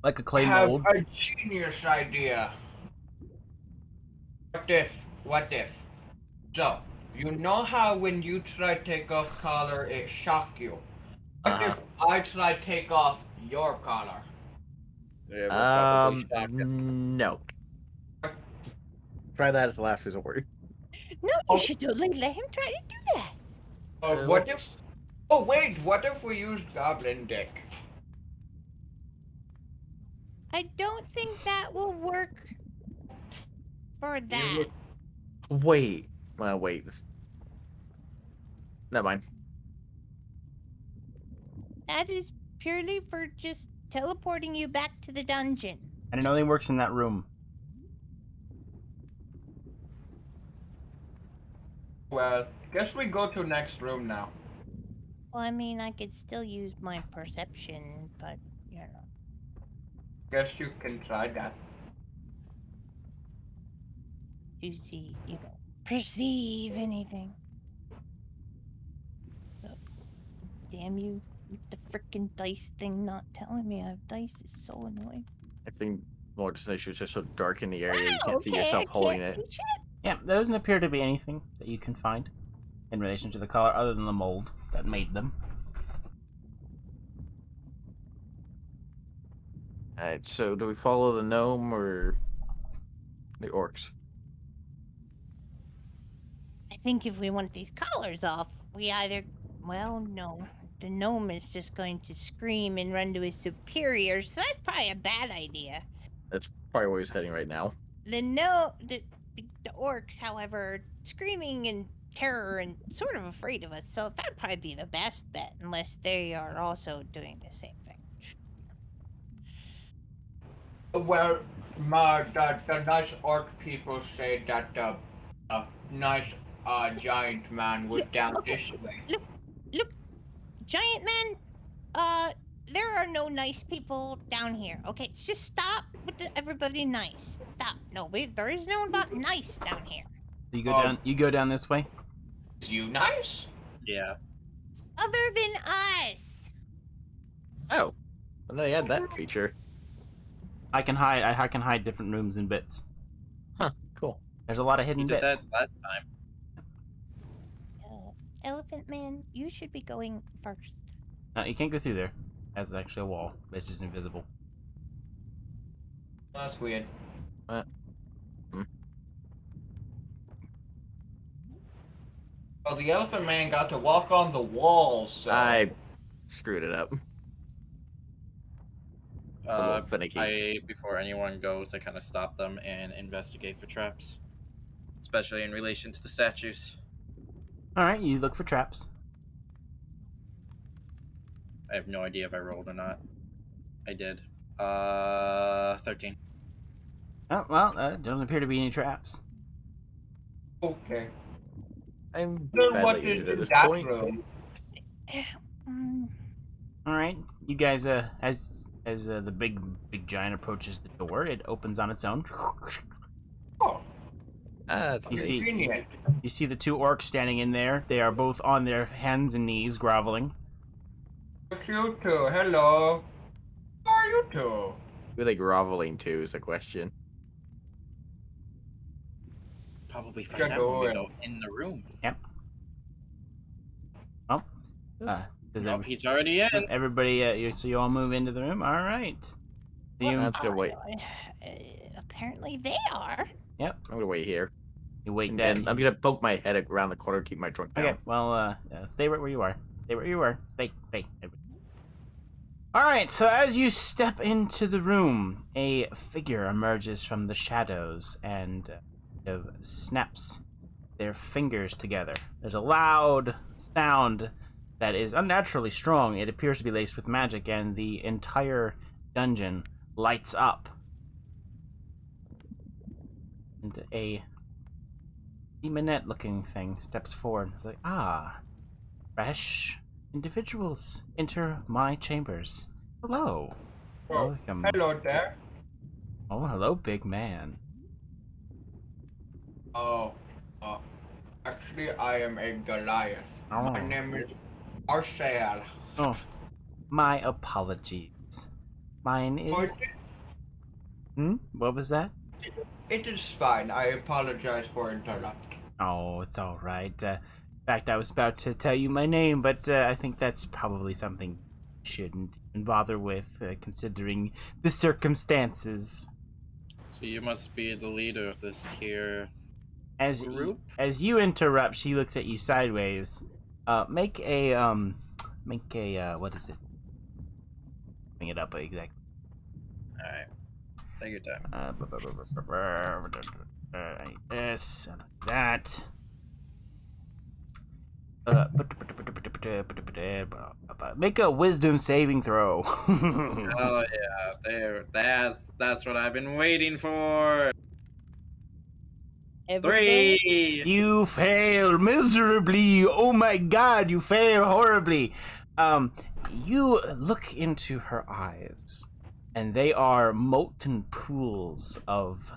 like a I clay have mold. a genius idea. What if? So, you know how when you try to take off collar, it shock you? What if I try to take off your collar? Yeah, we'll probably shock it. No. Try that as the last resort. No, you should totally let him try to do that. What if... Oh, wait, what if we use Goblin Dick? I don't think that will work for that. Wait. Wait. Never mind. That is purely for just teleporting you back to the dungeon. And it only works in that room. Well, guess we go to next room now. Well, I mean, I could still use my perception, but, you know. Guess you can try that. You see, you don't perceive anything. Oh, damn you, with the frickin' dice thing not telling me I have dice is so annoying. I think more just that she was just so dark in the area you Wow, can't see okay, yourself I holding can't it. see shit. Yeah, there doesn't appear to be anything that you can find in relation to the collar other than the mold that made them. Alright, so do we follow the gnome or the orcs? I think if we want these collars off, we either... Well, no. The gnome is just going to scream and run to his superior, so that's probably a bad idea. That's probably where he's heading right now. The orcs, however, are screaming in terror and sort of afraid of us, so that'd probably be the best bet, unless they are also doing the same thing. Well, the nice orc people say that the nice giant man was down Okay, this way. Look, giant man, there are no nice people down here, okay? Just stop with everybody nice. Stop. No, there is no one but nice down here. You go down this way? Is you nice? Yeah. Other than us. Oh. Well, they had that feature. I can hide different rooms and bits. Huh, cool. There's a lot of You hidden did bits. that last time. Elephant man, you should be going first. You can't go through there. That's actually a wall. It's just invisible. That's weird. Well, the elephant man got to walk on the wall, so... I screwed it up. A little finicky. Before anyone goes, I kind of stop them and investigate for traps, especially in relation to the statues. Alright, you look for traps. I have no idea if I rolled or not. I did. 13. Oh, well, there doesn't appear to be any traps. Okay. I'm Then what badly is injured at in this that point. room? Alright, you guys, as the big giant approaches the door, it opens on its own. Oh, That's You neat. see- convenient. You see the two orcs standing in there. They are both on their hands and knees, groveling. It's you two, hello. How are you two? Who are they groveling to is the question. Probably Get find out when we going. go in the room. Does Nope, he's already in. everybody, so you all move into the room? Alright. You, That's gonna wait. Apparently they are. I'm gonna wait here. you wait And there. then I'm gonna poke my head around the corner, keep my trunk down. Okay, well, stay right where you are. Stay where you are. Stay. Alright, so as you step into the room, a figure emerges from the shadows and snaps their fingers together. There's a loud sound that is unnaturally strong. It appears to be laced with magic, and the entire dungeon lights up. And demonette-looking thing steps forward. It's like, fresh individuals enter my chambers. Hello. Oh, Welcome. hello there. Oh, hello, big man. Oh, uh, actually, I am a Goliath. Oh. My name is Marcel. Oh, my apologies. Mine Oh, is... What was that? it is fine. I apologize for interrupting. Oh, it's all right. In fact, I was about to tell you my name, but I think that's probably something you shouldn't even bother with, considering the circumstances. So you must be the leader of this here As group? as you interrupt, she looks at you sideways. Make a what is it? Bring it up exactly. Alright. Take your time. I need this, I need that. Make a wisdom saving throw. Oh yeah, there. That's what I've been waiting for. Everybody? 3. You fail miserably. Oh my god, you fail horribly. You look into her eyes, and they are molten pools of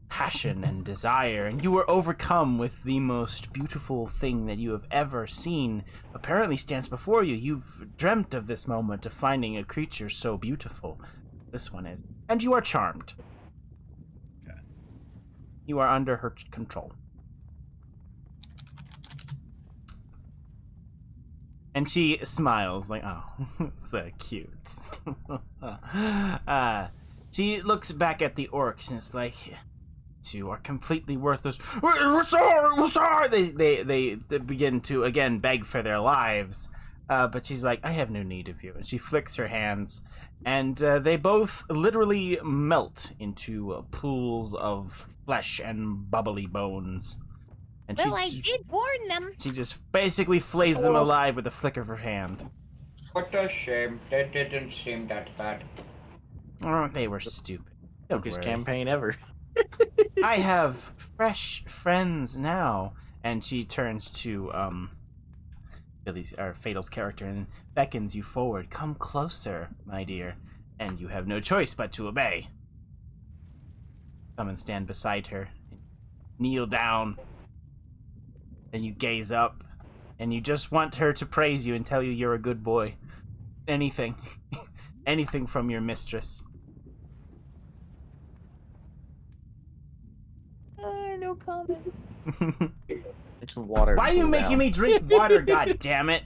passion and desire, and you are overcome with the most beautiful thing that you have ever seen. Apparently stands before you. You've dreamt of this moment of finding a creature so beautiful. This one is. And you are charmed. Okay. You are under her control. And she smiles like, oh, so cute. She looks back at the orcs and it's like, two are completely worthless. We're sorry. They begin to again beg for their lives. But she's like, I have no need of you. And she flicks her hands, and they both literally melt into pools of flesh and bubbly bones. And Well, I did warn them. she just basically flays them alive with a flick of her hand. What a shame. They didn't seem that bad. Oh, they were stupid. Don't Focus worry. campaign ever. I have fresh friends now. And she turns to Billy's or Fatal's character and beckons you forward. Come closer, my dear. And you have no choice but to obey. Come and stand beside her. Kneel down. And you gaze up. And you just want her to praise you and tell you you're a good boy. Anything. Anything from your mistress. No comment. Drink some water. Why are you making me drink water? God damn it!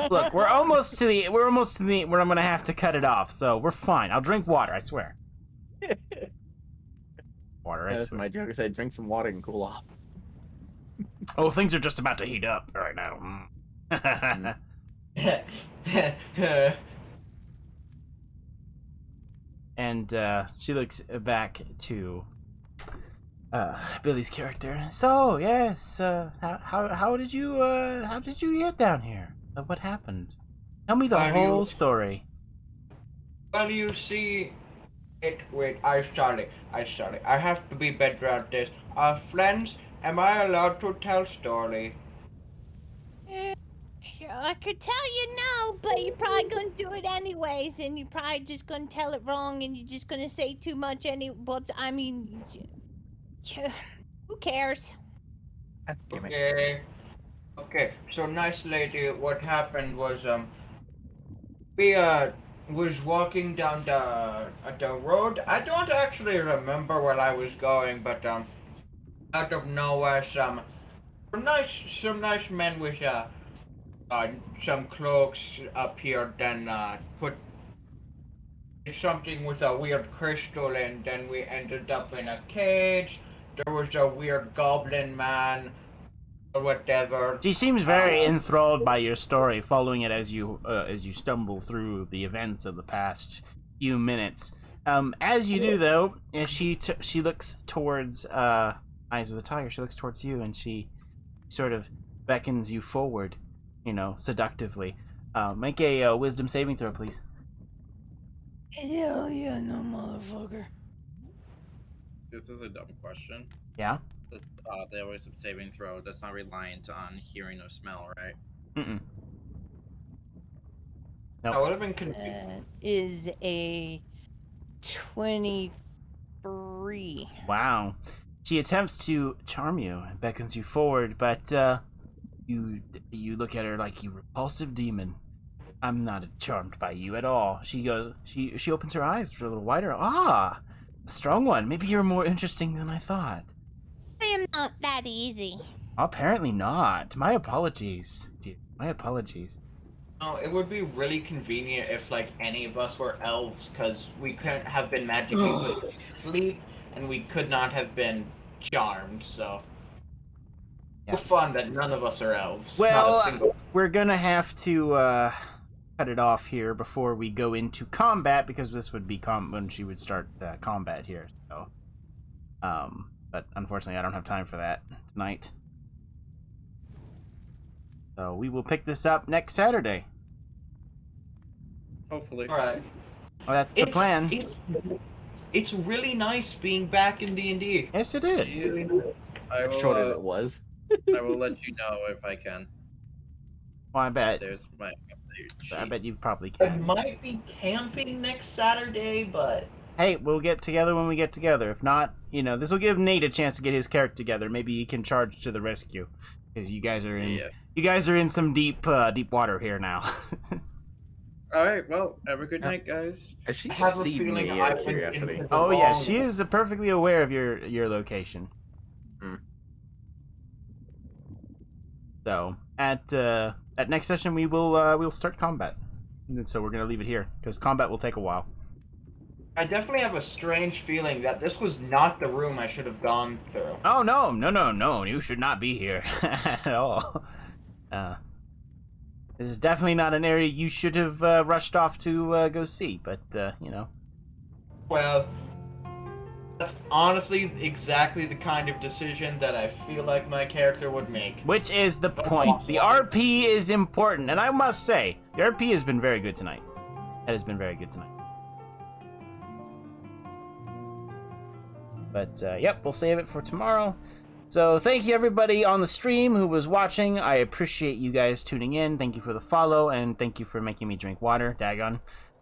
Look, we're almost to the where I'm gonna have to cut it off. So we're fine. I'll drink water. I swear. Water. I That's swear. my joke. I said drink some water and cool off. Oh, things are just about to heat up right now. And she looks back to Billy's character. So yes, how did you get down here? What happened? Tell me the whole story. Well, you see, wait, I'm sorry. I have to be better at this. Friends, am I allowed to tell story? I could tell you now, but you're probably gonna do it anyways, and you're probably just gonna tell it wrong, and you're just gonna say too much. But I mean, who cares? God damn it. Okay. So, nice lady, what happened was, we, was walking down the road. I don't actually remember where I was going, but, out of nowhere, some nice men with, some cloaks appeared and, put something with a weird crystal, and then we ended up in a cage. There was a weird goblin man, or whatever. She seems very enthralled by your story, following it as you stumble through the events of the past few minutes. As you do, though, she looks towards Eyes of the Tiger. She looks towards you, and she sort of beckons you forward, seductively. Make a wisdom saving throw, please. Hell yeah, no motherfucker. This is a dumb question. Yeah. The wisdom saving throw that's not reliant on hearing or smell, right? Mm-mm. I would have been confused. That is a 23. Wow. She attempts to charm you and beckons you forward, but you look at her like, you repulsive demon. I'm not charmed by you at all. She opens her eyes a little wider. Ah, a strong one. Maybe you're more interesting than I thought. I am not that easy. Apparently not. My apologies, dear. My apologies. No, it would be really convenient if like any of us were elves, because we couldn't have been magically put to sleep, and we could not have been charmed. So, Yeah. fun that none of us are elves. Well, Not a single. we're gonna have to cut it off here before we go into combat, because this would be when she would start combat here. So, but unfortunately, I don't have time for that tonight. So we will pick this up next Saturday. Hopefully. All right. Oh, that's the plan. It's really nice being back in D&D. Yes, it is. I will, Shorter it was. I will let you know if I can. Well, I bet. There's my update I sheet. bet you probably I can. might be camping next Saturday, but Hey, we'll get together when we get together. If not, this will give Nate a chance to get his character together. Maybe he can charge to the rescue, because you guys are in. Yeah. You guys are in some deep water here now. All right. Well, have a good night, guys. Has she I have a seen feeling me I out of went curiosity? into the Oh yeah, wrong- she is perfectly aware of your location. Mm. So at next session we'll start combat. And so we're gonna leave it here because combat will take a while. I definitely have a strange feeling that this was not the room I should have gone through. Oh no! You should not be here at all. This is definitely not an area you should have rushed off to go see. But Well, that's honestly exactly the kind of decision that I feel like my character would make. which is the point. The RP is important, and I must say the RP has been very good tonight. It has been very good tonight. But, yep, we'll save it for tomorrow. So, thank you everybody on the stream who was watching. I appreciate you guys tuning in. Thank you for the follow, and thank you for making me drink water, daggone.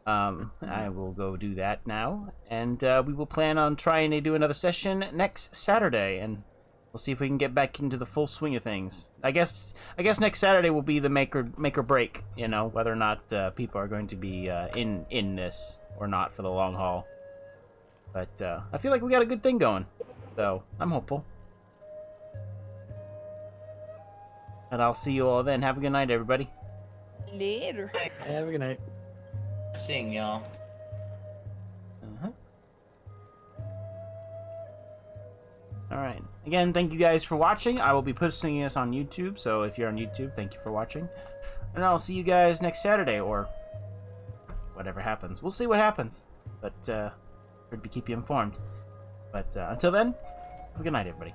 I will go do that now. And, we will plan on trying to do another session next Saturday, and we'll see if we can get back into the full swing of things. I guess next Saturday will be the make or break, whether or not people are going to be in this or not for the long haul. But I feel like we got a good thing going, so I'm hopeful. And I'll see you all then. Have a good night, everybody. Later. Have a good night. Seeing y'all. Uh-huh. All right. Again, thank you guys for watching. I will be posting this on YouTube, so if you're on YouTube, thank you for watching. And I'll see you guys next Saturday, or whatever happens. We'll see what happens. But, sure to keep you informed. But until then, have a good night, everybody.